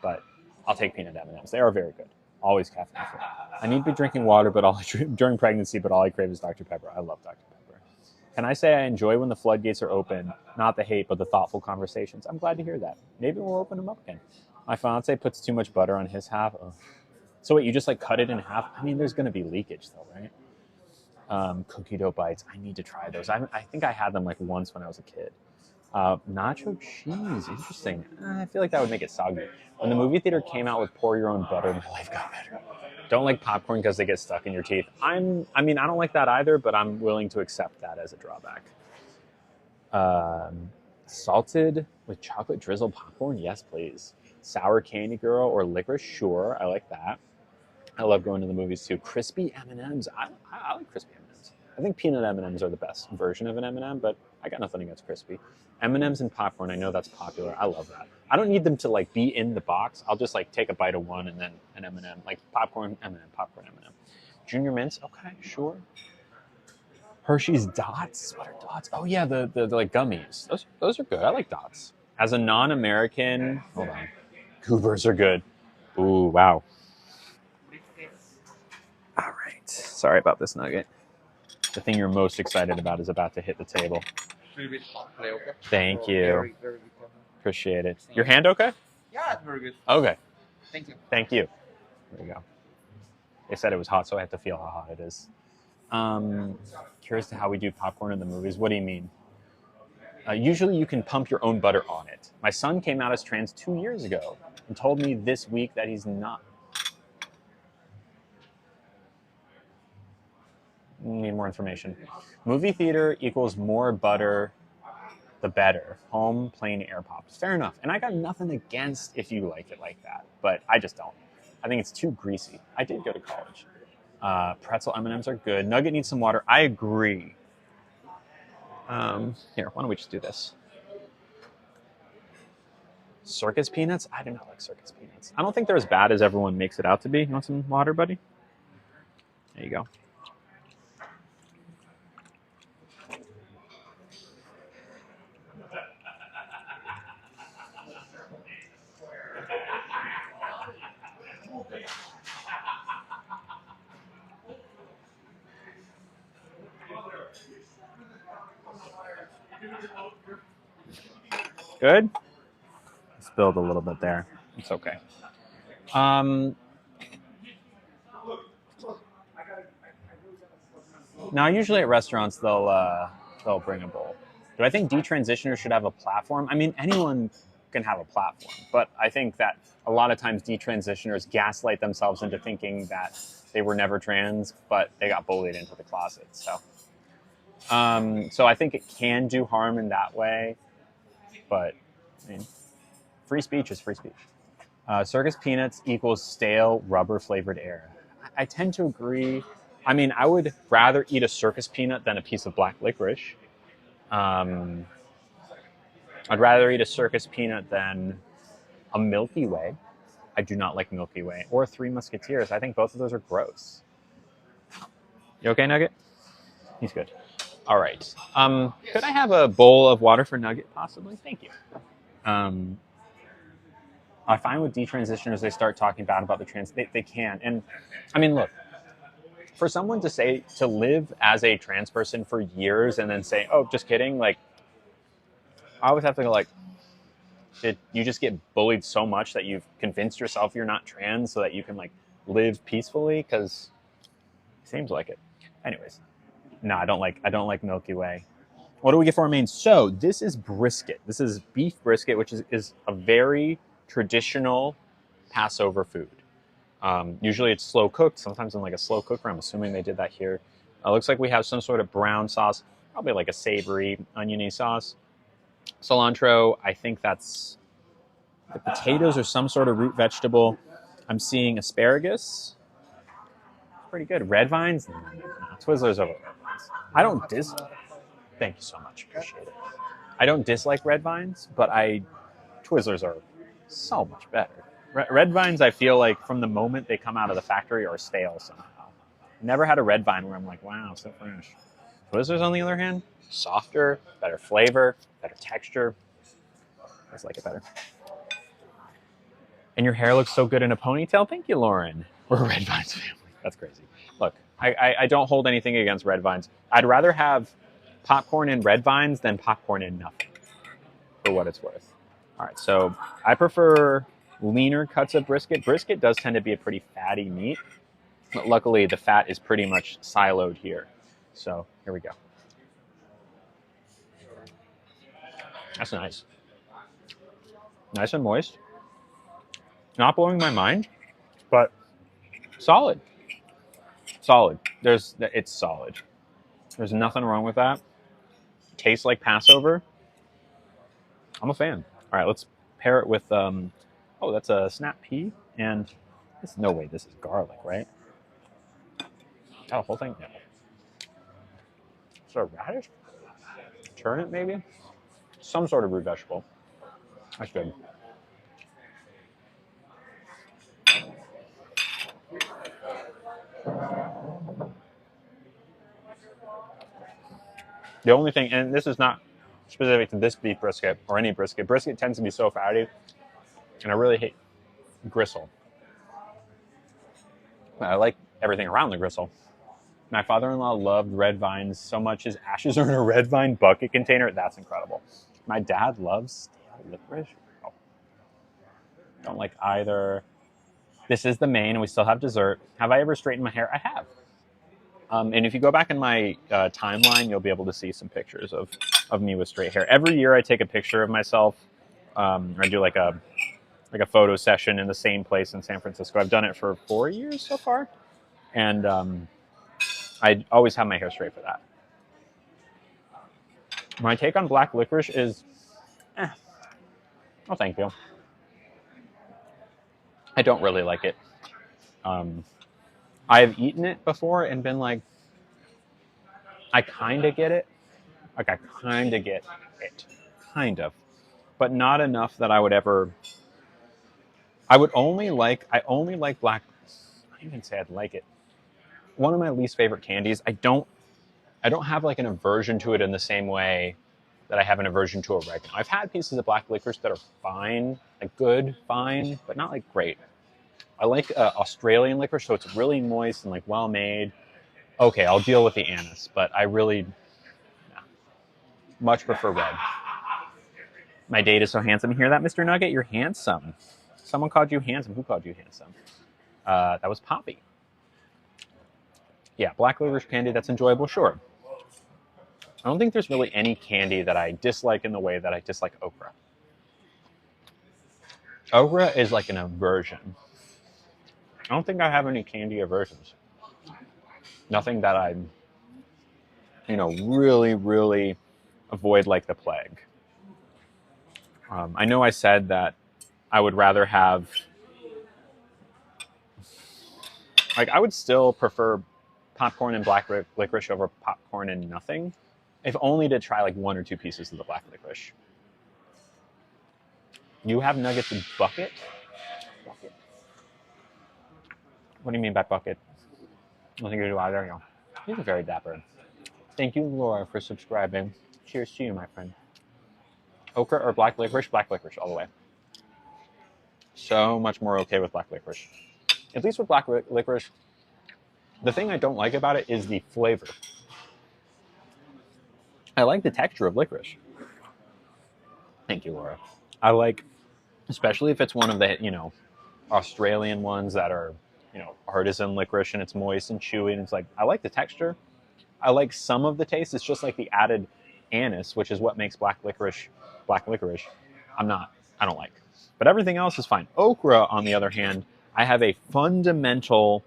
But I'll take peanut M&Ms. They are very good. Always caffeine free. I need to be drinking water, but during pregnancy, but all I crave is Dr. Pepper. I love Dr. Pepper. Can I say I enjoy when the floodgates are open? Not the hate, but the thoughtful conversations. I'm glad to hear that. Maybe we'll open them up again. My fiance puts too much butter on his half. Ugh. So wait, you just like cut it in half? I mean, there's going to be leakage though, right? Cookie dough bites. I need to try those. I think I had them like once when I was a kid. Nacho cheese. Interesting. I feel like that would make it soggy. When the movie theater came out with pour your own butter, my life got better. Don't like popcorn because they get stuck in your teeth. I don't like that either, but I'm willing to accept that as a drawback. Salted with chocolate drizzled popcorn? Yes, please. Sour candy girl or licorice? Sure, I like that. I love going to the movies too. Crispy M&Ms. I like crispy M&Ms. I think peanut M&Ms are the best version of an M&M, but I got nothing against crispy. M&Ms and popcorn, I know that's popular. I love that. I don't need them to like be in the box. I'll just like take a bite of one and then an M&M, like popcorn M&M, popcorn M&M. Junior mints, okay, sure. Hershey's Dots. What are Dots? Oh yeah, the like gummies. Those are good. I like Dots. As a non-American, hold on. Goobers are good. Ooh, wow. All right. Sorry about this nugget. The thing you're most excited about is about to hit the table. Thank you. Very, very good. Appreciate it. Your hand okay? Yeah, it's very good. Okay. Thank you. Thank you. There you go. They said it was hot, so I have to feel how hot it is. Curious to how we do popcorn in the movies. What do you mean? Usually you can pump your own butter on it. My son came out as trans 2 years ago and told me this week that he's not. Need more information. Movie theater equals more butter, the better. Home, plain air pops. Fair enough. And I got nothing against if you like it like that, but I just don't. I think it's too greasy. I did go to college. Pretzel M&Ms are good. Nugget needs some water. I agree. Here, why don't we just do this? Circus peanuts? I do not like circus peanuts. I don't think they're as bad as everyone makes it out to be. You want some water, buddy? There you go. Good? Spilled a little bit there. It's okay. Now, usually at restaurants, they'll bring a bowl. Do I think detransitioners should have a platform? I mean, anyone can have a platform, but I think that a lot of times detransitioners gaslight themselves into thinking that they were never trans, but they got bullied into the closet. So I think it can do harm in that way, but I mean, free speech is free speech. Circus peanuts equals stale rubber flavored air. I tend to agree. I mean, I would rather eat a circus peanut than a piece of black licorice. I'd rather eat a circus peanut than a Milky Way. I do not like Milky Way. Or Three Musketeers. I think both of those are gross. You okay, Nugget? He's good. All right. Could I have a bowl of water for Nugget, possibly? Thank you. I find with detransitioners, they start talking bad about the trans. They can. And I mean, look, for someone to say, to live as a trans person for years and then say, oh, just kidding, like, I always have to go like, did you just get bullied so much that you've convinced yourself you're not trans so that you can like live peacefully? Because it seems like it. Anyways, no, I don't like Milky Way. What do we get for our main? So this is brisket. This is beef brisket, which is a very traditional Passover food. Usually it's slow cooked, sometimes in like a slow cooker. I'm assuming they did that here. Looks like we have some sort of brown sauce, probably like a savory, oniony sauce. Cilantro, I think that's the potatoes or some sort of root vegetable. I'm seeing asparagus. Pretty good. Red vines? No. Twizzlers over red vines. I don't Thank you so much. Appreciate it. I don't dislike red vines, but Twizzlers are so much better. Red vines, I feel like from the moment they come out of the factory are stale somehow. Never had a red vine where I'm like, wow, so fresh. Twizzlers, on the other hand, softer, better flavor, better texture. I just like it better. And your hair looks so good in a ponytail. Thank you, Lauren. We're a red vines family. That's crazy. Look, I don't hold anything against red vines. I'd rather have popcorn and red vines than popcorn and nothing, for what it's worth. All right, so I prefer leaner cuts of brisket. Brisket does tend to be a pretty fatty meat, but luckily the fat is pretty much siloed here. So here we go. That's nice. Nice and moist. Not blowing my mind, but solid. Solid. It's solid. There's nothing wrong with that. Tastes like Passover. I'm a fan. All right, let's pair it with, oh, that's a snap pea. And there's no way this is garlic, right? Oh, the whole thing? No. Is there a radish? Turnip, maybe? Some sort of root vegetable. That's good. The only thing, and this is not specific to this beef brisket or any brisket. Brisket tends to be so fatty, and I really hate gristle. I like everything around the gristle. My father-in-law loved red vines so much his ashes are in a red vine bucket container. That's incredible. My dad loves stale licorice. Oh. Don't like either. This is the main, and we still have dessert. Have I ever straightened my hair? I have. And if you go back in my timeline, you'll be able to see some pictures of me with straight hair. Every year I take a picture of myself. Or I do like a photo session in the same place in San Francisco. I've done it for 4 years so far. And I always have my hair straight for that. My take on black licorice is, oh, thank you. I don't really like it. I've eaten it before and been like, I kind of get it. Like, I kind of get it. Kind of. But not enough that I would ever... I only like black... I didn't even say I'd like it. One of my least favorite candies. I don't have like an aversion to it in the same way that I have an aversion to oregano. I've had pieces of black licorice that are fine, like good, fine, but not like great. I like Australian licorice, so it's really moist and like well made. Okay, I'll deal with the anise, but I really much prefer red. My date is so handsome. You hear that, Mr. Nugget? You're handsome. Someone called you handsome. Who called you handsome? That was Poppy. Yeah, black licorice candy, that's enjoyable, sure. I don't think there's really any candy that I dislike in the way that I dislike okra. Okra is like an aversion. I don't think I have any candy aversions. Nothing that I, really, really avoid like the plague. I know I said that I would rather have, like, I would still prefer popcorn and black licorice over popcorn and nothing, if only to try like 1 or 2 pieces of the black licorice. You have nuggets in bucket? Bucket. What do you mean by bucket? I think you do either. No. He's very dapper. Thank you, Laura, for subscribing. Cheers to you, my friend. Okra or black licorice? Black licorice all the way. So much more okay with black licorice. At least with black licorice, the thing I don't like about it is the flavor. I like the texture of licorice. Thank you, Laura. I like, especially if it's one of the, Australian ones that are, artisan licorice and it's moist and chewy and it's like, I like the texture. I like some of the taste. It's just like the added anise, which is what makes black licorice. I don't like. But everything else is fine. Okra, on the other hand, I have a fundamental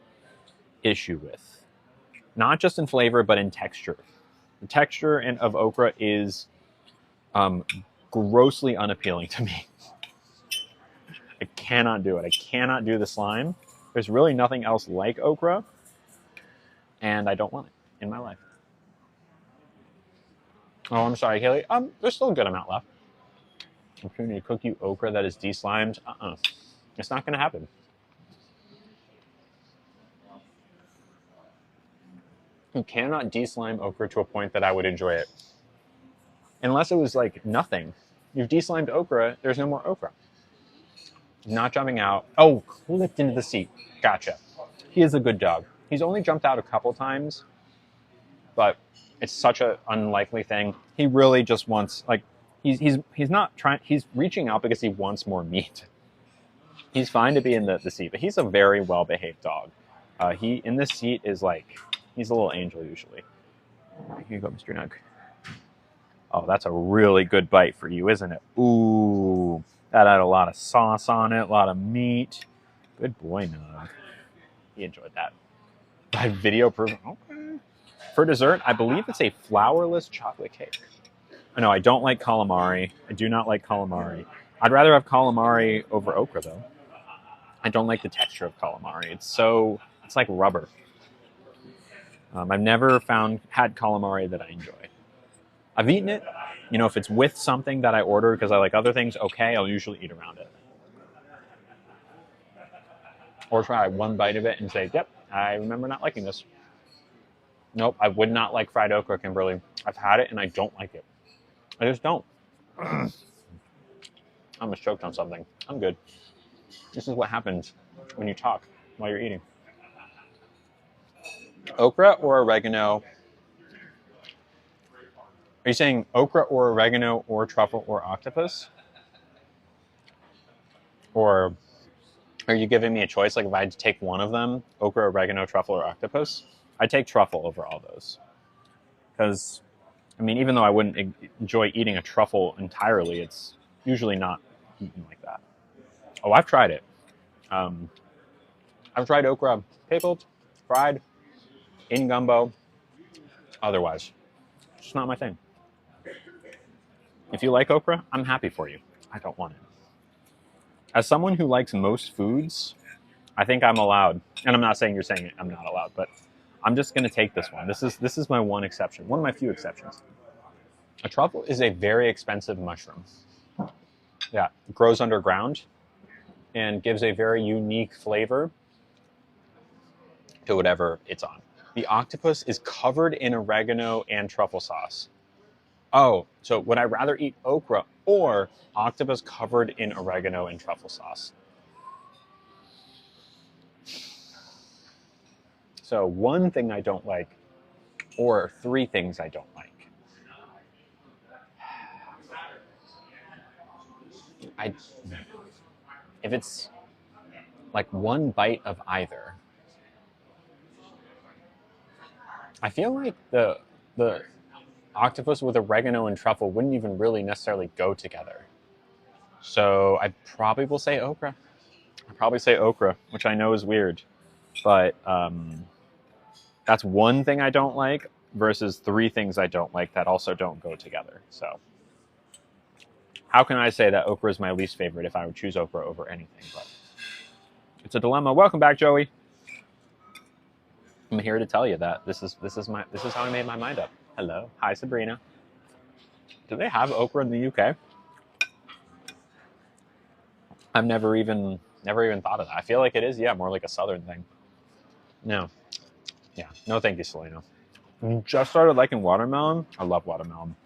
issue with. Not just in flavor, but in texture. The texture of okra is grossly unappealing to me. I cannot do it. I cannot do the slime. There's really nothing else like okra, and I don't want it in my life. Oh, I'm sorry, Haley. There's still a good amount left. I'm trying to cook you okra that is de-slimed. It's not going to happen. You cannot de-slime okra to a point that I would enjoy it. Unless it was like nothing. You've de-slimed okra, there's no more okra. Not jumping out. Oh, clipped into the seat. Gotcha. He is a good dog. He's only jumped out a couple times, but It's such an unlikely thing. He really just wants, like, he's not trying, he's reaching out because he wants more meat. He's fine to be in the seat, but he's a very well-behaved dog. He, in this seat, is like, he's a little angel usually. Here you go, Mr. Nug. Oh, that's a really good bite for you, isn't it? Ooh, that had a lot of sauce on it, a lot of meat. Good boy, Nug. He enjoyed that. By video proof. Okay. For dessert, I believe it's a flourless chocolate cake. No, I don't like calamari. I do not like calamari. I'd rather have calamari over okra, though. I don't like the texture of calamari. It's like rubber. I've never had calamari that I enjoy. I've eaten it. You know, if it's with something that I order because I like other things, okay, I'll usually eat around it. Or try one bite of it and say, yep, I remember not liking this. Nope, I would not like fried okra, Kimberly. I've had it and I don't like it. I just don't. I almost choked on something. I'm good. This is what happens when you talk while you're eating. Okra or oregano? Are you saying okra or oregano or truffle or octopus? Or are you giving me a choice? Like if I had to take one of them, okra, oregano, truffle, or octopus? I'd take truffle over all those. Because, I mean, even though I wouldn't enjoy eating a truffle entirely, it's usually not eaten like that. Oh, I've tried it. I've tried okra pickled, fried, in gumbo, otherwise. It's just not my thing. If you like okra, I'm happy for you. I don't want it. As someone who likes most foods, I think I'm allowed. And I'm not saying you're saying I'm not allowed, but I'm just going to take this one. This is my one exception, one of my few exceptions. A truffle is a very expensive mushroom. Yeah, it grows underground and gives a very unique flavor to whatever it's on. The octopus is covered in oregano and truffle sauce. Oh, so would I rather eat okra or octopus covered in oregano and truffle sauce? So one thing I don't like, or three things I don't like. If it's like one bite of either, I feel like the octopus with oregano and truffle wouldn't even really necessarily go together. So I probably will say okra. I'd probably say okra, which I know is weird, but that's one thing I don't like versus three things I don't like that also don't go together. So how can I say that okra is my least favorite if I would choose okra over anything? But it's a dilemma. Welcome back, Joey. I'm here to tell you that this is how I made my mind up. Hello, hi Sabrina. Do they have okra in the UK? I've never even thought of that. I feel like it is, yeah, more like a southern thing. No, yeah, no, thank you, Selena. Just started liking watermelon. I love watermelon.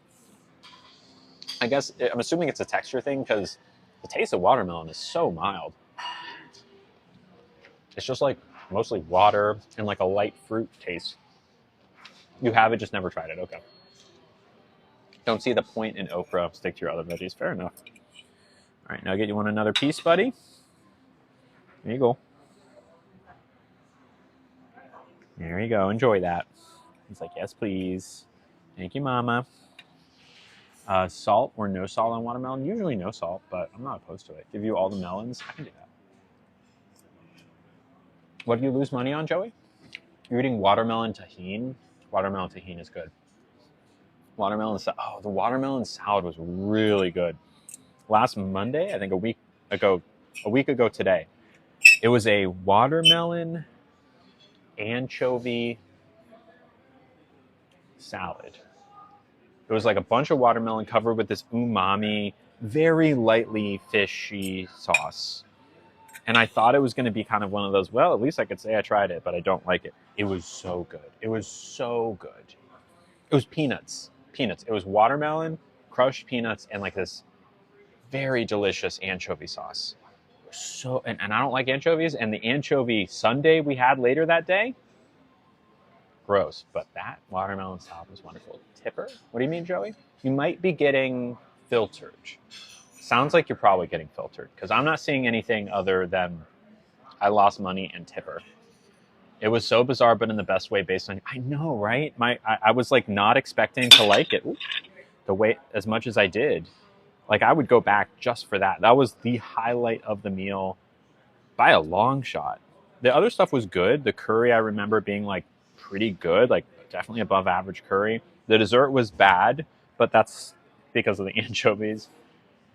I guess I'm assuming it's a texture thing because the taste of watermelon is so mild. It's just like mostly water and like a light fruit taste. You have it, just never tried it. Okay. Don't see the point in okra. Stick to your other veggies. Fair enough. All right, Nugget, you want another piece, buddy? There you go. There you go. Enjoy that. He's like, yes, please. Thank you, Mama. Salt or no salt on watermelon? Usually no salt, but I'm not opposed to it. Give you all the melons. I can do that. What do you lose money on, Joey? You're eating watermelon tahini. Watermelon tahini is good. The watermelon salad was really good. Last Monday, I think a week ago today, it was a watermelon anchovy salad. It was like a bunch of watermelon covered with this umami, very lightly fishy sauce. And I thought it was going to be kind of one of those, well, at least I could say I tried it, but I don't like it. It was so good. It was so good. It was peanuts. It was watermelon, crushed peanuts, and like this very delicious anchovy sauce. And I don't like anchovies. And the anchovy sundae we had later that day, gross, but that watermelon salad was wonderful. Tipper? What do you mean, Joey? You might be getting filtered. Sounds like you're probably getting filtered because I'm not seeing anything other than I lost money and tipper. It was so bizarre, but in the best way based on, I know, right? I was like not expecting to like it the way as much as I did. Like I would go back just for that. That was the highlight of the meal by a long shot. The other stuff was good. The curry I remember being like pretty good, like definitely above average curry. The dessert was bad, but that's because of the anchovies.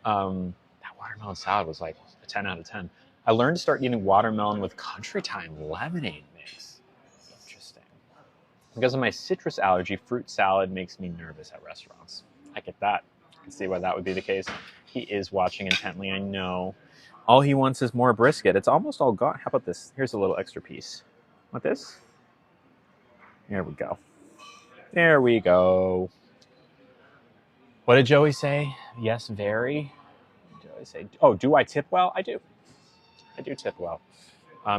That watermelon salad was like a 10 out of 10. I learned to start eating watermelon with country time lemonade mix. Interesting. Because of my citrus allergy, fruit salad makes me nervous at restaurants. I get that. I can see why that would be the case. He is watching intently, I know. All he wants is more brisket. It's almost all gone. How about this? Here's a little extra piece. Want this? There we go. There we go. What did Joey say? Yes, very. Joey say, oh, do I tip well? I do. I do tip well.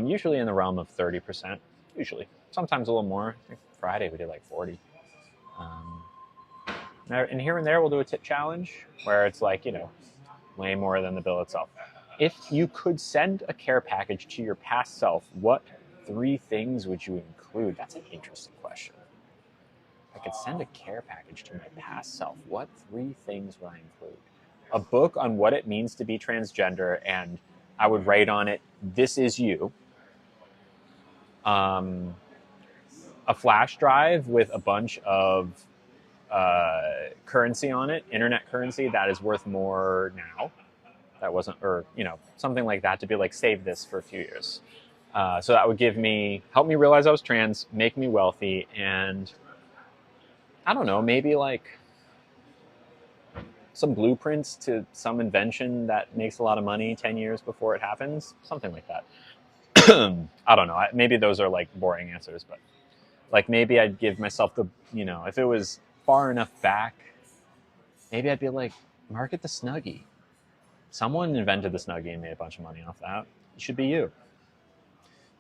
Usually in the realm of 30%. Usually. Sometimes a little more. I think Friday we did like 40. And here and there we'll do a tip challenge where it's like, way more than the bill itself. If you could send a care package to your past self, what 3 things would you include? That's an interesting question. If I could send a care package to my past self, what 3 things would I include? A book on what it means to be transgender, and I would write on it, "This is you." A flash drive with a bunch of currency on it, internet currency that is worth more now. That wasn't, or something like that, to be like, save this for a few years. So that would help me realize I was trans, make me wealthy, and I don't know, maybe like some blueprints to some invention that makes a lot of money 10 years before it happens, something like that. I don't know. Maybe those are like boring answers, but like maybe I'd give myself the, if it was far enough back, maybe I'd be like, market the Snuggie. Someone invented the Snuggie and made a bunch of money off that. It should be you.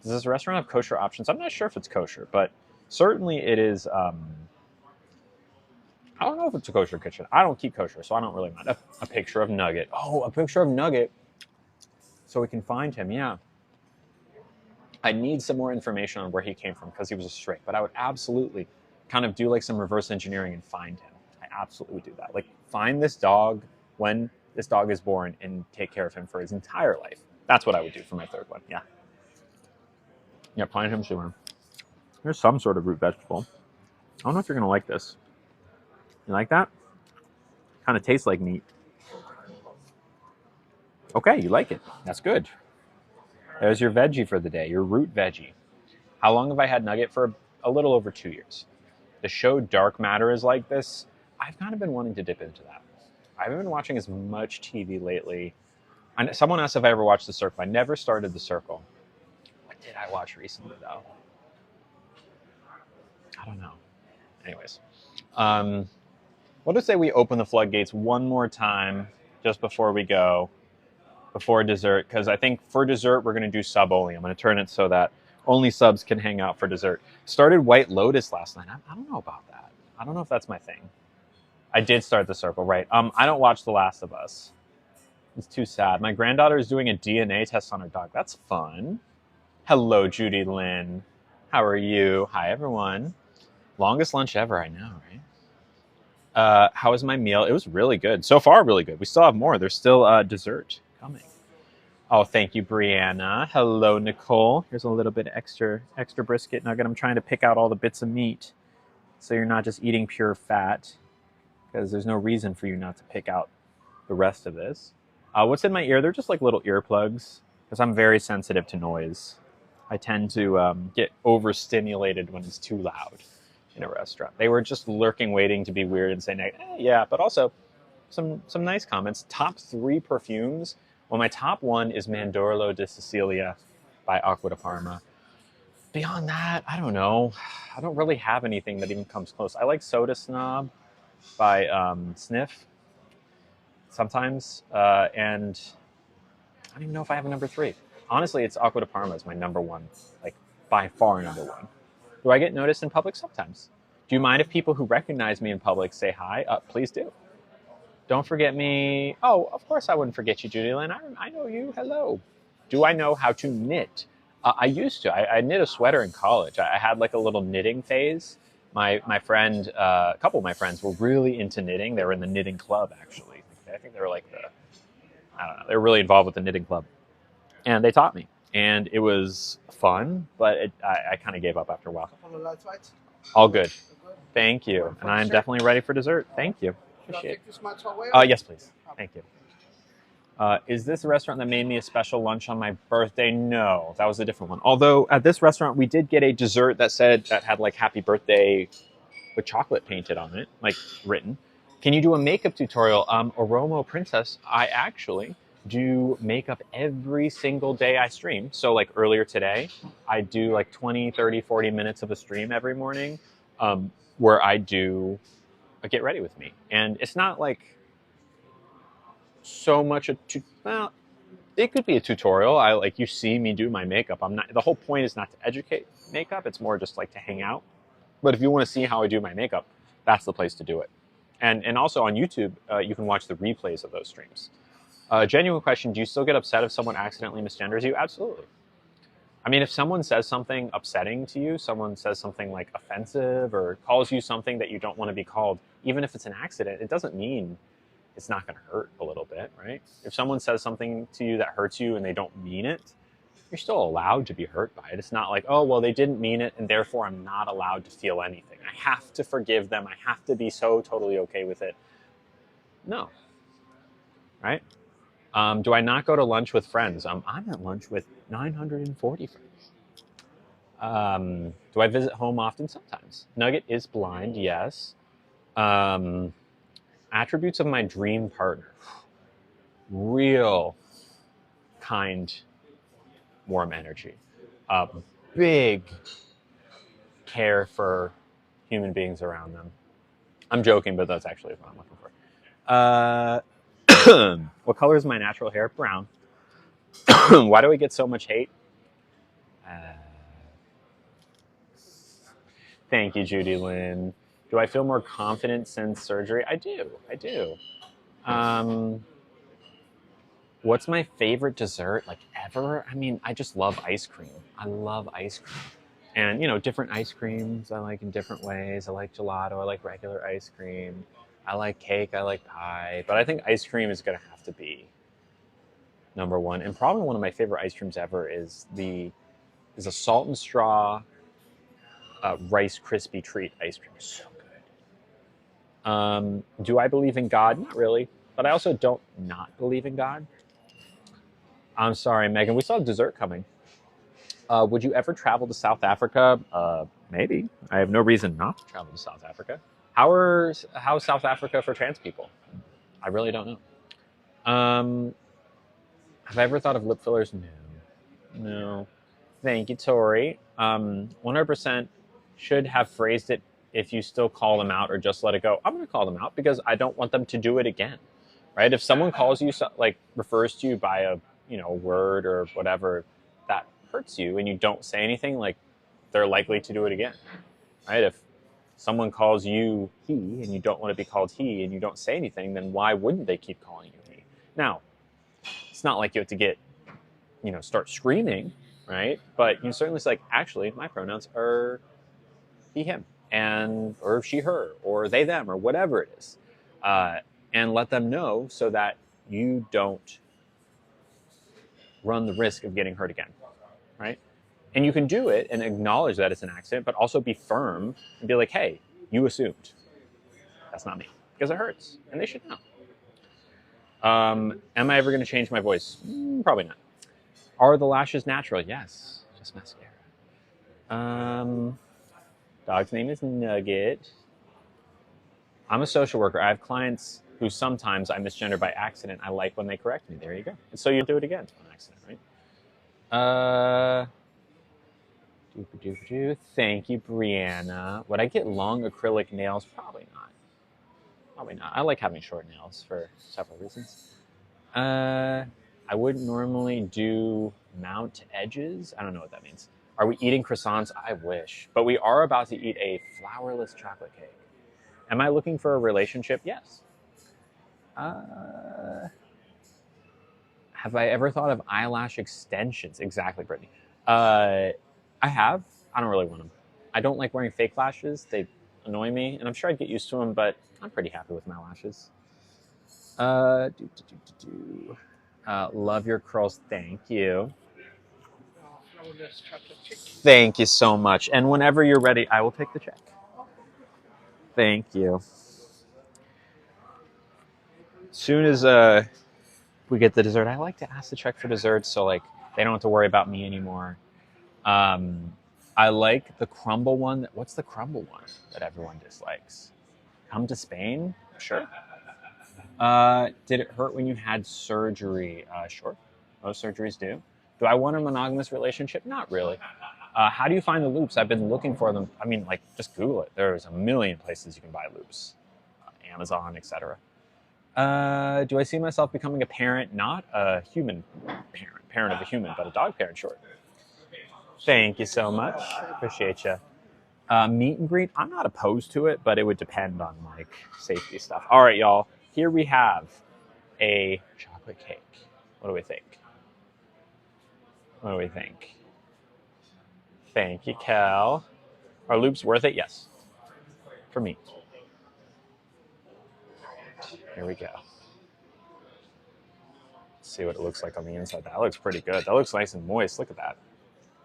Does this restaurant have kosher options? I'm not sure if it's kosher, but certainly it is. I don't know if it's a kosher kitchen. I don't keep kosher, so I don't really mind. A picture of Nugget. Oh, a picture of Nugget. So we can find him, yeah. I need some more information on where he came from because he was a stray, but I would absolutely kind of do like some reverse engineering and find him. I absolutely would do that. Like find this dog when this dog is born and take care of him for his entire life. That's what I would do for my 3rd one, yeah. Yeah, find him sooner. There's some sort of root vegetable. I don't know if you're going to like this. You like that? Kind of tastes like meat. Okay, you like it. That's good. There's your veggie for the day, your root veggie. How long have I had Nugget? For a little over 2 years. The show Dark Matter is like this. I've kind of been wanting to dip into that. I haven't been watching as much TV lately. Someone asked if I ever watched The Circle. I never started The Circle. What did I watch recently, though? I don't know. Anyways. What if say we open the floodgates one more time just before we go, before dessert? Because I think for dessert, we're going to do sub only. I'm going to turn it so that only subs can hang out for dessert. Started White Lotus last night. I don't know about that. I don't know if that's my thing. I did start The Circle, right. I don't watch The Last of Us. It's too sad. My granddaughter is doing a DNA test on her dog. That's fun. Hello, Judy Lynn. How are you? Hi, everyone. Longest lunch ever, I know, right? How was my meal? It was really good. So far, really good. We still have more. There's still dessert coming. Oh, thank you, Brianna. Hello, Nicole. Here's a little bit extra brisket nugget. I'm trying to pick out all the bits of meat so you're not just eating pure fat, because there's no reason for you not to pick out the rest of this. What's in my ear? They're just like little earplugs, because I'm very sensitive to noise. I tend to get overstimulated when it's too loud in a restaurant. They were just lurking, waiting to be weird and say, yeah, but also some nice comments. Top 3 perfumes. Well, my top 1 is Mandorlo de Sicilia by Acqua di Parma. Beyond that, I don't know. I don't really have anything that even comes close. I like Soda Snob by Sniff sometimes, and I don't even know if I have a number 3. Honestly, it's Acqua di Parma is my number 1, like by far number 1. Do I get noticed in public? Sometimes. Do you mind if people who recognize me in public say hi? Please do. Don't forget me. Oh, of course I wouldn't forget you, Judy Lynn. I know you. Hello. Do I know how to knit? I used to. I knit a sweater in college. I had like a little knitting phase. My friend, a couple of my friends were really into knitting. They were in the knitting club, actually. I think they were like I don't know. They were really involved with the knitting club. And they taught me. And it was fun, but I kind of gave up after a while. On the light right? All good. Good. Thank you. For And I'm dessert? definitely ready for dessert. Thank you. Should I Appreciate it. take this much away? Yes, please. Thank you. Is this a restaurant that made me a special lunch on my birthday? No, that was a different one. Although at this restaurant, we did get a dessert that had like happy birthday with chocolate painted on it, like written. Can you do a makeup tutorial? Oromo Princess, I actually do makeup every single day I stream. So like earlier today, I do like 20, 30, 40 minutes of a stream every morning where I do a get ready with me. And it's not like so much well, it could be a tutorial. I like you see me do my makeup. I'm not. The whole point is not to educate makeup. It's more just like to hang out. But if you want to see how I do my makeup, that's the place to do it. And also on YouTube, you can watch the replays of those streams. Genuine question: do you still get upset if someone accidentally misgenders you? Absolutely. I mean, if someone says something upsetting to you, someone says something like offensive or calls you something that you don't want to be called, even if it's an accident, it doesn't mean it's not going to hurt a little bit, right? If someone says something to you that hurts you and they don't mean it, you're still allowed to be hurt by it. It's not like, oh, well, they didn't mean it and therefore I'm not allowed to feel anything. I have to forgive them. I have to be so totally okay with it. No, right? Do I not go to lunch with friends? I'm at lunch with 940 friends. Do I visit home often? Sometimes. Nugget is blind, yes. Attributes of my dream partner. Real kind, warm energy. Big care for human beings around them. I'm joking, but that's actually what I'm looking for. What color is my natural hair? Brown. Why do we get so much hate? Thank you, Judy Lynn. Do I feel more confident since surgery? I do. What's my favorite dessert, like ever? I mean, I just love ice cream. I love ice cream. And, you know, different ice creams I like in different ways. I like gelato. I like regular ice cream. I like cake. I like pie. But I think ice cream is going to have to be number one. And probably one of my favorite ice creams ever is a salt and straw Rice Krispie treat ice cream. So good. Do I believe in God? Not really. But I also don't not believe in God. I'm sorry, Megan. We saw dessert coming. Would you ever travel to South Africa? Maybe. I have no reason not to travel to South Africa. How's South Africa for trans people? I really don't know. Have I ever thought of lip fillers? No. Thank you, Tori. 100% should have phrased it if you still call them out or just let it go. I'm going to call them out because I don't want them to do it again, right? If someone calls you, like refers to you by a word or whatever that hurts you and you don't say anything, like they're likely to do it again, right? If someone calls you he and you don't want to be called he and you don't say anything, then why wouldn't they keep calling you he? Now, it's not like you have to get, start screaming, right? But you certainly say, like, actually, my pronouns are he, him, or she, her, or they, them, or whatever it is, and let them know so that you don't run the risk of getting hurt again, right? And you can do it and acknowledge that it's an accident, but also be firm and be like, hey, you assumed. That's not me. Because it hurts, and they should know. Am I ever going to change my voice? Probably not. Are the lashes natural? Yes, just mascara. Dog's name is Nugget. I'm a social worker. I have clients who sometimes I misgender by accident. I like when they correct me. There you go. And so you'll do it again on accident, right? Thank you, Brianna. Would I get long acrylic nails? Probably not. I like having short nails for several reasons. I wouldn't normally do mount edges. I don't know what that means. Are we eating croissants? I wish. But we are about to eat a flourless chocolate cake. Am I looking for a relationship? Yes. Have I ever thought of eyelash extensions? Exactly, Brittany. I have. I don't really want them. I don't like wearing fake lashes. They annoy me, and I'm sure I'd get used to them, but I'm pretty happy with my lashes. Love your curls. Thank you. Flourless chocolate cake. Thank you so much. And whenever you're ready, I will take the check. Thank you. Soon as we get the dessert, I like to ask the check for dessert, so like they don't have to worry about me anymore. I like the crumble one. What's the crumble one that everyone dislikes? Come to Spain? Sure. Did it hurt when you had surgery? Sure. Most surgeries do. Do I want a monogamous relationship? Not really. How do you find the loops? I've been looking for them. I mean, like, just Google it. There's a million places you can buy loops. Amazon, etc. Do I see myself becoming a parent? Not a human parent of a human, but a dog parent, sure. Thank you so much. Appreciate you. Meet and greet, I'm not opposed to it, but it would depend on like safety stuff. All right, y'all. Here we have a chocolate cake. What do we think? What do we think? Thank you, Cal. Are loops worth it? Yes. For me. Here we go. Let's see what it looks like on the inside. That looks pretty good. That looks nice and moist. Look at that.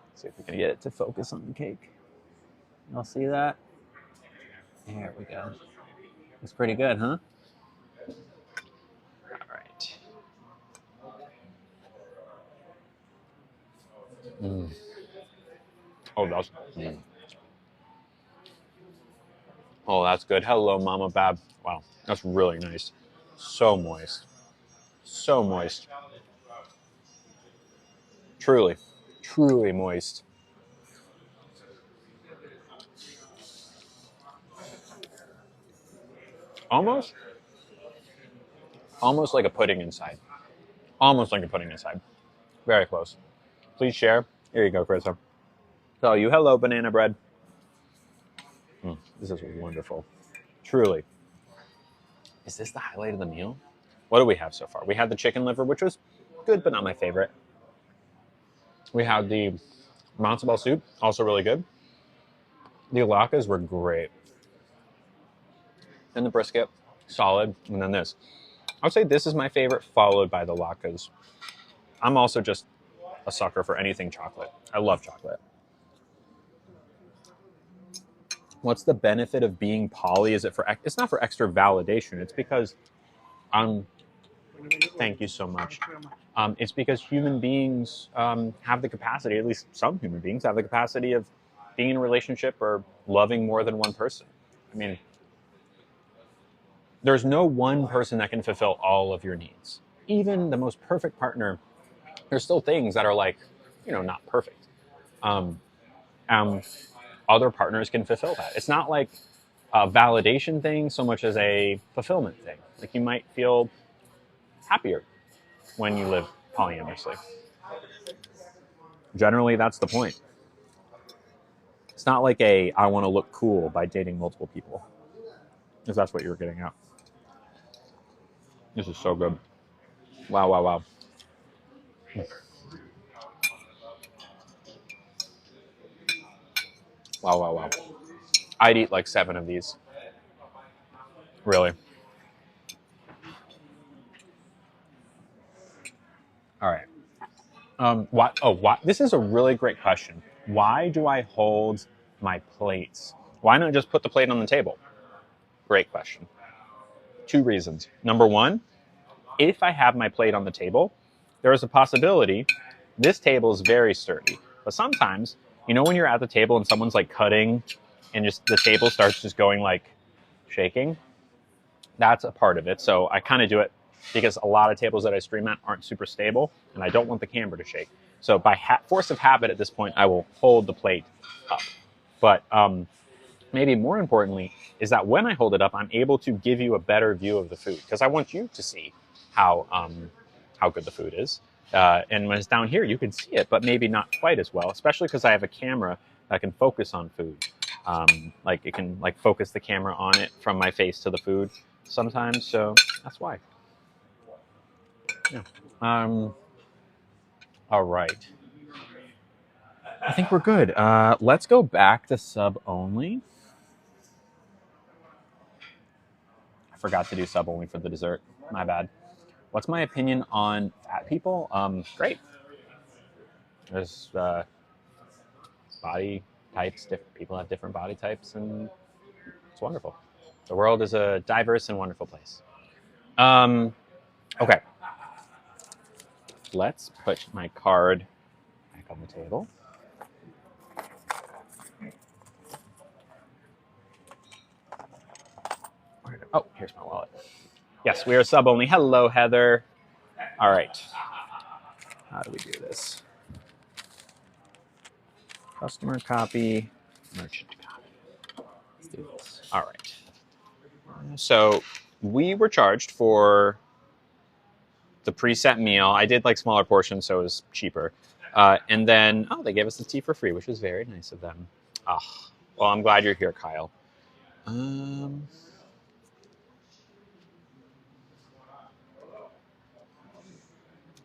Let's see if we can get it to focus on the cake. Y'all see that? There we go. Looks pretty good, huh? All right. Oh, that's. Oh, that's good. Hello, Mama Bab. Wow, that's really nice. So moist. So moist. Truly, truly moist. Almost, almost like a pudding inside. Almost like a pudding inside. Very close. Please share. Here you go, Krista. Tell you hello, banana bread. This is wonderful. Truly. Is this the highlight of the meal? What do we have so far? We had the chicken liver, which was good, but not my favorite. We had the matzo ball soup, also really good. The latkes were great. And the brisket, solid. And then this. I would say this is my favorite, followed by the latkes. I'm also just a sucker for anything chocolate. I love chocolate. What's the benefit of being poly? Is it for? It's not for extra validation. It's because, thank you so much. It's because human beings have the capacity, at least some human beings have the capacity of being in a relationship or loving more than one person. I mean, there's no one person that can fulfill all of your needs. Even the most perfect partner, there's still things that are like, not perfect. Other partners can fulfill that. It's not like a validation thing so much as a fulfillment thing. Like you might feel happier when you live polyamorously. Generally, that's the point. It's not like I want to look cool by dating multiple people. If that's what you were getting at. This is so good. Wow, wow, wow. Wow, wow, wow. I'd eat like 7 of these. Really. All right. What? This is a really great question. Why do I hold my plates? Why not just put the plate on the table? Great question. 2 reasons. Number 1, if I have my plate on the table, there is a possibility this table is very sturdy. But sometimes, when you're at the table and someone's like cutting and just the table starts just going like shaking, that's a part of it. So I kind of do it because a lot of tables that I stream at aren't super stable and I don't want the camera to shake. So by force of habit at this point, I will hold the plate up. But maybe more importantly is that when I hold it up, I'm able to give you a better view of the food because I want you to see how good the food is. And when it's down here, you can see it, but maybe not quite as well, especially because I have a camera that can focus on food. Like it can like focus the camera on it from my face to the food sometimes. So that's why. Yeah. All right. I think we're good. Let's go back to sub only. I forgot to do sub only for the dessert. My bad. What's my opinion on fat people? Great. There's body types. Different people have different body types, and it's wonderful. The world is a diverse and wonderful place. Okay. Let's put my card back on the table. Oh, here's my wallet. Yes, we are sub only. Hello, Heather. All right. How do we do this? Customer copy, merchant copy. Let's do this. All right. So we were charged for the preset meal. I did like smaller portions, so it was cheaper. And then, they gave us the tea for free, which was very nice of them. Well, I'm glad you're here, Kyle.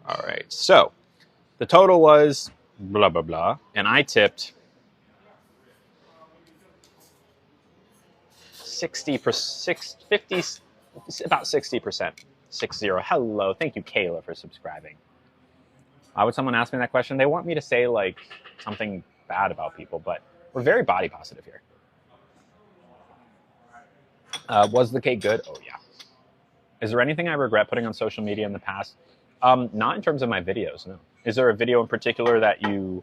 All right. So the total was blah, blah, blah. And I tipped 60%, 50, about 60%. 60. Hello. Thank you, Kayla, for subscribing. Why would someone ask me that question? They want me to say like something bad about people, but we're very body positive here. Was the cake good? Oh, yeah. Is there anything I regret putting on social media in the past? Not in terms of my videos, no. Is there a video in particular that you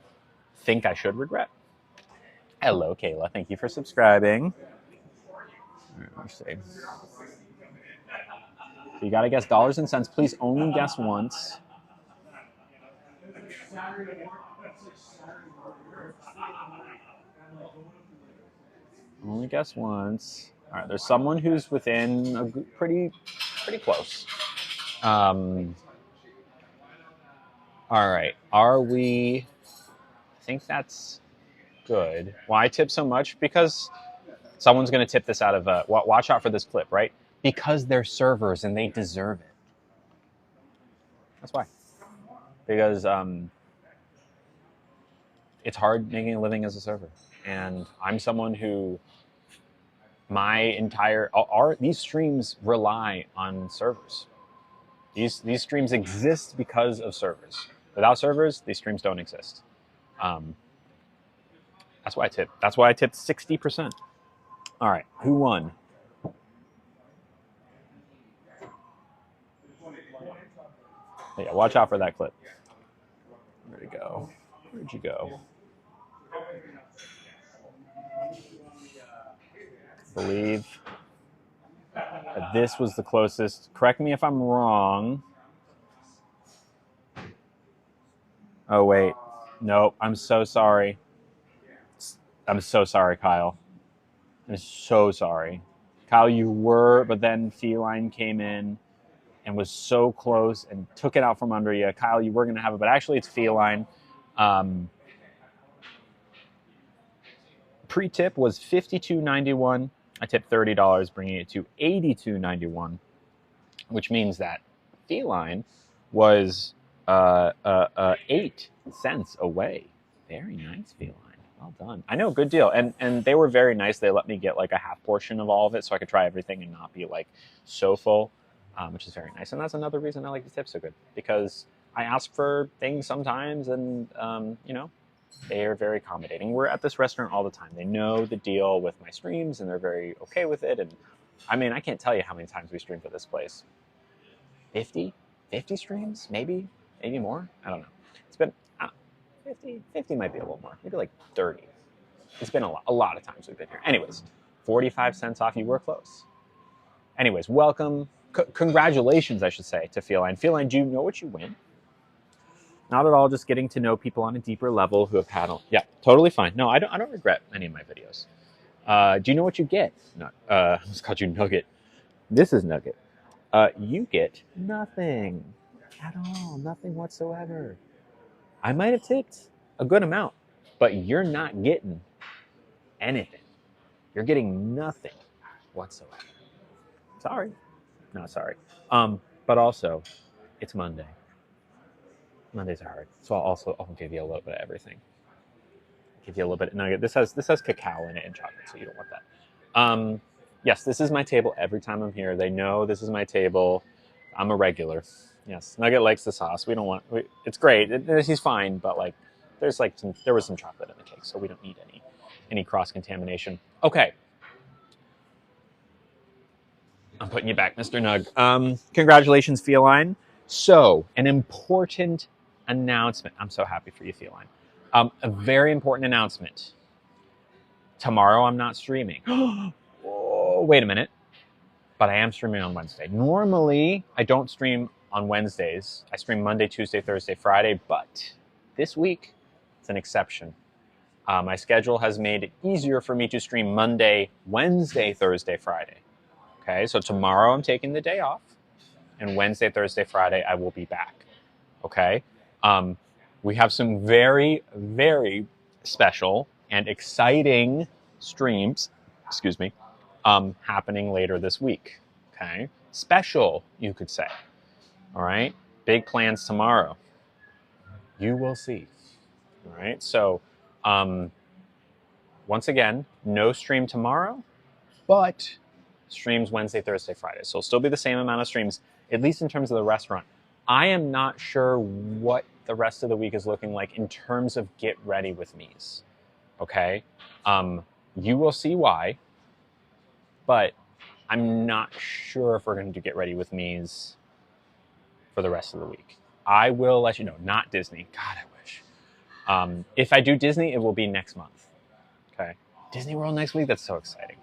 think I should regret? Hello, Kayla. Thank you for subscribing. Let's see. So you got to guess dollars and cents. Please only guess once. Only guess once. All right, there's someone who's within a pretty close. All right, are we? I think that's good. Why tip so much? Because someone's going to tip this out of. Watch out for this clip, right? Because they're servers and they deserve it. That's why. Because it's hard making a living as a server, and I'm someone who. My entire these streams rely on servers. These streams exist because of servers. Without servers, these streams don't exist. That's why I tipped. That's why I tipped 60%. All right, who won? Yeah, watch out for that clip. Where'd it go? Where'd you go? I believe that this was the closest. Correct me if I'm wrong. Oh, wait. Nope. I'm so sorry. I'm so sorry, Kyle. I'm so sorry. Kyle, you were, but then Feline came in and was so close and took it out from under you. Kyle, you were going to have it, but actually it's Feline. Pre-tip was $52.91. I tipped $30, bringing it to $82.91, which means that Feline was 8 cents away. Very nice, Feline. Well done. I know, good deal. And they were very nice. They let me get like a half portion of all of it so I could try everything and not be like so full, which is very nice. And that's another reason I like the tip so good, because I ask for things sometimes and, they are very accommodating. We're at this restaurant all the time. They know the deal with my streams and they're very okay with it. And I mean, I can't tell you how many times we stream for this place. 50 streams, maybe more. I don't know. It's been 50 might be a little more, maybe like 30. It's been a lot of times we've been here. Anyways, 45 cents off. You were close. Anyways, welcome. Congratulations, I should say, to Feline. Feline, do you know what you win? Not at all, just getting to know people on a deeper level who have had. Yeah, totally fine. No, I don't regret any of my videos. Do you know what you get? No, I just called you Nugget. This is Nugget. You get nothing. At all. Nothing whatsoever. I might have tipped a good amount, but you're not getting anything. You're getting nothing whatsoever. Sorry. Not sorry. But also, it's Monday. Mondays are hard. So I'll give you a little bit of everything. Give you a little bit of nugget. This has cacao in it and chocolate, so you don't want that. Yes, this is my table every time I'm here. They know this is my table. I'm a regular. Yes, Nugget likes the sauce. We don't want. It's great. He's fine, but like, there was some chocolate in the cake, so we don't need any cross contamination. Okay, I'm putting you back, Mr. Nug. Congratulations, Feline. So, an important announcement. I'm so happy for you, Feline. A very important announcement. Tomorrow I'm not streaming. Oh, wait a minute. But I am streaming on Wednesday. Normally, I don't stream on Wednesdays. I stream Monday, Tuesday, Thursday, Friday, but this week, it's an exception. My schedule has made it easier for me to stream Monday, Wednesday, Thursday, Friday. Okay, so tomorrow I'm taking the day off, and Wednesday, Thursday, Friday, I will be back. Okay, we have some very, very special and exciting streams, happening later this week. Okay, special, you could say. All right, big plans tomorrow. You will see. All right, so once again, no stream tomorrow, but streams Wednesday, Thursday, Friday. So it'll still be the same amount of streams, at least in terms of the restaurant. I am not sure what the rest of the week is looking like in terms of get ready with me's. Okay? You will see why, but I'm not sure if we're going to do get ready with me's for the rest of the week. I will let you know. Not Disney. God, I wish. If I do Disney, it will be next month. Okay? Disney World next week? That's so exciting.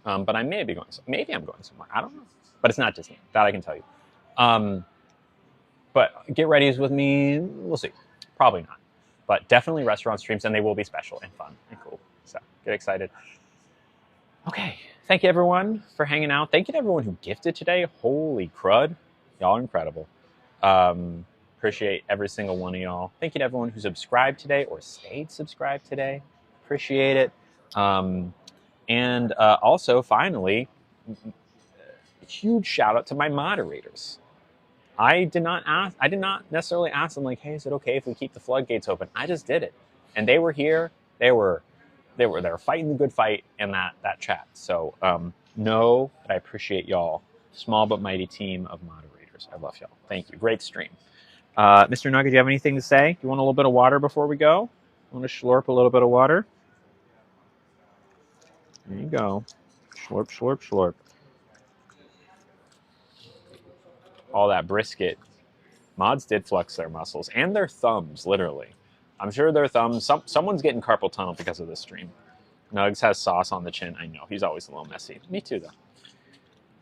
But I may be going. Maybe I'm going somewhere. I don't know. But it's not Disney. That I can tell you. But get ready with me. We'll see. Probably not. But definitely restaurant streams, and they will be special and fun and cool. So get excited. Okay. Thank you, everyone, for hanging out. Thank you to everyone who gifted today. Holy crud. Y'all are incredible. Appreciate every single one of y'all. Thank you to everyone who subscribed today or stayed subscribed today. Appreciate it. And also, finally, huge shout out to my moderators. I did not necessarily ask them like, hey, is it okay if we keep the floodgates open? I just did it. And they were here. They were fighting the good fight in that chat. So know that I appreciate y'all. Small but mighty team of moderators. I love y'all. Thank you. Great stream. Mr. Nugget, do you have anything to say? Do you want a little bit of water before we go? Want to slurp a little bit of water? There you go. Slurp, slurp, slurp. All that brisket. Mods did flex their muscles and their thumbs, literally. I'm sure their thumbs, someone's getting carpal tunnel because of this stream. Nugs has sauce on the chin. I know, he's always a little messy. Me too, though.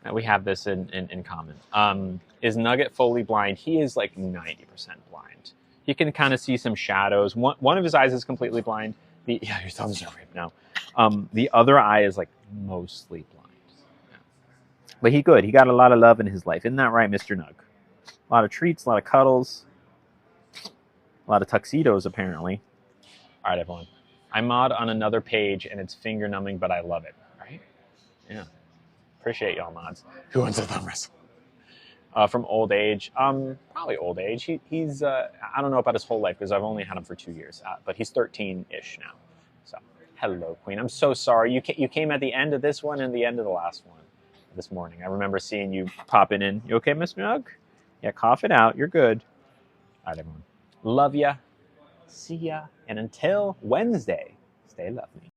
And we have this in common. Is Nugget fully blind? He is like 90% blind. He can kind of see some shadows. One of his eyes is completely blind. Yeah, your thumbs are ripped now. The other eye is like mostly blind. Yeah. But he good. He got a lot of love in his life. Isn't that right, Mr. Nug? A lot of treats, a lot of cuddles, a lot of tuxedos, apparently. All right, everyone. I mod on another page, and it's finger numbing, but I love it. Right? Yeah. Appreciate y'all mods. Who wants a thumb wrestle? From old age, probably old age. He's I don't know about his whole life because I've only had him for 2 years, but he's 13-ish now. So, hello, Queen. I'm so sorry. You came at the end of this one and the end of the last one this morning. I remember seeing you popping in. You okay, Miss Nug? Yeah, cough it out. You're good. All right, everyone. Love ya. See ya. And until Wednesday, stay lovely.